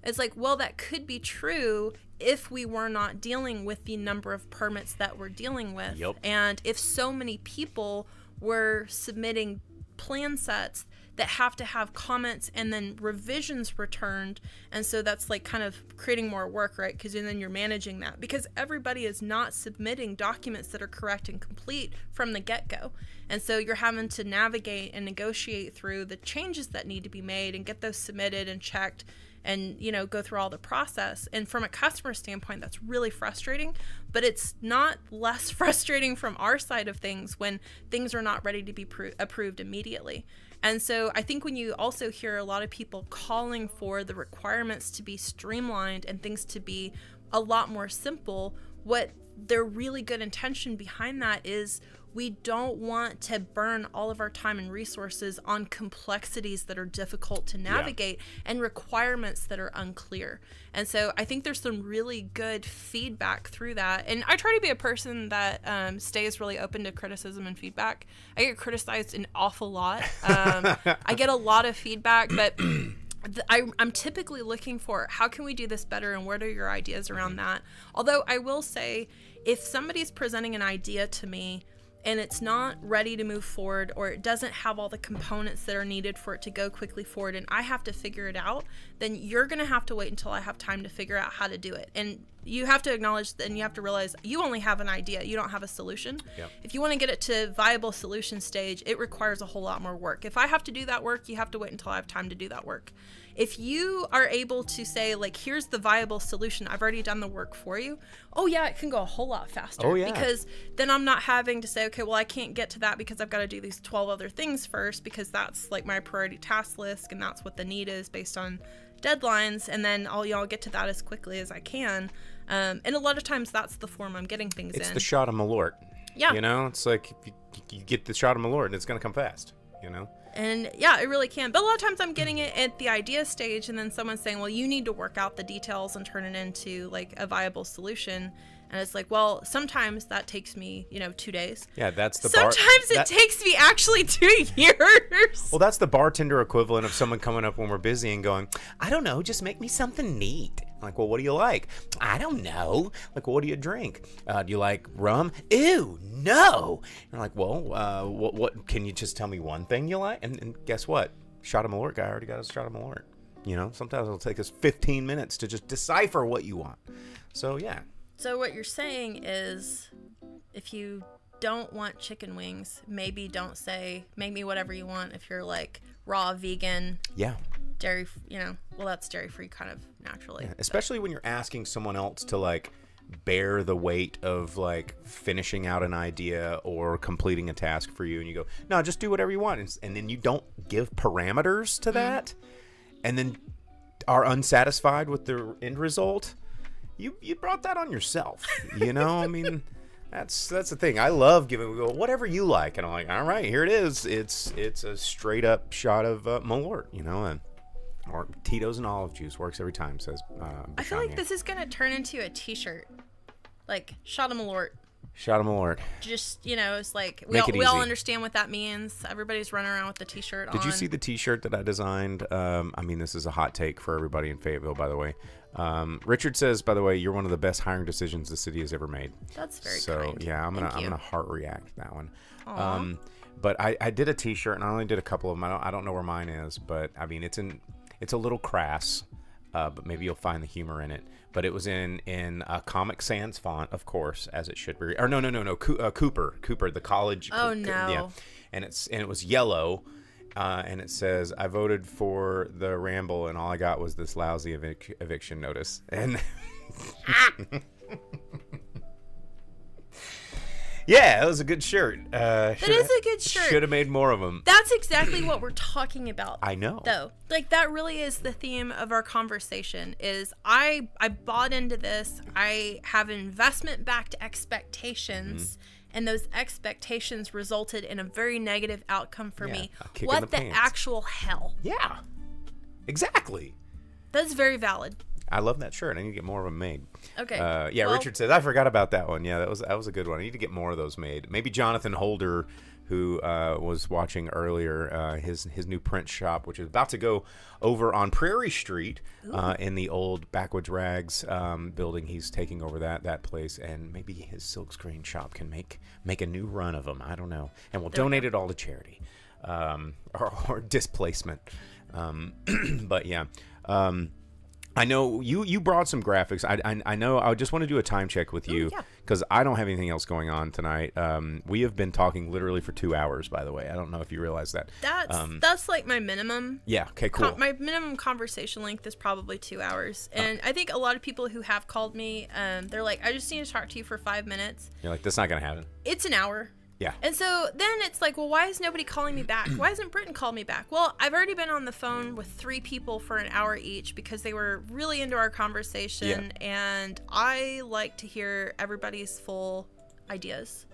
It's like, well, that could be true if we were not dealing with the number of permits that we're dealing with. Yep. And if so many people were submitting plan sets that have to have comments and then revisions returned. And so that's kind of creating more work, right? Because then you're managing that, because everybody is not submitting documents that are correct and complete from the get-go. And so you're having to navigate and negotiate through the changes that need to be made and get those submitted and checked, and go through all the process. And from a customer standpoint, that's really frustrating, but it's not less frustrating from our side of things when things are not ready to be approved immediately. And so I think when you also hear a lot of people calling for the requirements to be streamlined and things to be a lot more simple, what their really good intention behind that is, we don't want to burn all of our time and resources on complexities that are difficult to navigate and requirements that are unclear. And so I think there's some really good feedback through that. And I try to be a person that stays really open to criticism and feedback. I get criticized an awful lot. I get a lot of feedback, but I'm typically looking for, how can we do this better, and what are your ideas around that? Although I will say, if somebody's presenting an idea to me and it's not ready to move forward, or it doesn't have all the components that are needed for it to go quickly forward, and I have to figure it out, then you're going to have to wait until I have time to figure out how to do it. And you have to acknowledge, and you have to realize, you only have an idea. You don't have a solution. Yep. If you want to get it to viable solution stage, it requires a whole lot more work. If I have to do that work, you have to wait until I have time to do that work. If you are able to say, here's the viable solution, I've already done the work for you, oh yeah, it can go a whole lot faster. Oh, yeah. Because then I'm not having to say, okay, well, I can't get to that because I've got to do these 12 other things first, because that's my priority task list, and that's what the need is based on deadlines, and then I'll get to that as quickly as I can. And a lot of times that's the form I'm getting things in. It's the shot of Malort. Yeah. It's like, you get the shot of Malort, and it's going to come fast, And yeah, it really can. But a lot of times I'm getting it at the idea stage, and then someone's saying, well, you need to work out the details and turn it into a viable solution. And it's like, well, sometimes that takes me, 2 days. Yeah, that's the Sometimes it takes me actually 2 years. Well, that's the bartender equivalent of someone coming up when we're busy and going, I don't know, just make me something neat. Well, what do you like? I don't know. Well, what do you drink? Do you like rum? Ew, no. You're like, well, what? Can you just tell me one thing you like? And guess what? Shot of Malort guy already got a shot of Malort. Sometimes it'll take us 15 minutes to just decipher what you want. So, yeah. So what you're saying is, if you don't want chicken wings, maybe don't say, make me whatever you want if you're like raw, vegan. Yeah. Dairy, that's dairy-free kind of naturally. Yeah, especially when you're asking someone else to, like, bear the weight of, like, finishing out an idea or completing a task for you, and you go, no, just do whatever you want, and then you don't give parameters to that, and then are unsatisfied with the end result. You brought that on yourself, I mean, that's the thing. I love giving. We go, whatever you like, and I'm like, all right, here it is. It's a straight up shot of Malort, or Tito's and olive juice works every time. Says I feel like this is gonna turn into a T-shirt, like shot of Malort. Shot of Malort. Just it's like we all understand what that means. Everybody's running around with the T-shirt on. Did you see the T-shirt that I designed? I mean, this is a hot take for everybody in Fayetteville, by the way. Richard says, by the way, you're one of the best hiring decisions the city has ever made. That's very kind. So yeah, I'm gonna heart react that one. But I did a T-shirt, and I only did a couple of them. I don't know where mine is, but I mean, it's a little crass, but maybe you'll find the humor in it. But it was in Comic Sans font, of course, as it should be. Or no, Cooper, the college. Oh no. Yeah, and it was yellow. And it says, I voted for the Ramble, and all I got was this lousy eviction notice. And yeah, it was a good shirt. That is a good shirt. Should have made more of them. That's exactly what we're talking about. I know. Though, like, that really is the theme of our conversation. Is I bought into this. I have investment-backed expectations. And those expectations resulted in a very negative outcome for me. What the actual hell? Yeah, exactly. That's very valid. I love that shirt. I need to get more of them made. Okay. Well, Richard says, I forgot about that one. Yeah, that was a good one. I need to get more of those made. Maybe Jonathan Holder, who was watching earlier, his new print shop, which is about to go over on Prairie Street in the old Backwoods Rags building. He's taking over that place, and maybe his silkscreen shop can make a new run of them. I don't know, and we'll donate it all to charity or displacement. But yeah. I know you brought some graphics. I know. I just want to do a time check with you because I don't have anything else going on tonight. We have been talking literally for 2 hours, by the way. I don't know if you realize that. That's like my minimum. Yeah. Okay. Cool. My minimum conversation length is probably 2 hours, and I think a lot of people who have called me, they're like, "I just need to talk to you for 5 minutes." You're like, "That's not gonna happen." It's an hour. Yeah. And so then it's like, well, why is nobody calling me back? Why hasn't Britin called me back? Well, I've already been on the phone with 3 people for an hour each because they were really into our conversation, and I like to hear everybody's full ideas.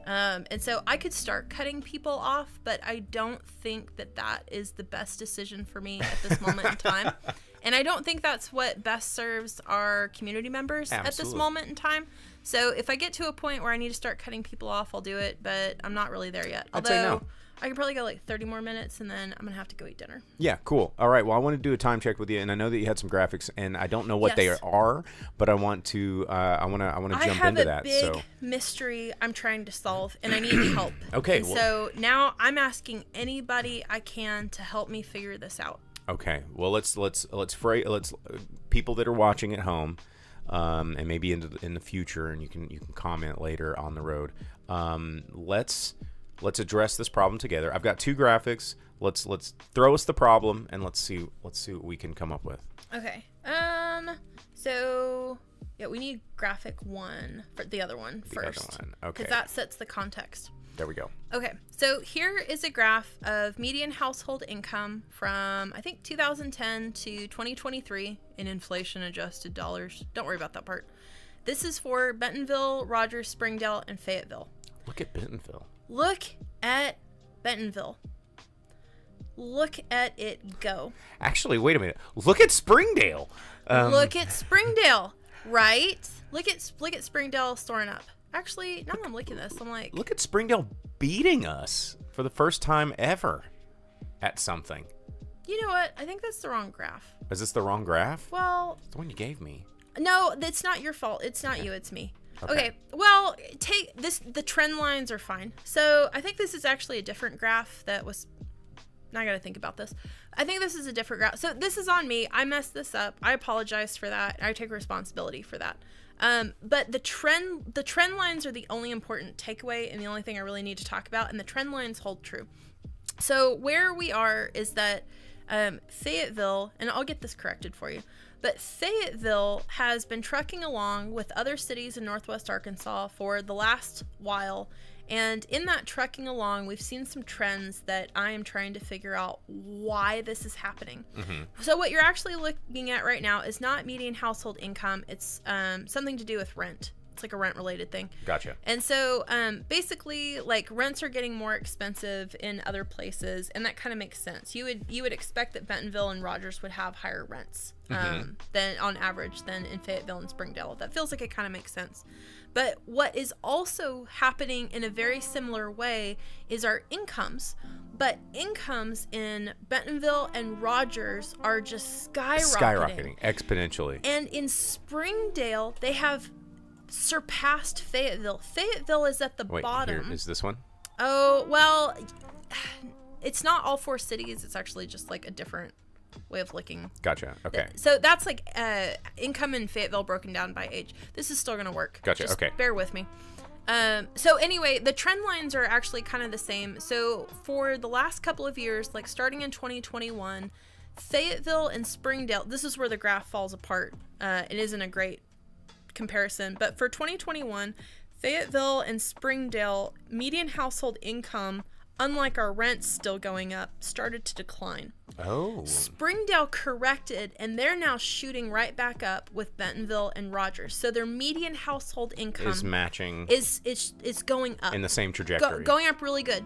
And so I could start cutting people off, but I don't think that is the best decision for me at this moment in time. And I don't think that's what best serves our community members at this moment in time. So if I get to a point where I need to start cutting people off, I'll do it, but I'm not really there yet. I'd say no. I could probably go like 30 more minutes, and then I'm going to have to go eat dinner. Yeah, cool. All right, well, I want to do a time check with you, and I know that you had some graphics, and I don't know what they are, but I want to I want to jump into that. I have a big mystery I'm trying to solve, and I need help. Okay. So now I'm asking anybody I can to help me figure this out. Okay. Well, let's people that are watching at home, and maybe in the future, and you can comment later on the road. Let's address this problem together. I've got 2 graphics. Let's throw us the problem, and let's see what we can come up with. Okay. So yeah, we need graphic 1 for the other one first. The other one. Okay. Because that sets the context. There we go. Okay, so here is a graph of median household income from, I think, 2010 to 2023 in inflation-adjusted dollars. Don't worry about that part. This is for Bentonville, Rogers, Springdale, and Fayetteville. Look at Bentonville. Look at Bentonville. Look at it go. Actually, wait a minute. Look at Springdale. Look at Springdale, right? Look at Springdale soaring up. Actually, now I'm looking at this, I'm like... Look at Springdale beating us for the first time ever at something. You know what? I think that's the wrong graph. Is this the wrong graph? Well... It's the one you gave me. No, it's not your fault. It's not you, it's me. Okay, well, take this. The trend lines are fine. So I think this is actually a different graph that was Now I got to think about this. I think this is a different graph. So this is on me. I messed this up. I apologize for that. I take responsibility for that. But the trend lines are the only important takeaway and the only thing I really need to talk about. And the trend lines hold true. So where we are is that Fayetteville, and I'll get this corrected for you, but Fayetteville has been trucking along with other cities in Northwest Arkansas for the last while. And in that trucking along, we've seen some trends that I am trying to figure out why this is happening. Mm-hmm. So what you're actually looking at right now is not median household income. It's something to do with rent. It's like a rent-related thing. Gotcha. And so basically, like, rents are getting more expensive in other places, and that kind of makes sense. You would expect that Bentonville and Rogers would have higher rents than on average than in Fayetteville and Springdale. That feels like it kind of makes sense. But what is also happening in a very similar way is our incomes. But incomes in Bentonville and Rogers are just skyrocketing exponentially. And in Springdale, they have surpassed Fayetteville. Fayetteville is at the bottom. Here, is this one? Oh, well, it's not all 4 cities. It's actually just like a different way of looking. Gotcha. Okay. So that's like income in Fayetteville broken down by age. This is still going to work. Gotcha. Just okay. Bear with me. So anyway, the trend lines are actually kind of the same. So for the last couple of years, like starting in 2021, Fayetteville and Springdale, this is where the graph falls apart. It isn't a great comparison, but for 2021, Fayetteville and Springdale median household income, unlike our rents still going up, started to decline. Oh. Springdale corrected, and they're now shooting right back up with Bentonville and Rogers. So their median household income is matching. Is going up in the same trajectory. Going up really good.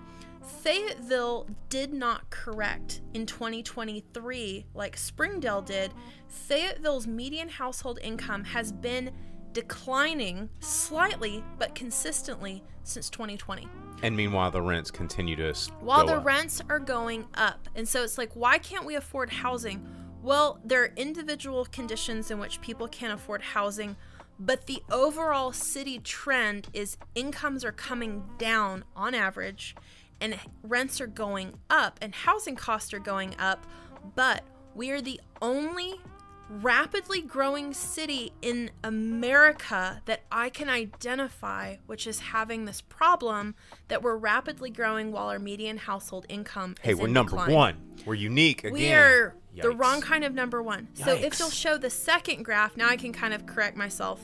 Fayetteville did not correct in 2023 like Springdale did. Fayetteville's median household income has been declining slightly but consistently since 2020. And meanwhile, the rents continue to While the up. rents are going up. And so it's like, why can't we afford housing? Well, there are individual conditions in which people can't afford housing, but the overall city trend is incomes are coming down on average and rents are going up and housing costs are going up, but we are the only rapidly growing city in America that I can identify, which is having this problem that we're rapidly growing while our median household income is we're in number decline. 1. We're unique again. We are the Yikes. wrong kind of number 1. Yikes. So if you'll show the second graph, now I can kind of correct myself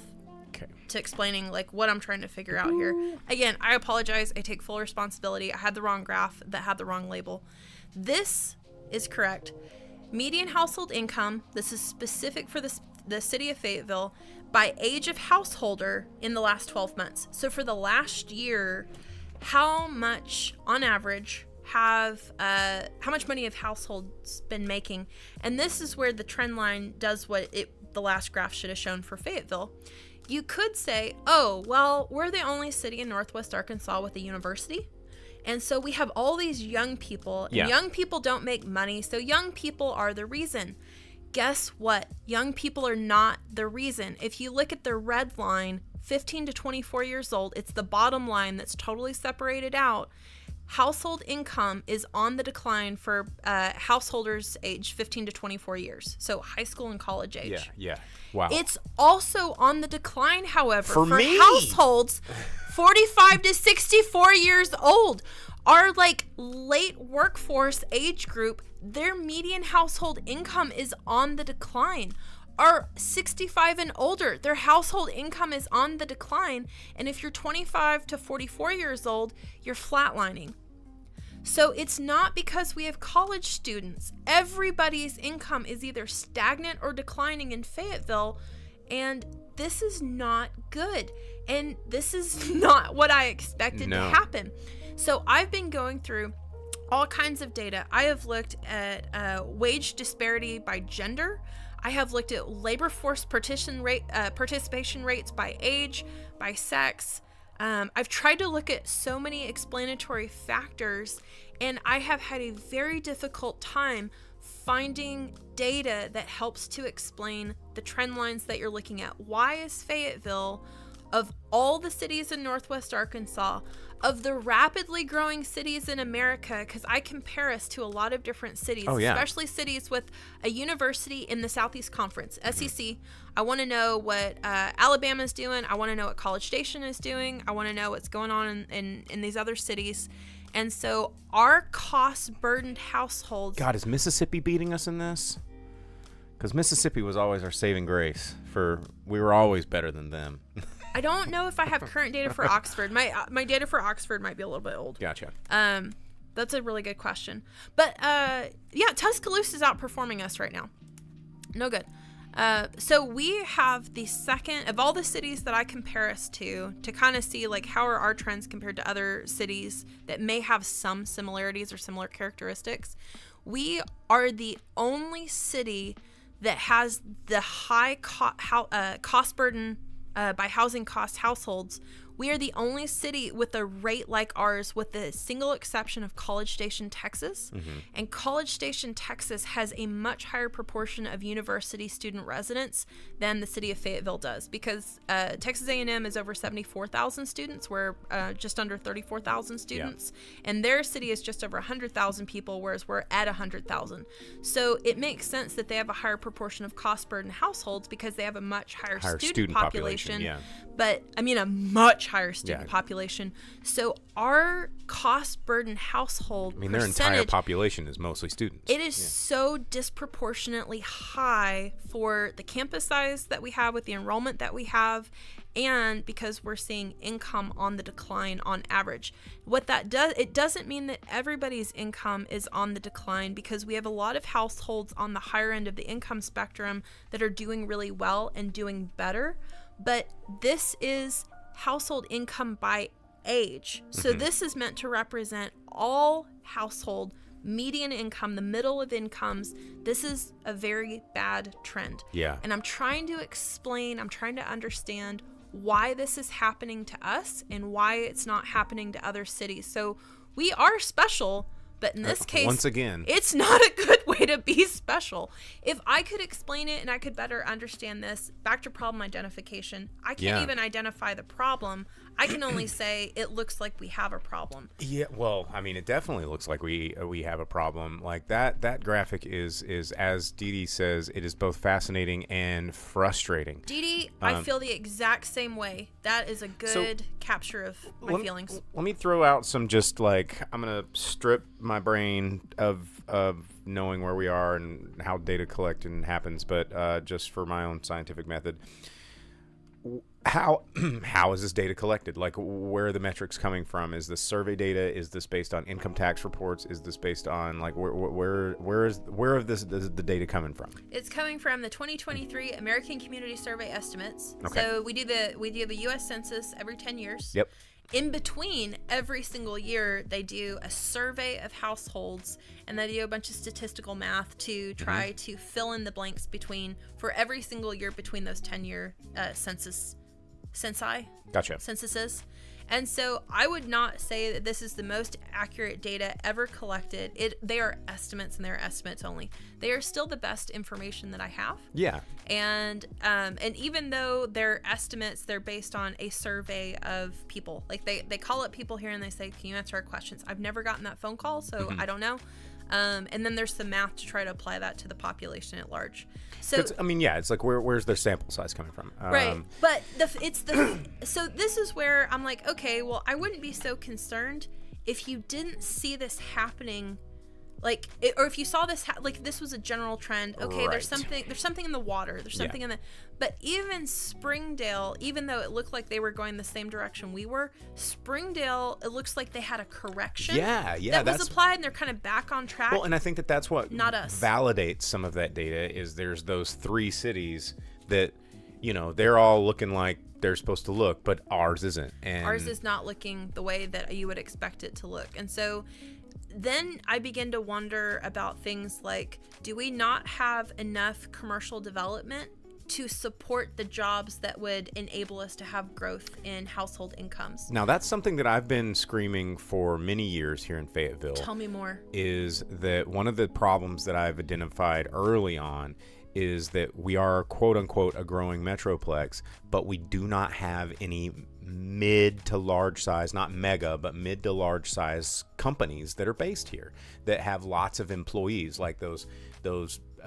to explaining like what I'm trying to figure out here. Again, I apologize. I take full responsibility. I had the wrong graph that had the wrong label. This is correct. Median household income, this is specific for the city of Fayetteville, by age of householder in the last 12 months. So for the last year, how much, on average, how much money have households been making? And this is where the trend line does what the last graph should have shown for Fayetteville. You could say, oh, well, we're the only city in Northwest Arkansas with a university. And so we have all these young people, and young people don't make money, so young people are the reason. Guess what? Young people are not the reason. If you look at the red line, 15 to 24 years old, it's the bottom line that's totally separated out. Household income is on the decline for householders aged 15 to 24 years, so high school and college age. Yeah. Wow. It's also on the decline, however, for me. households 45 to 64 years old. Our like late workforce age group, their median household income is on the decline. Our 65 and older, their household income is on the decline. And if you're 25 to 44 years old, you're flatlining. So it's not because we have college students. Everybody's income is either stagnant or declining in Fayetteville, and this is not good. And this is not what I expected to happen. So I've been going through all kinds of data. I have looked at wage disparity by gender. I have looked at labor force participation rates by age, by sex. I've tried to look at so many explanatory factors, and I have had a very difficult time finding data that helps to explain the trend lines that you're looking at. Why is Fayetteville of all the cities in Northwest Arkansas, of the rapidly growing cities in America, because I compare us to a lot of different cities, especially cities with a university in the Southeast Conference, SEC. I want to know what Alabama's doing. I want to know what College Station is doing. I want to know what's going on in these other cities. And so our cost-burdened households... God, is Mississippi beating us in this? Because Mississippi was always our saving grace. We were always better than them. I don't know if I have current data for Oxford. My data for Oxford might be a little bit old. Gotcha. That's a really good question. But Tuscaloosa is outperforming us right now. No good. So we have the second of all the cities that I compare us to kind of see like how are our trends compared to other cities that may have some similarities or similar characteristics. We are the only city that has the high cost burden by housing cost households. We are the only city with a rate like ours, with the single exception of College Station, Texas. And College Station, Texas has a much higher proportion of university student residents than the city of Fayetteville does, because Texas A&M is over 74,000 students. We're just under 34,000 students. And their city is just over 100,000 people, whereas we're at 100,000. So it makes sense that they have a higher proportion of cost burden households because they have a much higher student population. But I mean a much higher student population. So our cost burden household, their entire population is mostly students. It is so disproportionately high for the campus size that we have, with the enrollment that we have, and because we're seeing income on the decline on average. What that does, it doesn't mean that everybody's income is on the decline, because we have a lot of households on the higher end of the income spectrum that are doing really well and doing better. But this is household income by age. So this is meant to represent all household median income, the middle of incomes. This is a very bad trend. And I'm trying to understand why this is happening to us and why it's not happening to other cities. So we are special, but in this case, once again, it's not a good way to be special. If I could explain it and I could better understand this, back to problem identification, I can't even identify the problem. I can only say it looks like we have a problem. Yeah, well, it definitely looks like we have a problem. Like that graphic is as Dee Dee says, it is both fascinating and frustrating. Dee Dee, I feel the exact same way. That is a good capture of my feelings. Let me throw out some I'm going to strip my brain of knowing where we are and how data collection happens, but just for my own scientific method. How is this data collected? Like, where are the metrics coming from? Is this survey data? Is this based on income tax reports? Is this based on where is the data coming from? It's coming from the 2023 American Community Survey estimates. Okay. So we do the U.S. Census every 10 years. Yep. In between every single year, they do a survey of households, and they do a bunch of statistical math to try to fill in the blanks for every single year between those 10-year censuses. And so I would not say that this is the most accurate data ever collected. They are estimates, and they're estimates only. They are still the best information that I have. Yeah. And even though they're estimates, they're based on a survey of people. Like they call up people here and they say, "Can you answer our questions?" I've never gotten that phone call, so I don't know. And then there's some math to try to apply that to the population at large. So it's like where's their sample size coming from? Right, but so this is where I'm like, okay, well, I wouldn't be so concerned if you didn't see this happening, or if you saw this this was a general trend. Okay, right. There's something in the water. There's something in the. But even Springdale, even though it looked like they were going the same direction we were, Springdale, it looks like they had a correction. That was applied, and they're kind of back on track. Well, and I think that's what not us validates some of that data is there's those three cities that, they're all looking like they're supposed to look, but ours isn't. And ours is not looking the way that you would expect it to look. And so then I begin to wonder about things like, do we not have enough commercial development to support the jobs that would enable us to have growth in household incomes? Now, that's something that I've been screaming for many years here in Fayetteville. Tell me more. Is that one of the problems that I've identified early on is that we are quote unquote a growing metroplex, but we do not have any mid to large size, not mega, but mid to large size companies that are based here that have lots of employees, like those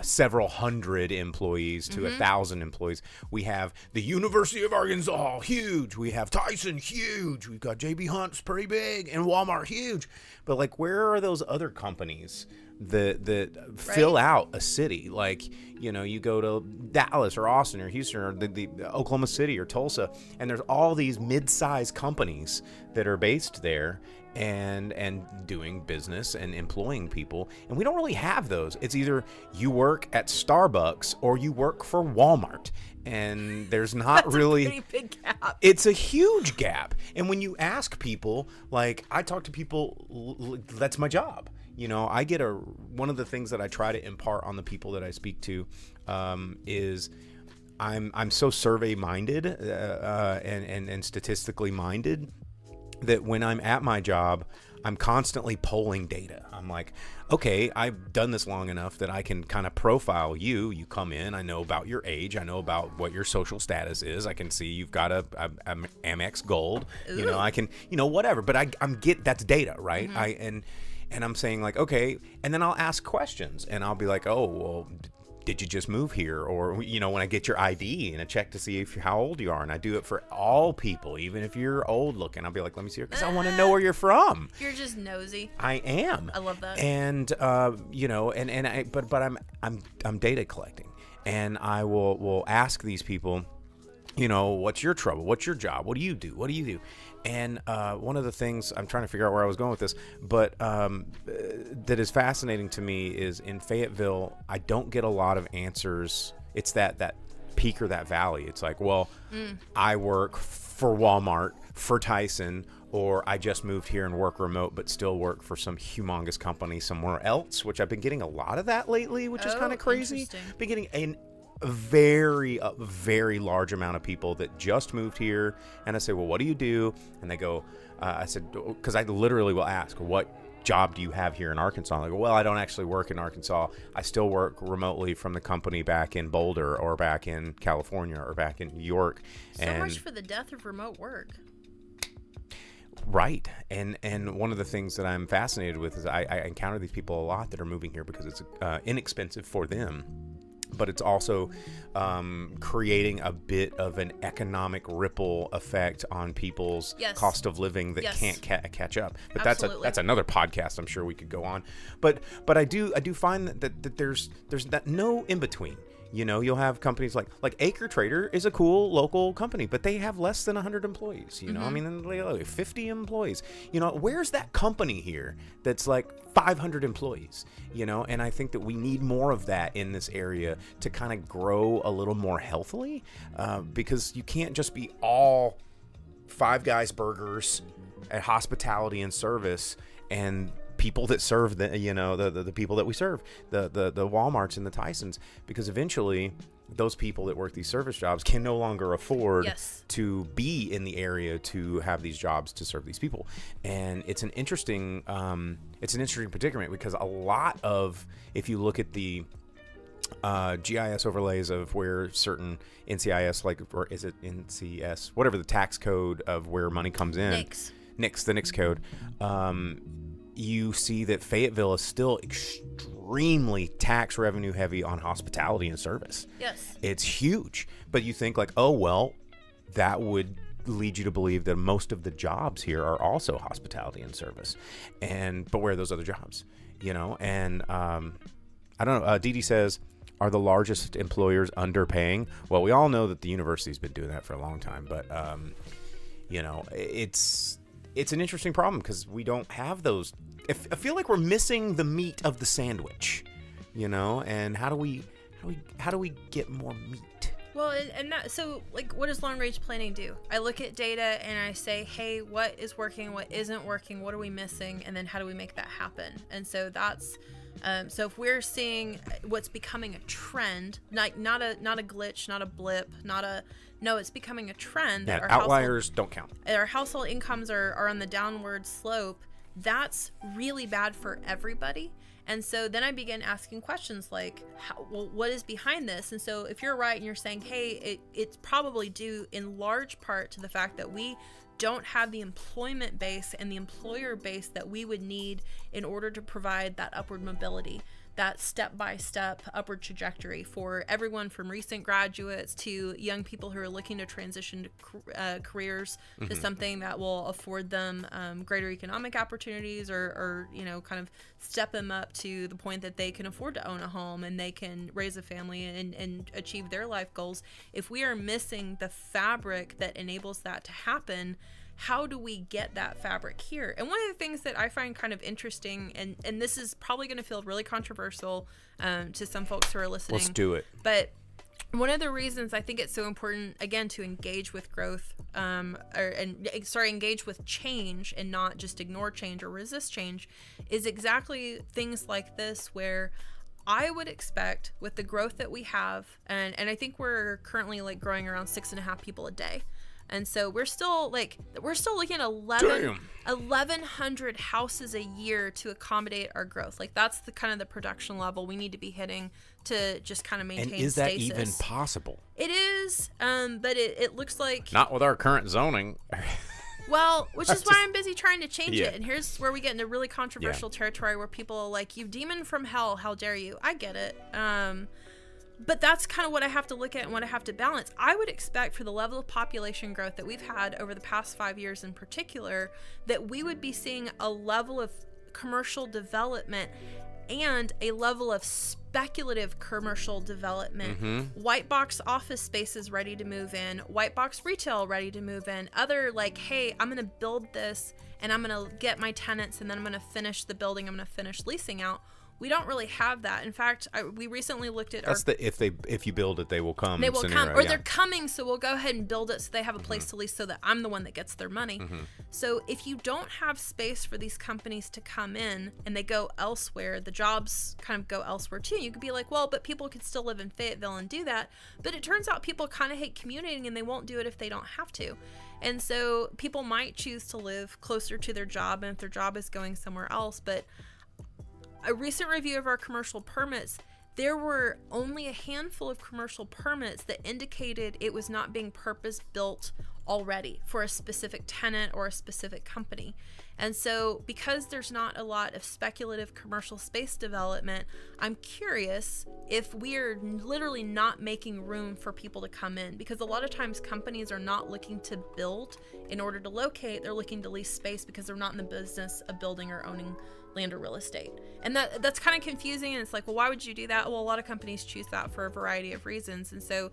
several hundred employees to 1,000 employees. We have the University of Arkansas, huge. We have Tyson, huge. We've got JB Hunt's pretty big, and Walmart, huge. But like, where are those other companies that fill out a city? Like, you know, you go to Dallas or Austin or Houston or the Oklahoma City or Tulsa, and there's all these mid-sized companies that are based there and doing business and employing people, and we don't really have those. It's either you work at Starbucks or you work for Walmart, and there's not That's really a pretty big gap. It's a huge gap. And when you ask people, like, I talk to people, that's my job. You know, I get one of the things that I try to impart on the people that I speak to is I'm so survey minded and statistically minded that when I'm at my job, I'm constantly polling data. I'm like, okay, I've done this long enough that I can kind of profile you. You come in, I know about your age, I know about what your social status is. I can see you've got a Amex Gold. Ooh. You know, I can, you know, whatever. But that's data, right? And I'm saying, like, okay, and then I'll ask questions, and I'll be like, oh, well, did you just move here? Or, you know, when I get your ID and a check to see how old you are, and I do it for all people, even if you're old looking, I'll be like, let me see, because I want to know where you're from. You're just nosy. I am. I love that. And you know, but I'm data collecting, and I will ask these people, you know, what's your trouble? What's your job? What do you do? What do you do? And one of the things, I'm trying to figure out where I was going with this, but that is fascinating to me is in Fayetteville, I don't get a lot of answers. It's that peak or that valley. It's like, well, I work for Walmart, for Tyson, or I just moved here and work remote, but still work for some humongous company somewhere else, which I've been getting a lot of that lately, which is kind of crazy. Been getting a very large amount of people that just moved here, and I say, well, what do you do? And they go, I said, because I literally will ask, what job do you have here in Arkansas? And they go, well, I don't actually work in Arkansas. I still work remotely from the company back in Boulder or back in California or back in New York. So much for the death of remote work. Right. And one of the things that I'm fascinated with is I encounter these people a lot that are moving here because it's inexpensive for them. But it's also creating a bit of an economic ripple effect on people's cost of living that can't catch up. But that's another podcast. I'm sure we could go on. But I do find that there's that no in between. You know, you'll have companies like Acre Trader is a cool local company, but they have less than 100 employees. You know, I mean, like 50 employees. You know, where's that company here that's like 500 employees? You know, and I think that we need more of that in this area to kind of grow a little more healthily, because you can't just be all Five Guys burgers at hospitality and service and people that serve the people that we serve, the Walmarts and the Tysons, because eventually those people that work these service jobs can no longer afford to be in the area to have these jobs to serve these people. And it's an interesting predicament, because a lot of, if you look at the GIS overlays of where certain NCIS, or is it NCS, whatever the tax code of where money comes in, NICS, the NICS code, you see that Fayetteville is still extremely tax revenue heavy on hospitality and service. Yes. It's huge. But you think like, oh, well, that would lead you to believe that most of the jobs here are also hospitality and service. But where are those other jobs? You know, and I don't know. Dee Dee says, are the largest employers underpaying? Well, we all know that the university's been doing that for a long time. But, you know, it's an interesting problem because we don't have those. I feel like we're missing the meat of the sandwich, you know. And how do we get more meat? Well, so like, what does long range planning do? I look at data and I say, hey, what is working, what isn't working, what are we missing, and then how do we make that happen? And so that's so if we're seeing what's becoming a trend, not a glitch, not a blip, it's becoming a trend that our outliers don't count. Our household incomes are on the downward slope. That's really bad for everybody. And so then I began asking questions like, what is behind this? And so if you're right and you're saying, hey, it's probably due in large part to the fact that we don't have the employment base and the employer base that we would need in order to provide that upward mobility, that step-by-step upward trajectory for everyone from recent graduates to young people who are looking to transition to careers to something that will afford them greater economic opportunities or kind of step them up to the point that they can afford to own a home and they can raise a family and achieve their life goals. If we are missing the fabric that enables that to happen, how do we get that fabric here? And one of the things that I find kind of interesting, and this is probably going to feel really controversial to some folks who are listening. Let's do it. But one of the reasons I think it's so important, again, to engage with growth, engage with change and not just ignore change or resist change, is exactly things like this where I would expect with the growth that we have, and I think we're currently like growing around 6.5 people a day. And so we're still looking at 1,100 houses a year to accommodate our growth. Like that's the kind of the production level we need to be hitting to just kind of maintain stasis. And is that even possible? It is, but it looks like... Not with our current zoning. Well, which is why I'm busy trying to change it. And here's where we get into really controversial territory where people are like, you demon from hell, how dare you? I get it. But that's kind of what I have to look at and what I have to balance. I would expect for the level of population growth that we've had over the past 5 years in particular, that we would be seeing a level of commercial development and a level of speculative commercial development. White box office spaces ready to move in, white box retail ready to move in, other like, hey, I'm going to build this and I'm going to get my tenants and then I'm going to finish the building, I'm going to finish leasing out. We don't really have that. In fact, we recently looked at if you build it, they will come. They will come, or they're coming, so we'll go ahead and build it so they have a place to lease so that I'm the one that gets their money. So if you don't have space for these companies to come in and they go elsewhere, the jobs kind of go elsewhere too. You could be like, well, but people could still live in Fayetteville and do that. But it turns out people kind of hate commuting and they won't do it if they don't have to. And so people might choose to live closer to their job and if their job is going somewhere else. But a recent review of our commercial permits, there were only a handful of commercial permits that indicated it was not being purpose-built already for a specific tenant or a specific company. And so because there's not a lot of speculative commercial space development, I'm curious if we are literally not making room for people to come in, because a lot of times companies are not looking to build in order to locate, they're looking to lease space because they're not in the business of building or owning land or real estate. And that's kind of confusing, and it's like, well, why would you do that? Well, a lot of companies choose that for a variety of reasons. And so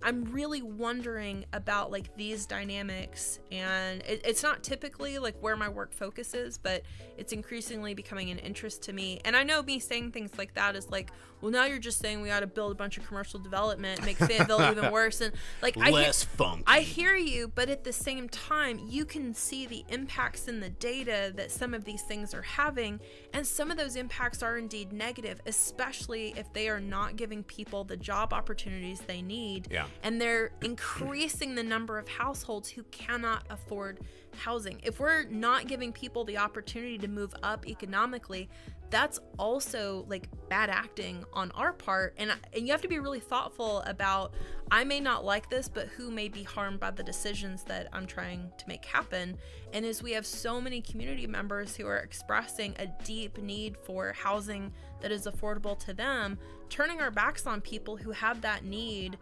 I'm really wondering about like these dynamics, and it's not typically like where my work focuses, but it's increasingly becoming an interest to me. And I know me saying things like that is like, well, now you're just saying we ought to build a bunch of commercial development, make Fayetteville even worse, and like funky. I hear you, but at the same time, you can see the impacts in the data that some of these things are having, and some of those impacts are indeed negative, especially if they are not giving people the job opportunities they need. Yeah. And they're increasing the number of households who cannot afford housing. If we're not giving people the opportunity to move up economically, that's also like bad acting on our part. And you have to be really thoughtful about, I may not like this, but who may be harmed by the decisions that I'm trying to make happen. And as we have so many community members who are expressing a deep need for housing that is affordable to them, turning our backs on people who have that need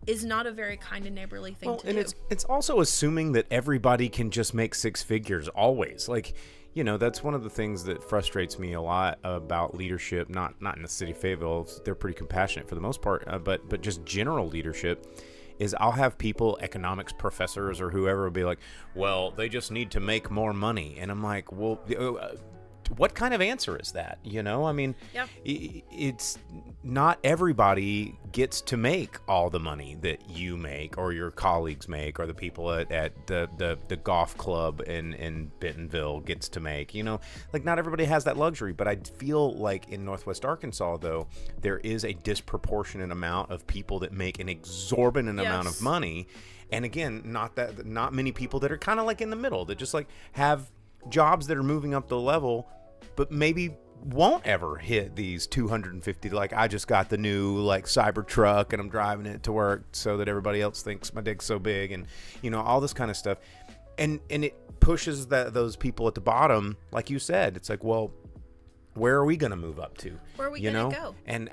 is not a very kind and neighborly thing to do. And it's also assuming that everybody can just make six figures always. Like, you know, that's one of the things that frustrates me a lot about leadership, not in the city of Fayetteville. They're pretty compassionate for the most part, but just general leadership is I'll have people, economics professors or whoever, will be like, well, they just need to make more money. And I'm like, well, what kind of answer is that? You know, I mean, it's not everybody gets to make all the money that you make or your colleagues make or the people at the golf club in Bentonville gets to make, you know, like not everybody has that luxury. But I feel like in Northwest Arkansas, though, there is a disproportionate amount of people that make an exorbitant amount of money. And again, not many people that are kind of like in the middle that just like have jobs that are moving up the level, but maybe won't ever hit these 250. Like, I just got the new like Cybertruck and I'm driving it to work so that everybody else thinks my dick's so big, and all this kind of stuff, and it pushes those people at the bottom, like you said. It's like, well, where are we going to move up to? Where are we going to go? And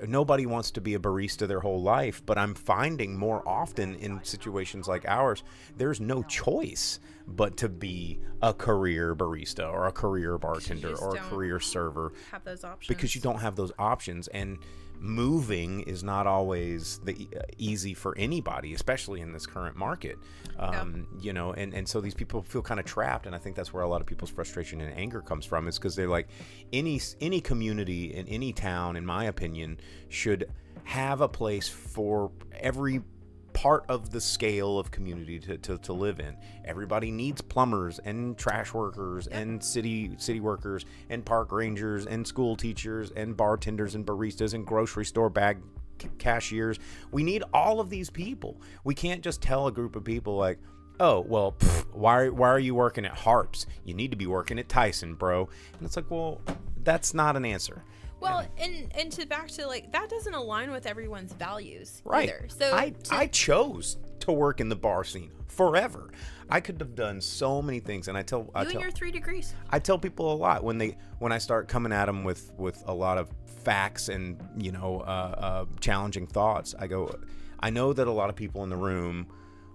nobody wants to be a barista their whole life, but I'm finding more often in situations like ours, there's no choice but to be a career barista or a career bartender or a career server. Have those options. Because you don't have those options, and moving is not always easy for anybody, especially in this current market. And so these people feel kind of trapped, and I think that's where a lot of people's frustration and anger comes from, is because they're like, any community in any town, in my opinion, should have a place for every part of the scale of community to live in. Everybody needs plumbers and trash workers and city workers and park rangers and school teachers and bartenders and baristas and grocery store bag cashiers. We need all of these people. We can't just tell a group of people like, oh, well, why are you working at Harps? You need to be working at Tyson, bro. And it's like, well, that's not an answer. Well, and to back to like, that doesn't align with everyone's values either. So I chose to work in the bar scene forever. I could have done so many things, and I tell and your 3 degrees. I tell people a lot when I start coming at them with a lot of facts and challenging thoughts. I go, I know that a lot of people in the room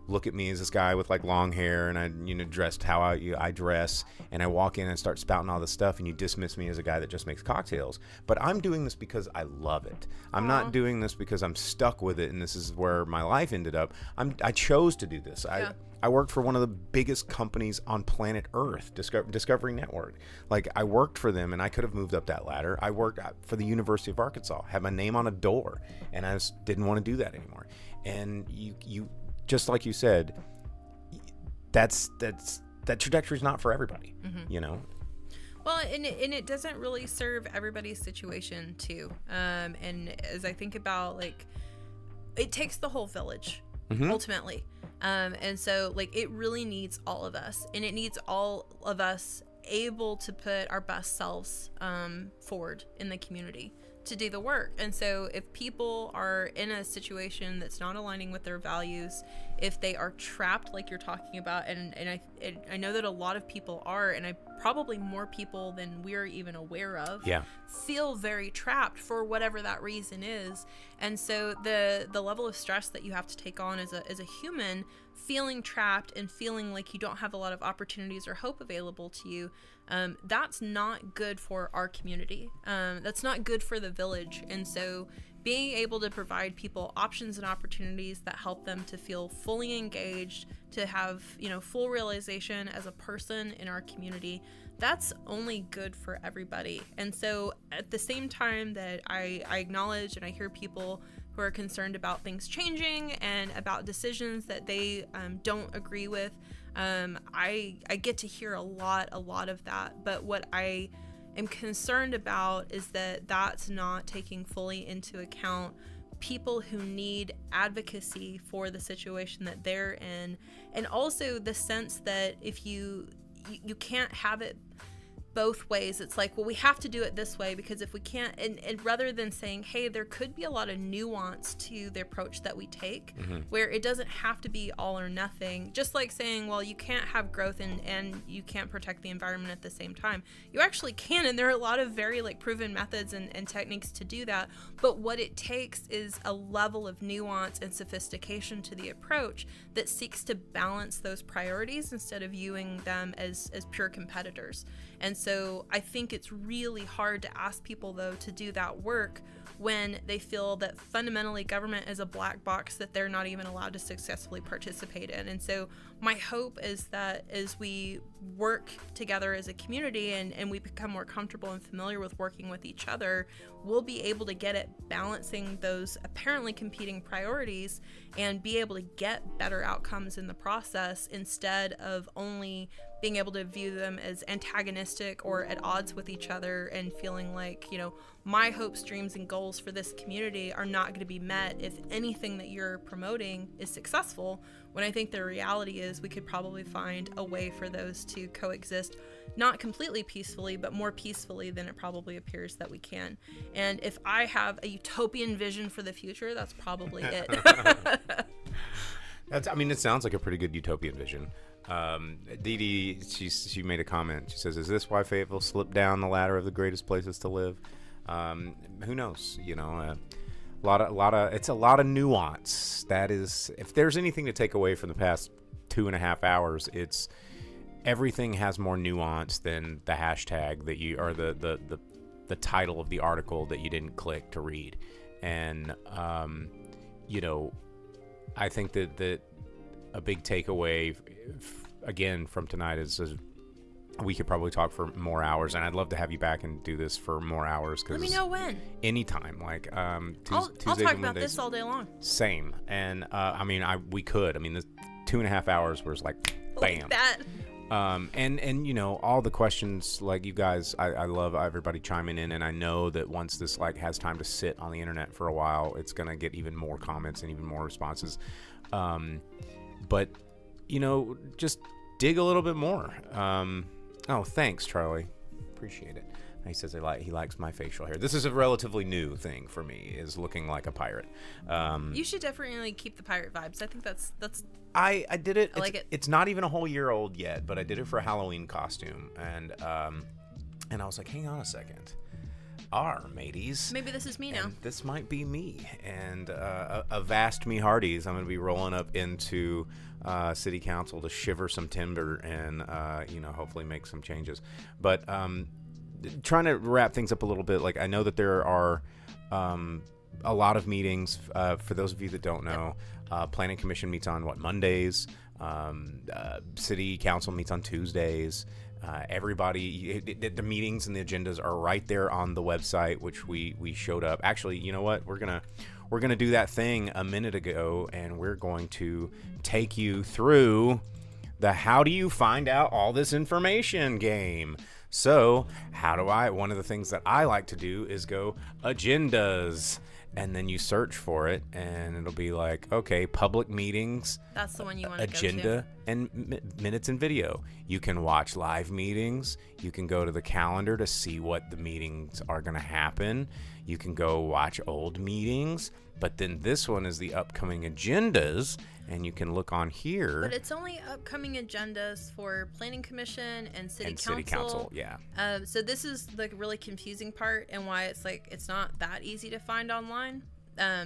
look at me as this guy with like long hair, and I dressed how I dress, and I walk in and start spouting all this stuff, and you dismiss me as a guy that just makes cocktails. But I'm doing this because I love it. I'm not doing this because I'm stuck with it and this is where my life ended up. I chose to do this. I worked for one of the biggest companies on planet Earth, Discovery Network. Like, I worked for them, and I could have moved up that ladder. I worked for the University of Arkansas, had my name on a door, and I just didn't want to do that anymore. And you just like you said, that trajectory is not for everybody, Well, and it doesn't really serve everybody's situation too. And as I think about, like, it takes the whole village ultimately. And so like, it really needs all of us, and it needs all of us able to put our best selves forward in the community to do the work. And so if people are in a situation that's not aligning with their values, if they are trapped like you're talking about, and I know that a lot of people are, and probably more people than we're even aware of, feel very trapped for whatever that reason is. And so the level of stress that you have to take on as a human, feeling trapped and feeling like you don't have a lot of opportunities or hope available to you, that's not good for our community. That's not good for the village. And so being able to provide people options and opportunities that help them to feel fully engaged, to have, full realization as a person in our community, that's only good for everybody. And so at the same time that I acknowledge and I hear people who are concerned about things changing and about decisions that they don't agree with, I get to hear a lot of that. But what I am concerned about is that that's not taking fully into account people who need advocacy for the situation that they're in, and also the sense that if you can't have it both ways. It's like, well, we have to do it this way, because if we can't, and rather than saying, hey, there could be a lot of nuance to the approach that we take, where it doesn't have to be all or nothing. Just like saying, well, you can't have growth and you can't protect the environment at the same time. You actually can, and there are a lot of very proven methods and techniques to do that. But what it takes is a level of nuance and sophistication to the approach that seeks to balance those priorities instead of viewing them as pure competitors. And so I think it's really hard to ask people, though, to do that work when they feel that fundamentally government is a black box that they're not even allowed to successfully participate in. And so my hope is that as we work together as a community and we become more comfortable and familiar with working with each other, we'll be able to get at balancing those apparently competing priorities and be able to get better outcomes in the process, instead of only being able to view them as antagonistic or at odds with each other, and feeling like, my hopes, dreams, and goals for this community are not going to be met if anything that you're promoting is successful, when I think the reality is we could probably find a way for those to coexist, not completely peacefully, but more peacefully than it probably appears that we can. And if I have a utopian vision for the future, that's probably it. It sounds like a pretty good utopian vision. Dee Dee, she made a comment. She says, "Is this why Fayetteville slipped down the ladder of the greatest places to live?" Who knows? It's a lot of nuance. That is, if there's anything to take away from the past 2.5 hours, it's everything has more nuance than the hashtag that you, or the title of the article that you didn't click to read. And I think that a big takeaway again from tonight is we could probably talk for more hours, and I'd love to have you back and do this for more hours. Let me know when. Anytime. Like I'll Tuesdays talk and about Mondays. this all day long. Same. And we could. The 2.5 hours was like bam. Like that. And all the questions, like you guys, I love everybody chiming in, and I know that once this has time to sit on the internet for a while, it's gonna get even more comments and even more responses. But just dig a little bit more. Oh, thanks, Charlie. Appreciate it. He says he likes my facial hair. This is a relatively new thing for me, is looking like a pirate. You should definitely keep the pirate vibes. I think that's. I did it. I like it. It's not even a whole year old yet, but I did it for a Halloween costume, and I was like, hang on a second. Mateys. Maybe this is me now. And this might be me. And avast me hearties. I'm going to be rolling up into city council to shiver some timber and, hopefully make some changes. But trying to wrap things up a little bit, I know that there are a lot of meetings. For those of you that don't know, Planning Commission meets on Mondays. City Council meets on Tuesdays. Everybody, the meetings and the agendas are right there on the website, which we showed up. Actually, you know what? We're gonna do that thing a minute ago, and we're going to take you through the how do you find out all this information game. So one of the things that I like to do is go agendas, and then you search for it, and it'll be like, okay, public meetings. That's the one you want to agenda go to. And minutes and video. You can watch live meetings. You can go to the calendar to see what the meetings are going to happen. You can go watch old meetings. But then this one is the upcoming agendas, and you can look on here. But it's only upcoming agendas for Planning Commission and City Council. City Council, yeah. So this is the really confusing part, and why it's not that easy to find online.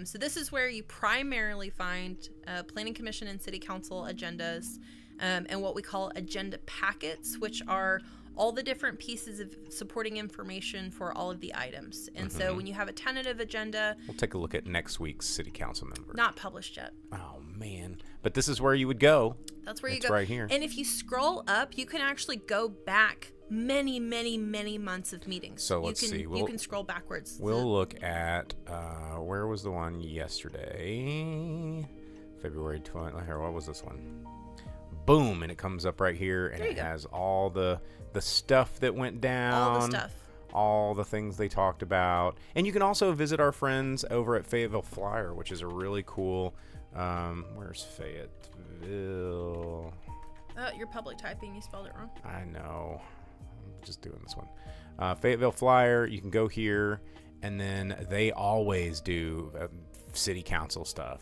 So this is where you primarily find Planning Commission and City Council agendas, and what we call agenda packets, which are all the different pieces of supporting information for all of the items. And so when you have a tentative agenda... We'll take a look at next week's City Council member. Not published yet. Oh, man. But this is where you would go. That's where you go. It's right here. And if you scroll up, you can actually go back many, many, many months of meetings. So let's see. You can scroll backwards. We'll look at... where was the one yesterday? February 20th. Here, what was this one? Boom, and it comes up right here, and it has all the stuff that went down. All the stuff. All the things they talked about. And you can also visit our friends over at Fayetteville Flyer, which is a really cool... where's Fayetteville? Oh, you're public typing. You spelled it wrong. I know. I'm just doing this one. Fayetteville Flyer, you can go here, and then they always do... City Council stuff,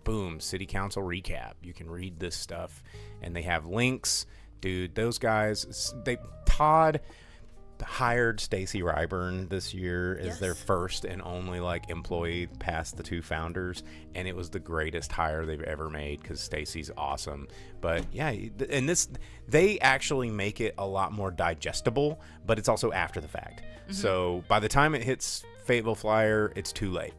boom, City Council recap. You can read this stuff, and they have links. Dude, those guys, Todd hired Stacy Ryburn this year as their first and only employee past the two founders, and it was the greatest hire they've ever made because Stacy's awesome. But yeah, and they actually make it a lot more digestible, but it's also after the fact. So by the time it hits Fayetteville Flyer, it's too late.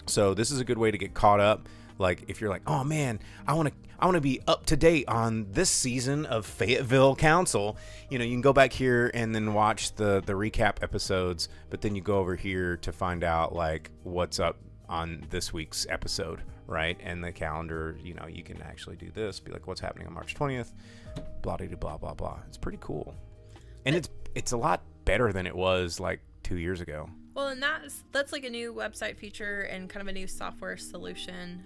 So this is a good way to get caught up. If you're like, oh man, I want to be up to date on this season of Fayetteville Council, you can go back here and then watch the recap episodes, but then you go over here to find out what's up on this week's episode, right? And the calendar, you know, you can actually do this, be like, what's happening on March 20th, blah, blah, blah, blah, blah. It's pretty cool. And it's a lot better than it was like 2 years ago. Well, and that's like a new website feature and kind of a new software solution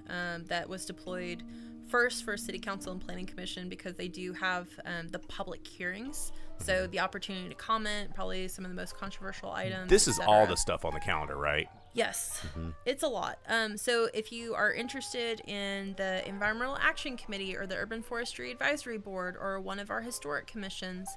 that was deployed first for City Council and Planning Commission, because they do have the public hearings. So the opportunity to comment, probably some of the most controversial items. This is all the stuff on the calendar, right? Yes, it's a lot. So if you are interested in the Environmental Action Committee or the Urban Forestry Advisory Board or one of our historic commissions,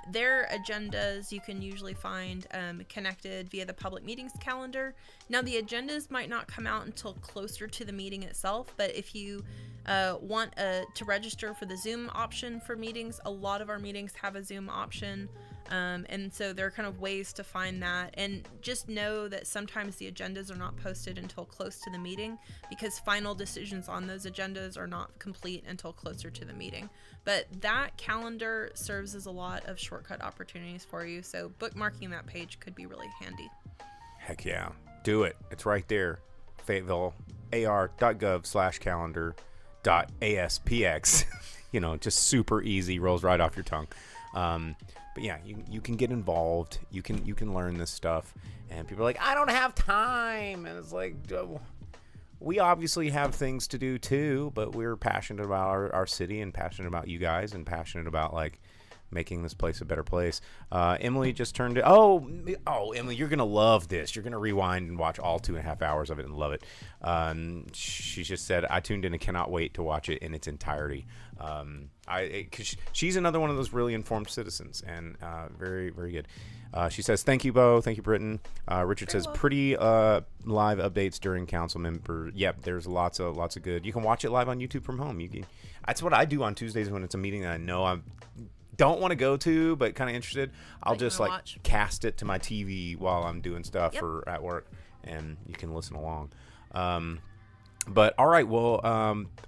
their agendas you can usually find connected via the public meetings calendar. Now, the agendas might not come out until closer to the meeting itself, but if you want to register for the Zoom option for meetings, a lot of our meetings have a Zoom option. And so there are kind of ways to find that. And just know that sometimes the agendas are not posted until close to the meeting, because final decisions on those agendas are not complete until closer to the meeting. But that calendar serves as a lot of shortcut opportunities for you. So bookmarking that page could be really handy. Heck yeah. Do it. It's right there. Fayetteville, ar.gov/calendar.aspx. You know, just super easy, rolls right off your tongue. But yeah, you can get involved. You can learn this stuff. And people are like, I don't have time. And it's like, we obviously have things to do too, but we're passionate about our city and passionate about you guys and passionate about like making this place a better place. Emily just turned it. Oh, Emily, you're going to love this. You're going to rewind and watch all 2.5 hours of it and love it. She just said, I tuned in and cannot wait to watch it in its entirety. Cause she's another one of those really informed citizens, and very, very good. She says, thank you, Bo. Thank you, Britin. Richard says, pretty live updates during council member. Yep, there's lots of good. You can watch it live on YouTube from home. That's what I do on Tuesdays when it's a meeting that I know I don't want to go to, but kind of interested. I'll just like cast it to my TV while I'm doing stuff or at work, and you can listen along. But all right, well,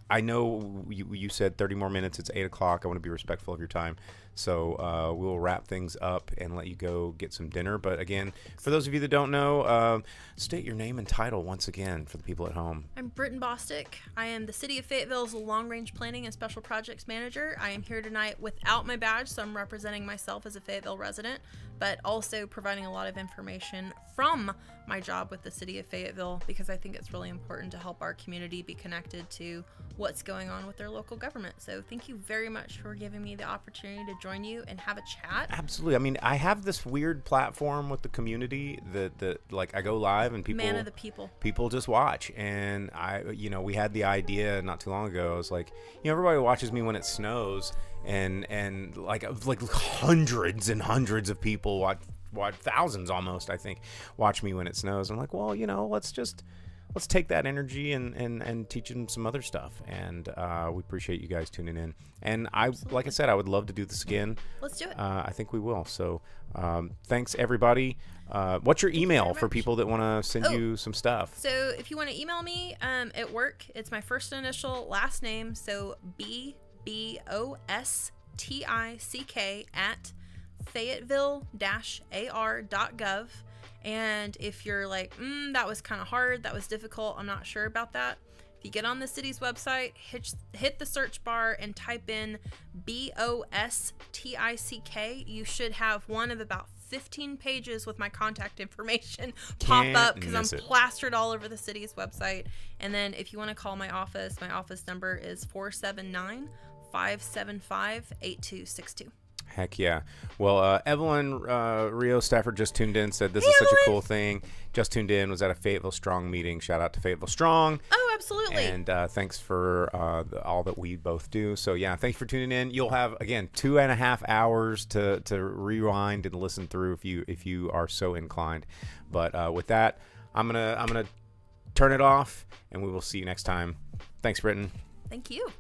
I know you said 30 more minutes. It's 8 o'clock. I want to be respectful of your time. So we'll wrap things up and let you go get some dinner. But again, for those of you that don't know, state your name and title once again for the people at home. I'm Britin Bostick. I am the City of Fayetteville's Long-Range Planning and Special Projects Manager. I am here tonight without my badge, so I'm representing myself as a Fayetteville resident, but also providing a lot of information from my job with the City of Fayetteville, because I think it's really important to help our community be connected to what's going on with their local government. So thank you very much for giving me the opportunity to join you and have a chat. Absolutely. I mean, I have this weird platform with the community that like I go live and people, man of the people just watch. And we had the idea not too long ago. I was like, everybody watches me when it snows, and like hundreds and hundreds of people watch thousands almost, I think, watch me when it snows. I'm like, well, let's take that energy and teach them some other stuff. And we appreciate you guys tuning in. And like I said, I would love to do this again. Let's do it. I think we will. So thanks, everybody. What's your email for people that want to send you some stuff? So if you want to email me at work, it's my first initial last name. So BBOSTICK at Fayetteville-AR.gov. And if you're like, that was kind of hard, that was difficult, I'm not sure about that, if you get on the city's website, hit the search bar and type in BOSTICK, you should have one of about 15 pages with my contact information pop up, because I'm plastered all over the city's website. And then if you want to call my office number is 479-575-8262. Heck yeah. Well, Evelyn Rio Stafford just tuned in, said this is such a cool thing. Just tuned in, was at a Fayetteville Strong meeting. Shout out to Fayetteville Strong. Oh, absolutely. And thanks for all that we both do. So yeah, thanks for tuning in. You'll have, again, 2.5 hours to rewind and listen through if you are so inclined. But with that, I'm gonna turn it off, and we will see you next time. Thanks, Britin. Thank you.